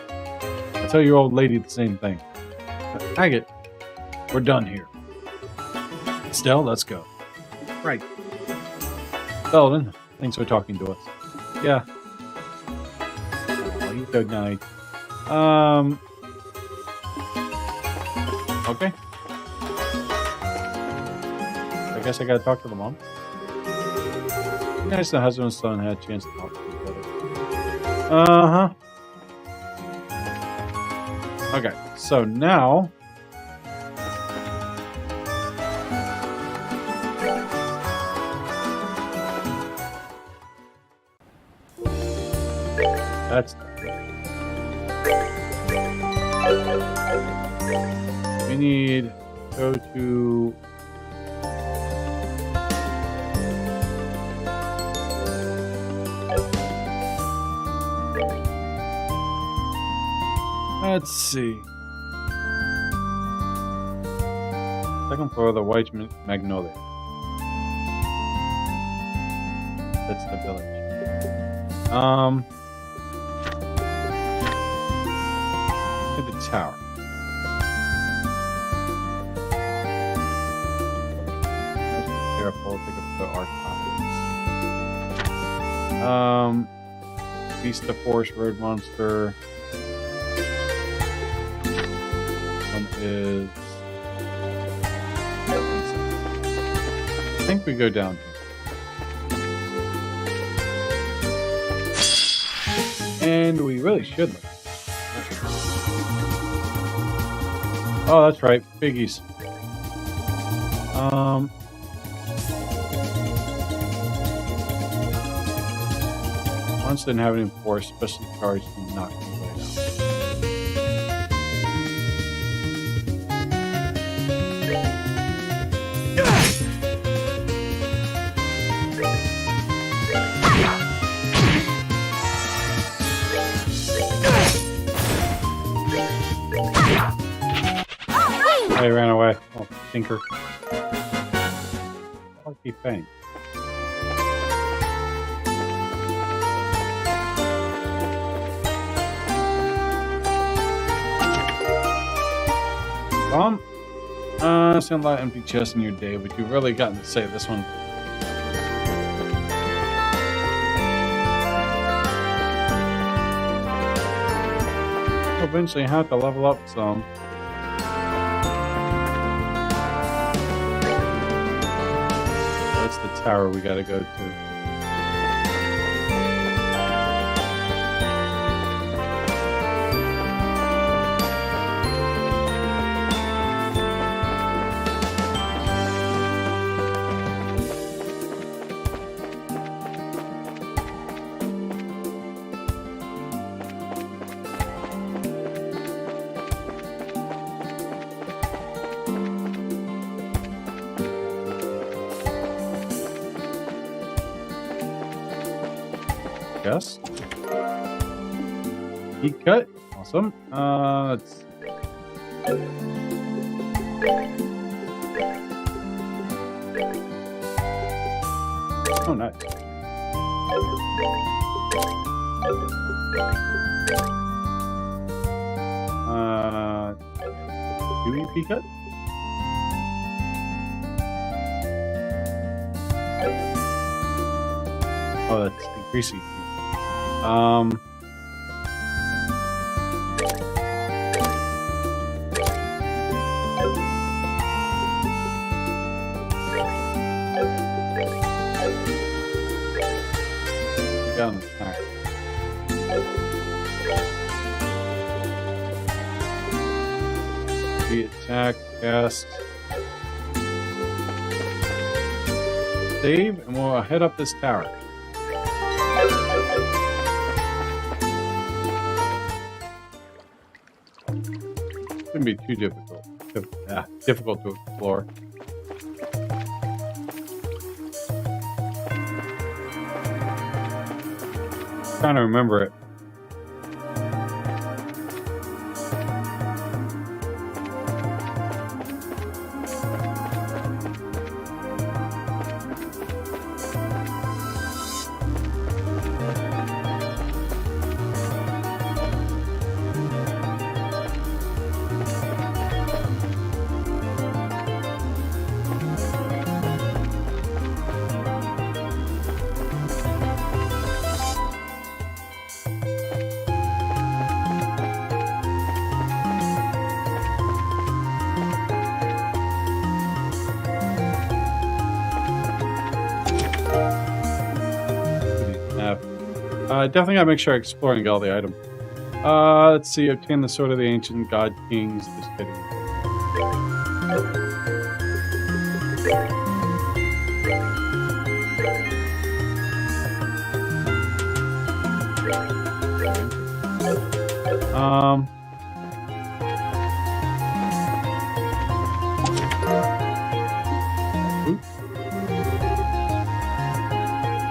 Speaker 1: I tell your old lady the same thing. But Agate, we're done here. Estelle, let's go. Right. Belden, thanks for talking to us. Yeah. Oh, good night. Okay. I guess I gotta talk to the mom. Nice the husband and son had a chance to talk to each other. Okay, so now... that's... we need to go to... let's see. Second floor of the White Magnolia. That's the village. To the tower. Let's be careful. Think of the archives. Beast of Forest Road Monster. Is I think we go down here. And we really should look. Oh, that's right, Biggies. Once didn't have any force, especially charged and knocked me right out. he ran away. Oh, stinker. Lucky Fang. Sound like empty chest in your day, but you've really gotten to say this one. Eventually have to level up some. That's the tower we gotta go to. Yes. Heat cut. Awesome. Let's. Oh, nice. UEP cut. Oh, that's increasing. Down the back. The attack, cast, save, and we'll head up this tower. Shouldn't be too difficult. Difficult to explore. Trying to remember it. Definitely gotta make sure I explore and get all the items. Let's see. Obtain the sword of the ancient god kings. Just kidding.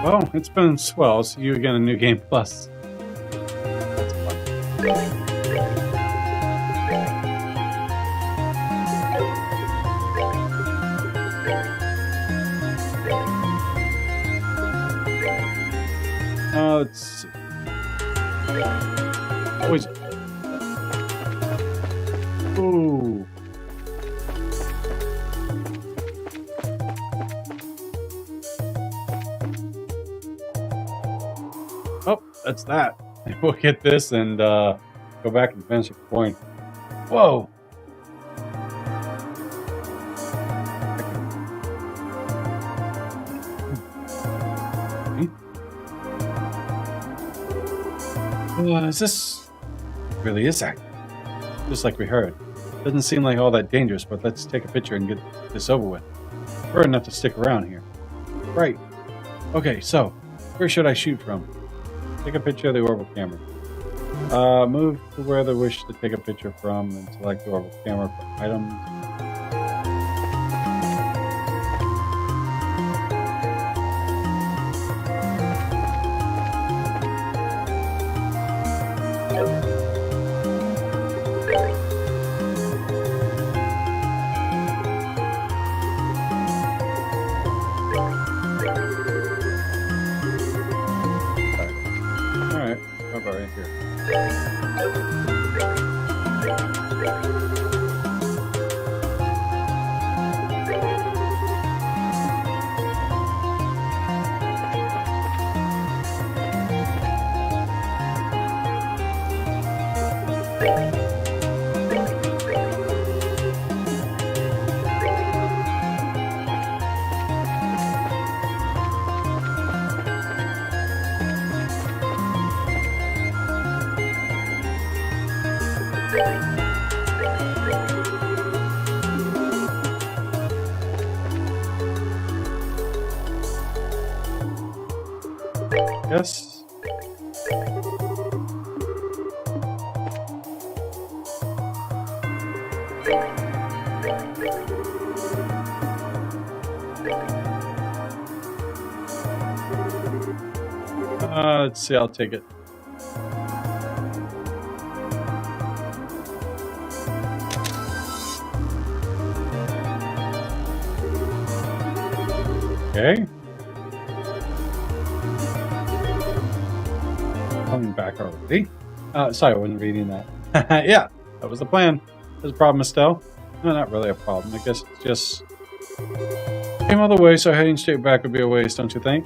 Speaker 1: Well, it's been swell. See you again in New Game Plus. That's fun. Let's see. Poison. Ooh. Oh, that's that. We'll get this and go back and finish the coin. Whoa. Is this really is active? Just like we heard. Doesn't seem like all that dangerous, but let's take a picture and get this over with. We're enough to stick around here. Right. Okay, so where should I shoot from? Take a picture of the orbital camera. Move to where they wish to take a picture from and select the orbital camera for items. Yes. Let's see, I'll take it. Okay. Coming back already. Sorry, I wasn't reading that. Yeah, that was the plan. There's a problem, Estelle. No, not really a problem. I guess it's just came all the way, so heading straight back would be a waste, don't you think?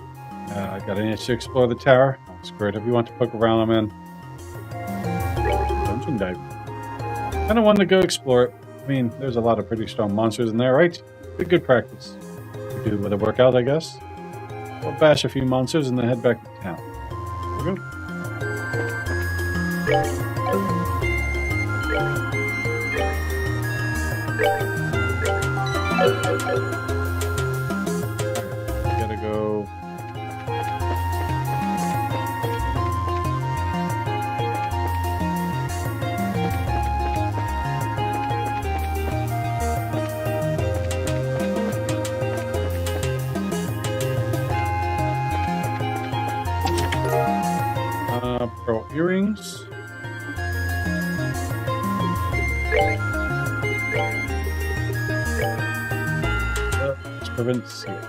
Speaker 1: I got an itch to explore the tower. That's great. If you want to poke around, I'm in. Dungeon dive. Kind of wanted to go explore it. I mean, there's a lot of pretty strong monsters in there, right? Good practice. We do with a workout, I guess. We'll bash a few monsters and then head back to town. Here we go. Gotta go. Pearl earrings. Let's prevent seal.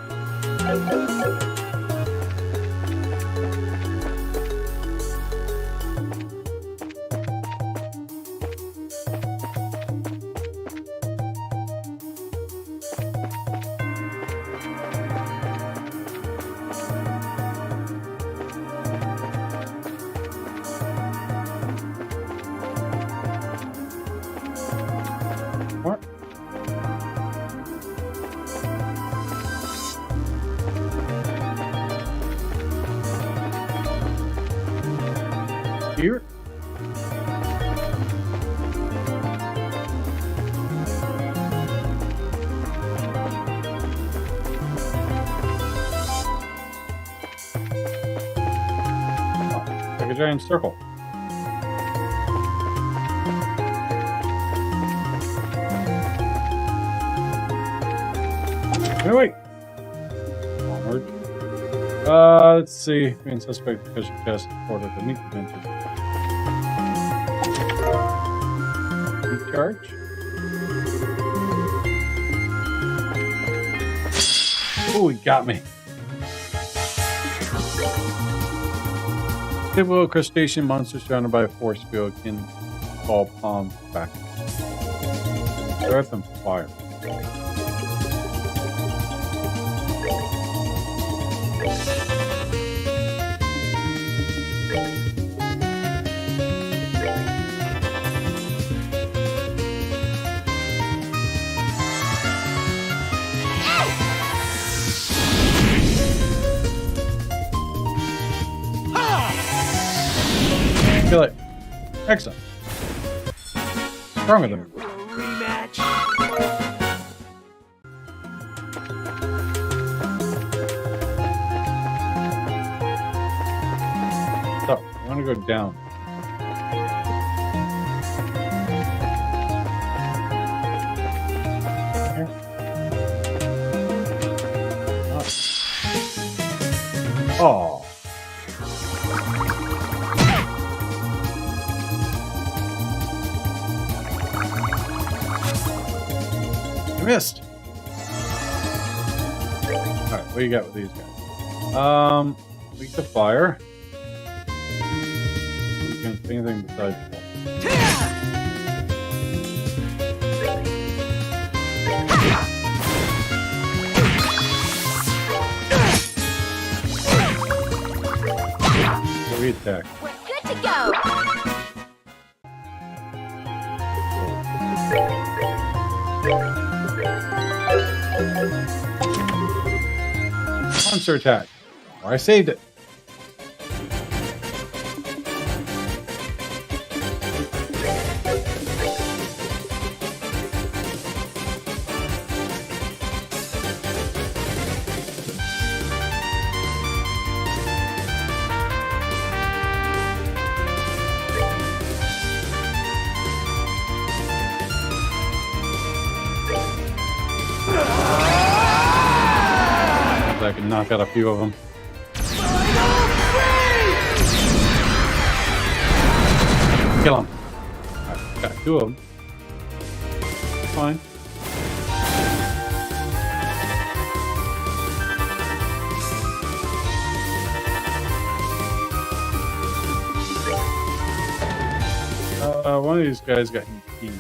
Speaker 1: More. Here. Like a giant circle. Wait. Onward. Let's see. Main suspect treasure chest order beneath the benches. Recharge. Oh, he got me. Typical crustacean monster surrounded by a force field can fall palm back. Earth and fire. Kill it. Excellent. Stronger than me. So, I want to go down. Here. Oh. Missed. Alright, what do you got with these guys? Weak to fire. Weak against anything besides walls. We attack.
Speaker 5: We're good to go.
Speaker 1: Monster attack. Or I saved it. I can knock out a few of them. Kill him. Alright, got 2 of them. Fine. One of these guys got key.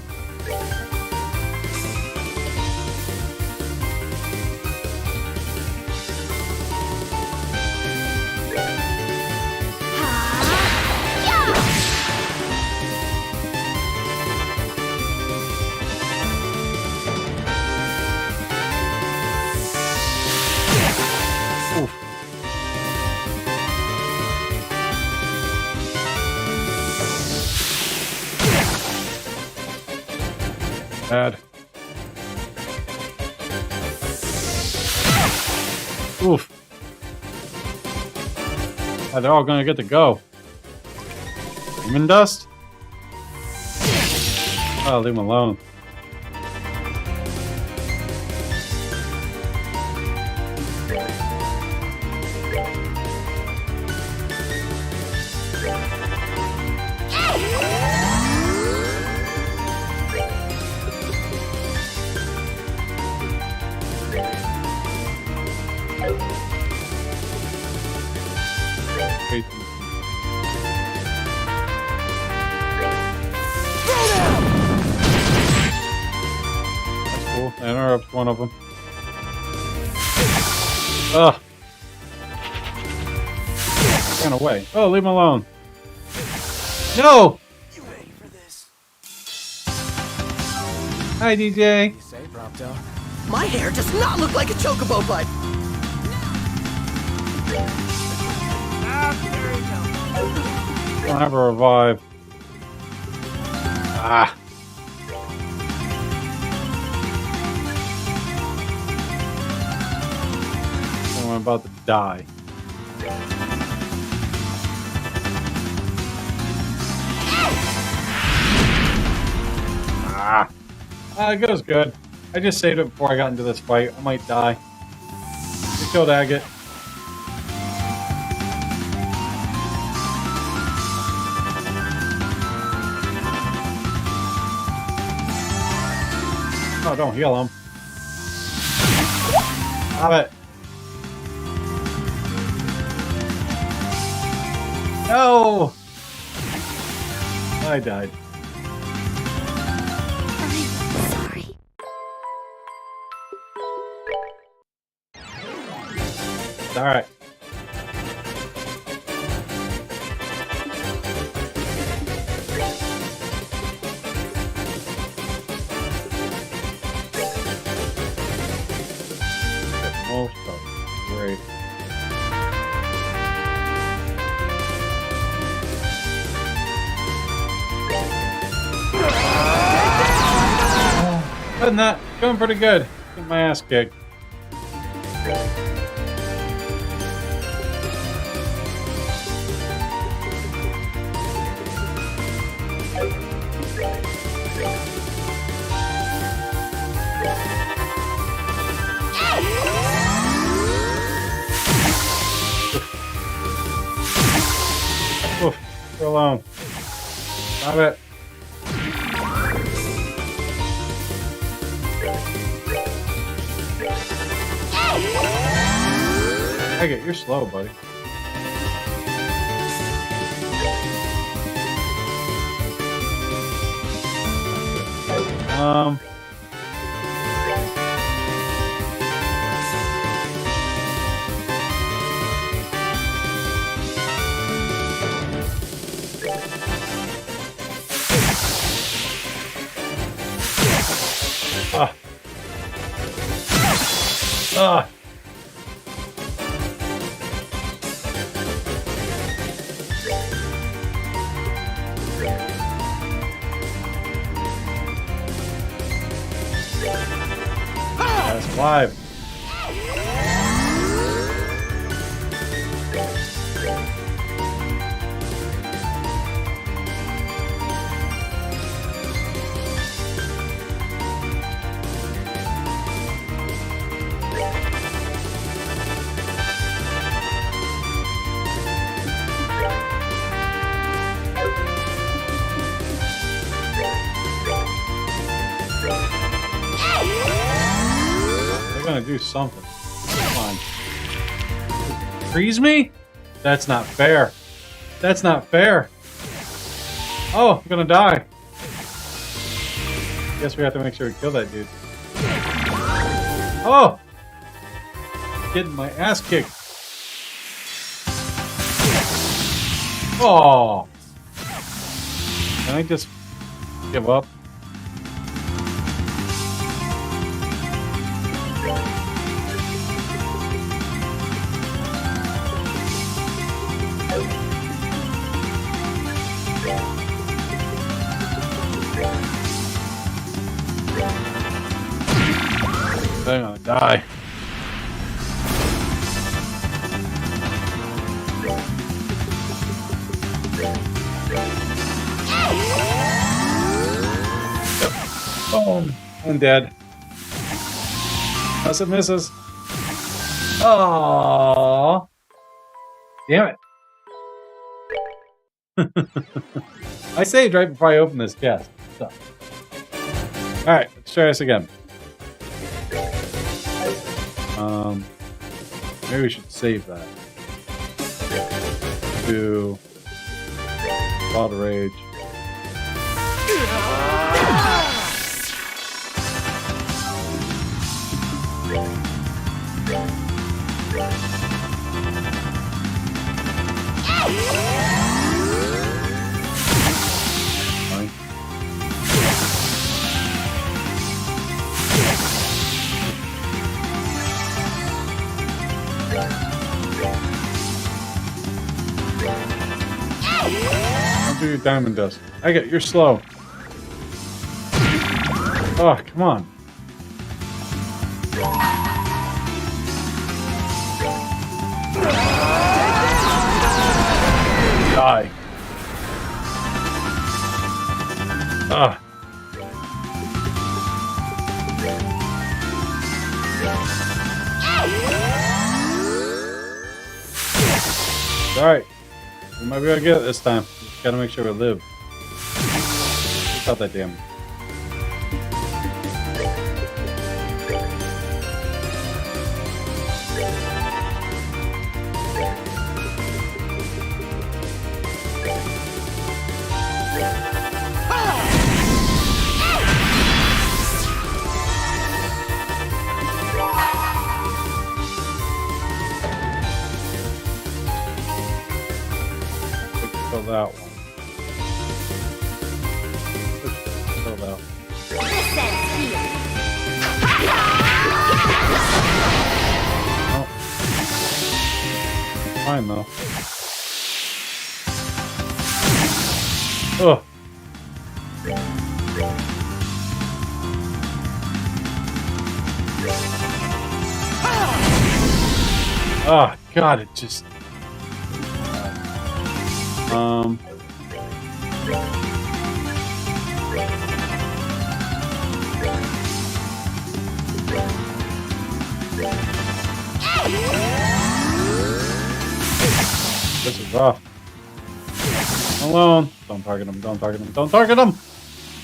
Speaker 1: Bad. Oof. Oh, they're all gonna get to go. Demon dust? Oh, leave them alone. That's cool. That interrupts one of them. Ugh. Ran away. Oh, leave him alone. No!
Speaker 6: You ready for this?
Speaker 1: Hi, DJ.
Speaker 6: You say, Prompto?
Speaker 7: My hair does not look like a chocobo butt.
Speaker 1: Don't have a revive. Ah. Oh, I'm about to die. Ah. It goes good. I just saved it before I got into this fight. I might die. We killed Agate. Oh, don't heal him. Stop it. No! I died.
Speaker 5: Sorry.
Speaker 1: Alright. Most of them. Great. Other than that, going pretty good. Getting my ass kicked. Oof, go alone. Stop it. Agate, you're slow, buddy. Ah. That's live. They're gonna do something. Come on. Freeze me? That's not fair. That's not fair. Oh, I'm gonna die. Guess we have to make sure we kill that dude. Oh! Getting my ass kicked. Oh! Can I just give up? I'm gonna die. Boom. I'm dead. Unless it misses. Oh. Damn it. I saved right before I opened this chest. So. Alright, let's try this again. Maybe we should save that. To Wild Rage. Fine. Don't do your diamond dust. I get you're slow. Oh, come on. Die. Ah. Alright. We might be able to get it this time. Just gotta make sure we live. Stop that damage. Kill that one. Kill that one. Oh. Fine though. Oh. Oh God! It just. This is rough. Alone. Don't target him. Don't target him. Don't target him.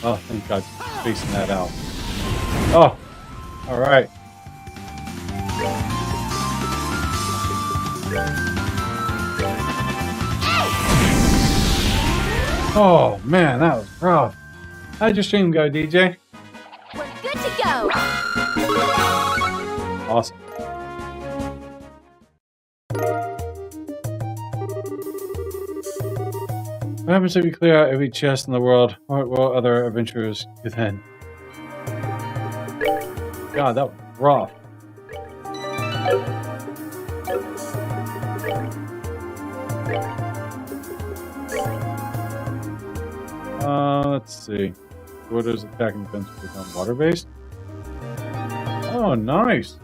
Speaker 1: Oh, thank God. Spacing that out. Oh. All right. Oh man, that was rough. How'd your stream go, DJ?
Speaker 5: go!
Speaker 1: Awesome. What happens if you clear out every chest in the world? What will other adventurers do then? God, that was rough. Let's see. What is attacking defense become water-based? Oh, nice.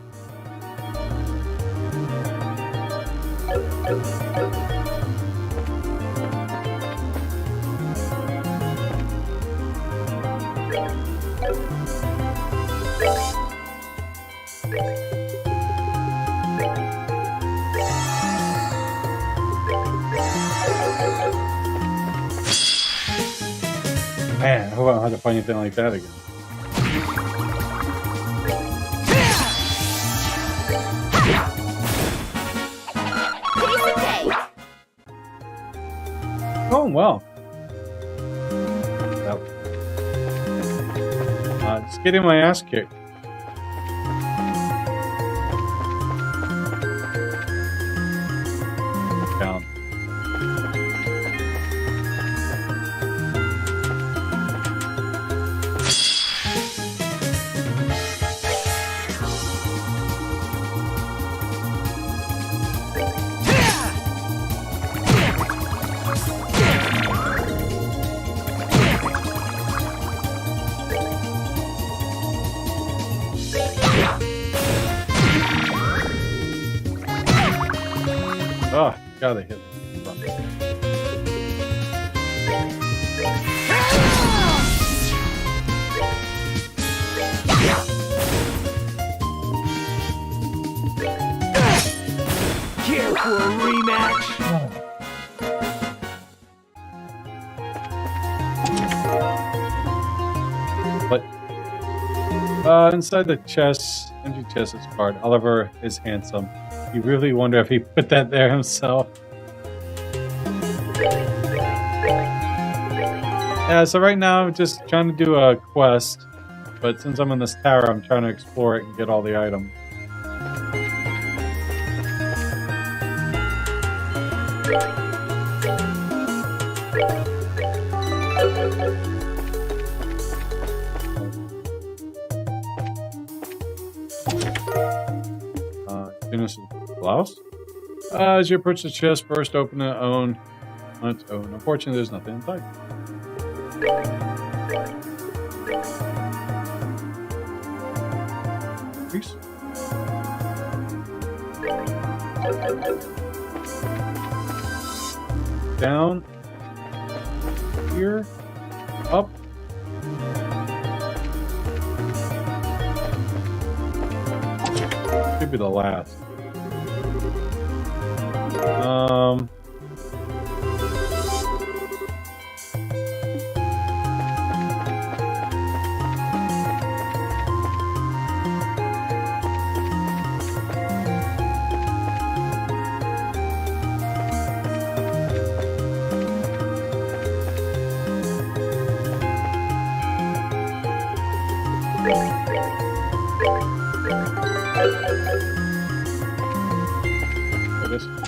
Speaker 1: Man, I hope I don't have to find anything like that again. Oh, well. Just getting my ass kicked. Down. Oh, God, they hit me.
Speaker 6: Care for a rematch?
Speaker 1: But inside the chest, empty chest is card. Oliver is handsome. You really wonder if he put that there himself. Yeah, so right now I'm just trying to do a quest, but since I'm in this tower, I'm trying to explore it and get all the items. Finish the blouse. As you approach the chest, first open it on its own. Unfortunately, there's nothing inside. Peace. Down. Here. Up. Should be the last.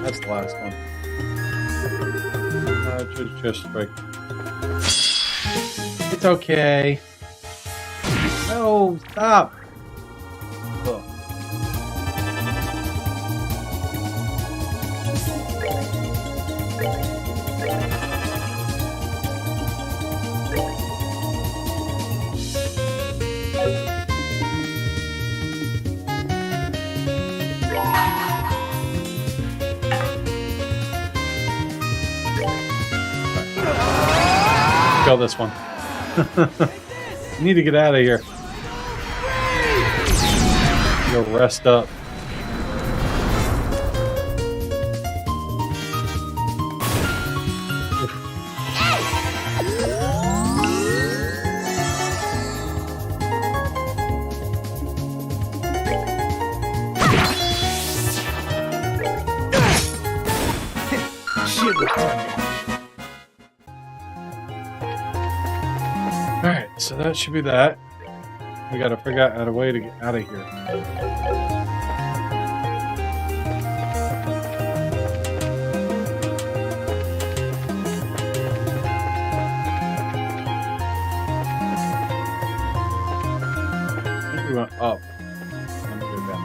Speaker 1: That's the last one. Just strike. It's okay. No, stop. Ugh. Kill this one. You need to get out of here. Go rest up. Alright, so that should be that. We gotta figure out a way to get out of here. I think we went up. Let me go down.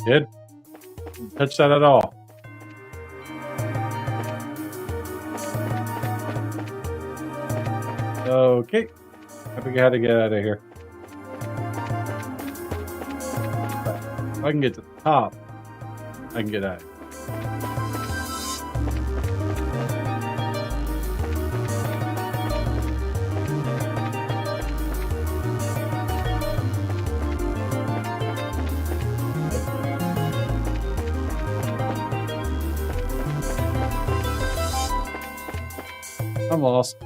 Speaker 1: Did? Didn't touch that at all. Okay. I figure how to get out of here. If I can get to the top, I can get out. I'm lost.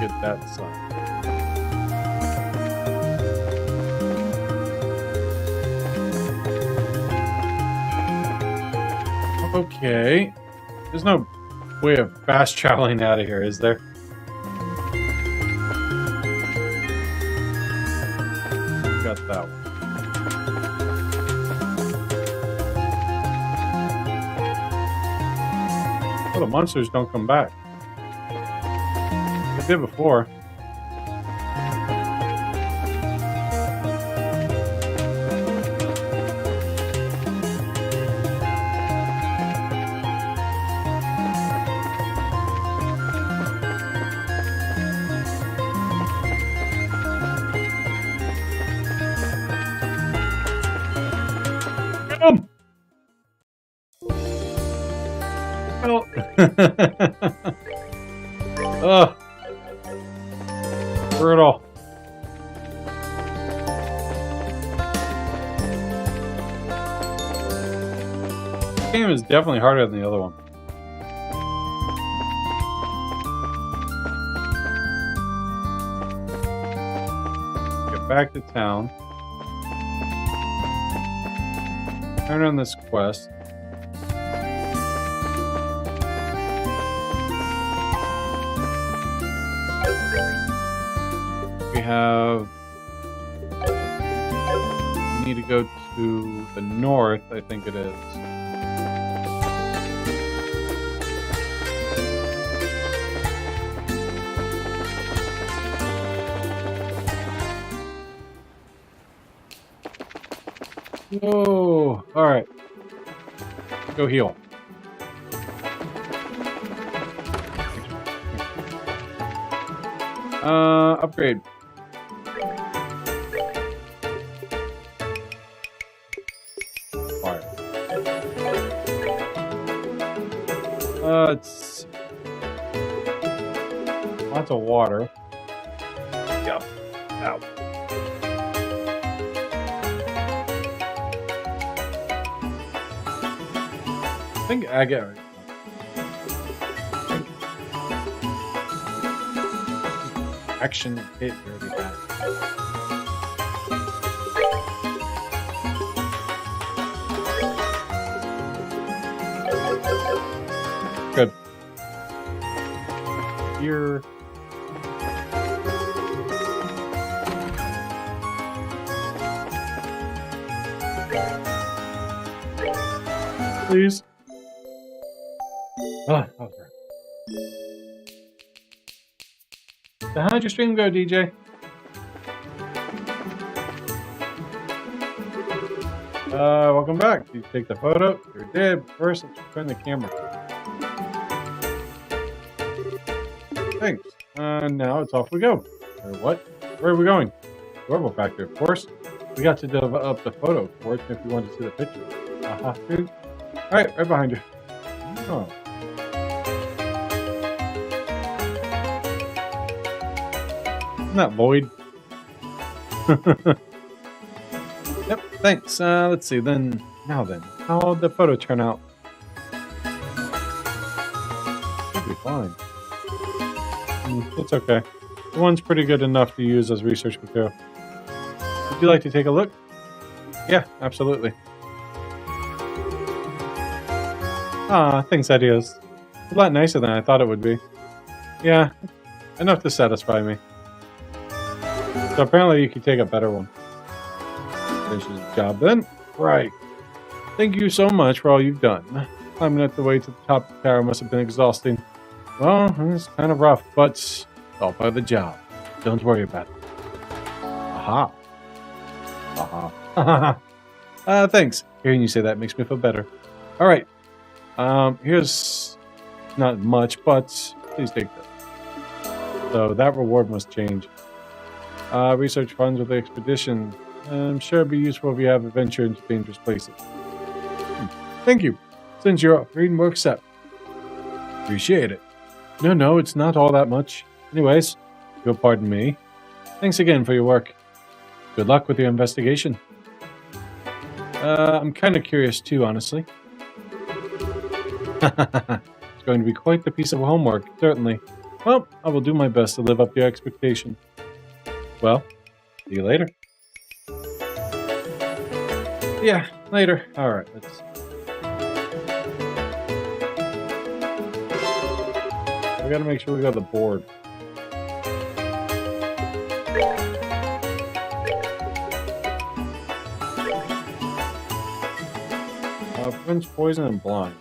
Speaker 1: Get that side. Okay. There's no way of fast traveling out of here, is there? Got that one. Oh, the monsters don't come back. They did before. Get 'em! Oh. Ugh. Brutal. This game is definitely harder than the other one. Get back to town. Turn on this quest. We have. We need to go to the north, I think it is. Whoa! Alright. Go heal. Upgrade. Fire. It's lots of water. Yep. Ow. I think I get it. Action hit really bad. Good. Here. Please. Ah, that was right. So how'd your stream go, DJ? Welcome back. Did you take the photo? You did. First, let's turn the camera. Thanks. Now it's off we go. Or what? Where are we going? Doorbell factory, of course. We got to develop the photo for it if you want to see the picture. Dude. Alright, right behind you. Oh. Isn't that Lloyd? Yep, thanks. Let's see, then. Now then. How'd the photo turn out? fine. It's okay. The one's pretty good enough to use as research material. Would you like to take a look? Yeah, absolutely. Ah, thanks, Adios. A lot nicer than I thought it would be. Yeah, enough to satisfy me. So apparently you can take a better one. Finish the job then. Right. Thank you so much for all you've done. Climbing up the way to the top of the tower must have been exhausting. Well, it's kind of rough, but it's all part of the job. Don't worry about it. Aha. Aha. Thanks. Hearing you say that makes me feel better. All right. Here's not much, but please take this. So that reward must change. Research funds with the expedition. I'm sure it'd be useful if you have adventure into dangerous places. Thank you. Since you're offering, we'll accept. Appreciate it. No, it's not all that much. Anyways, you'll pardon me. Thanks again for your work. Good luck with your investigation. I'm kind of curious too, honestly. It's going to be quite the piece of homework, certainly. Well, I will do my best to live up to your expectation. Well, see you later. Yeah, later. Alright, let's... We gotta make sure we got the board. Prevents poison and blind.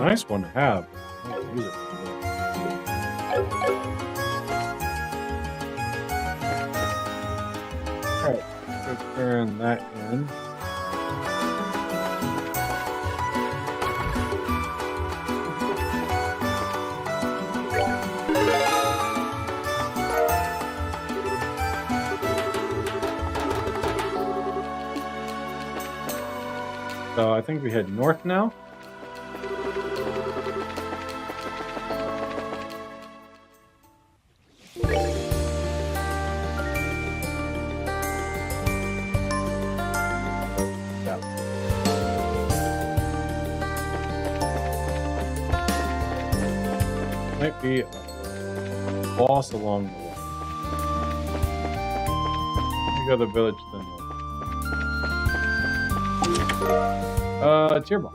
Speaker 1: Nice one to have. I don't use it. Alright, let's turn that in. So I think we head north now. Might be a boss along the way. We go to the village then. Tier bomb.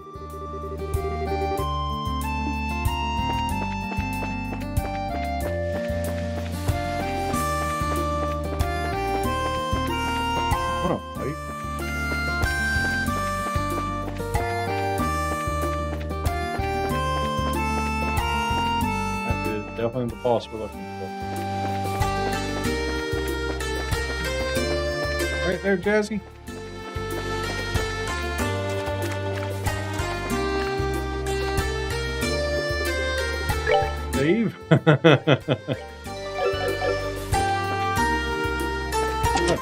Speaker 1: What a fight. That is definitely the boss we're looking for. Right there, Jazzy. Dave. That's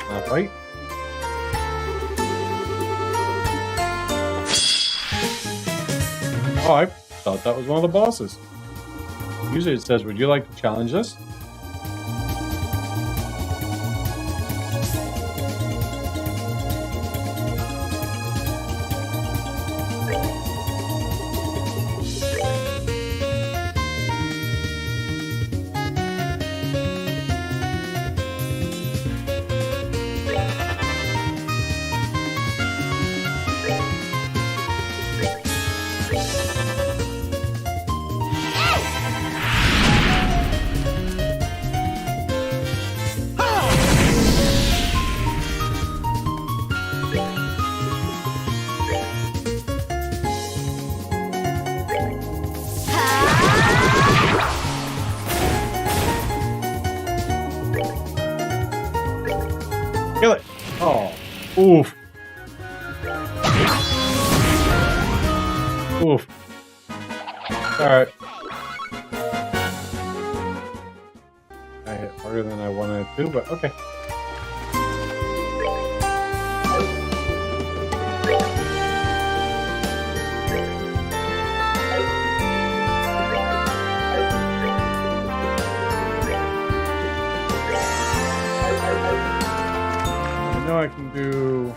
Speaker 1: not right. Oh, I thought that was one of the bosses. Usually it says, would you like to challenge us? Kill it! Oh, oof. Oof. Alright. I hit harder than I wanted to, but okay. know I can do...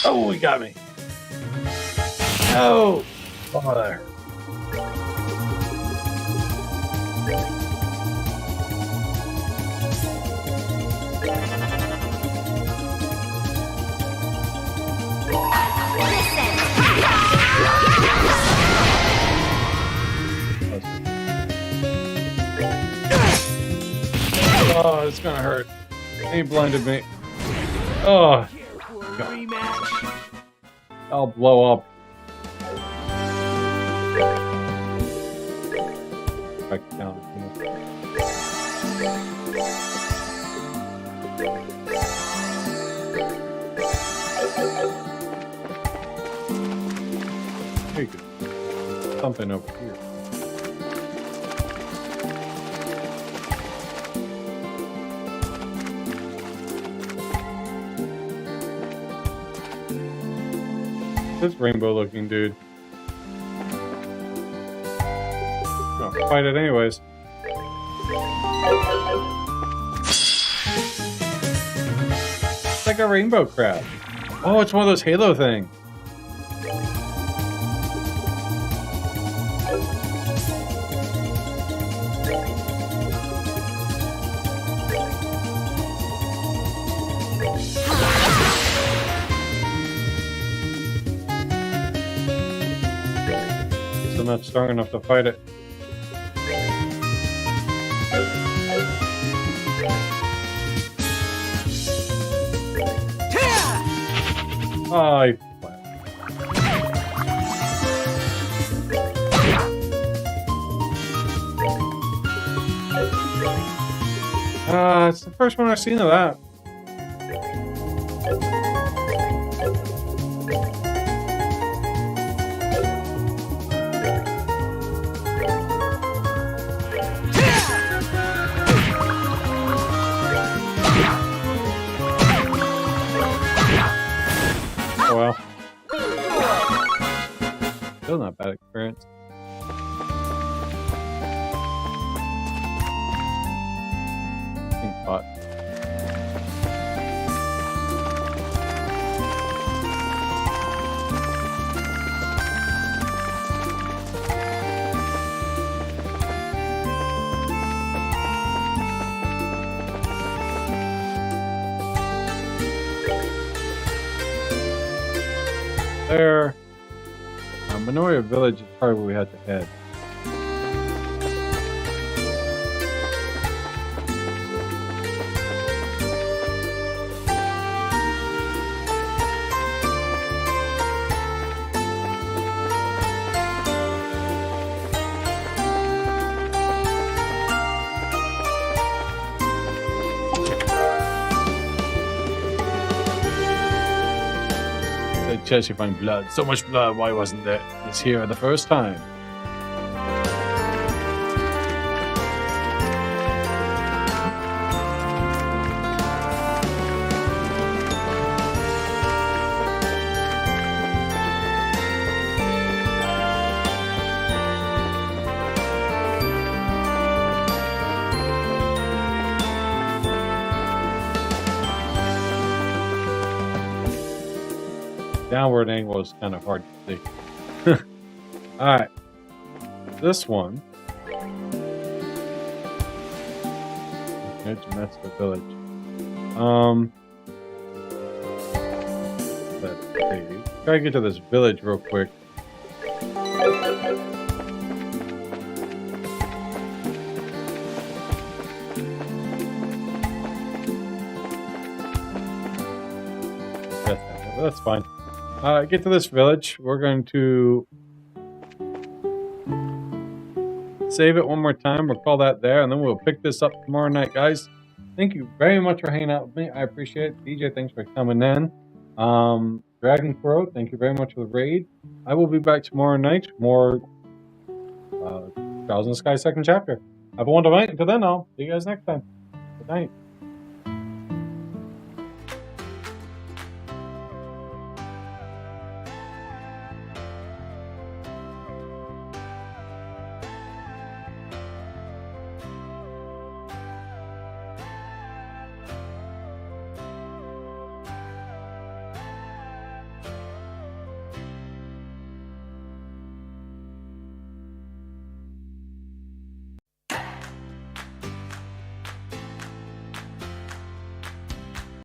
Speaker 2: Oh, he got me.
Speaker 1: No!
Speaker 2: Oh, there.
Speaker 1: Oh, it's gonna hurt. He blinded me. Oh,
Speaker 6: Rematch.
Speaker 1: I'll blow up. Back down. There you go. Something over here. This rainbow-looking dude. I'll fight it anyways. It's like a rainbow crab. Oh, it's one of those Halo things. I'm not strong enough to fight it. I it's the first one I've seen of that. Oh well. Still not bad experience. Pink pot. There. Minoria Village is probably where we had to head. Chest you find blood. So much blood, why wasn't there this here the first time? Downward angle is kind of hard to see. Alright. This one. That's the village. Let's see. Try to get to this village real quick. That's fine. Get to this village. We're going to save it one more time. We'll call that there, and then we'll pick this up tomorrow night, guys. Thank you very much for hanging out with me. I appreciate it. DJ, thanks for coming in. Dragon Crow, thank you very much for the raid. I will be back tomorrow night. More Trials in the Sky second chapter. Have a wonderful night. Until then, I'll see you guys next time. Good night.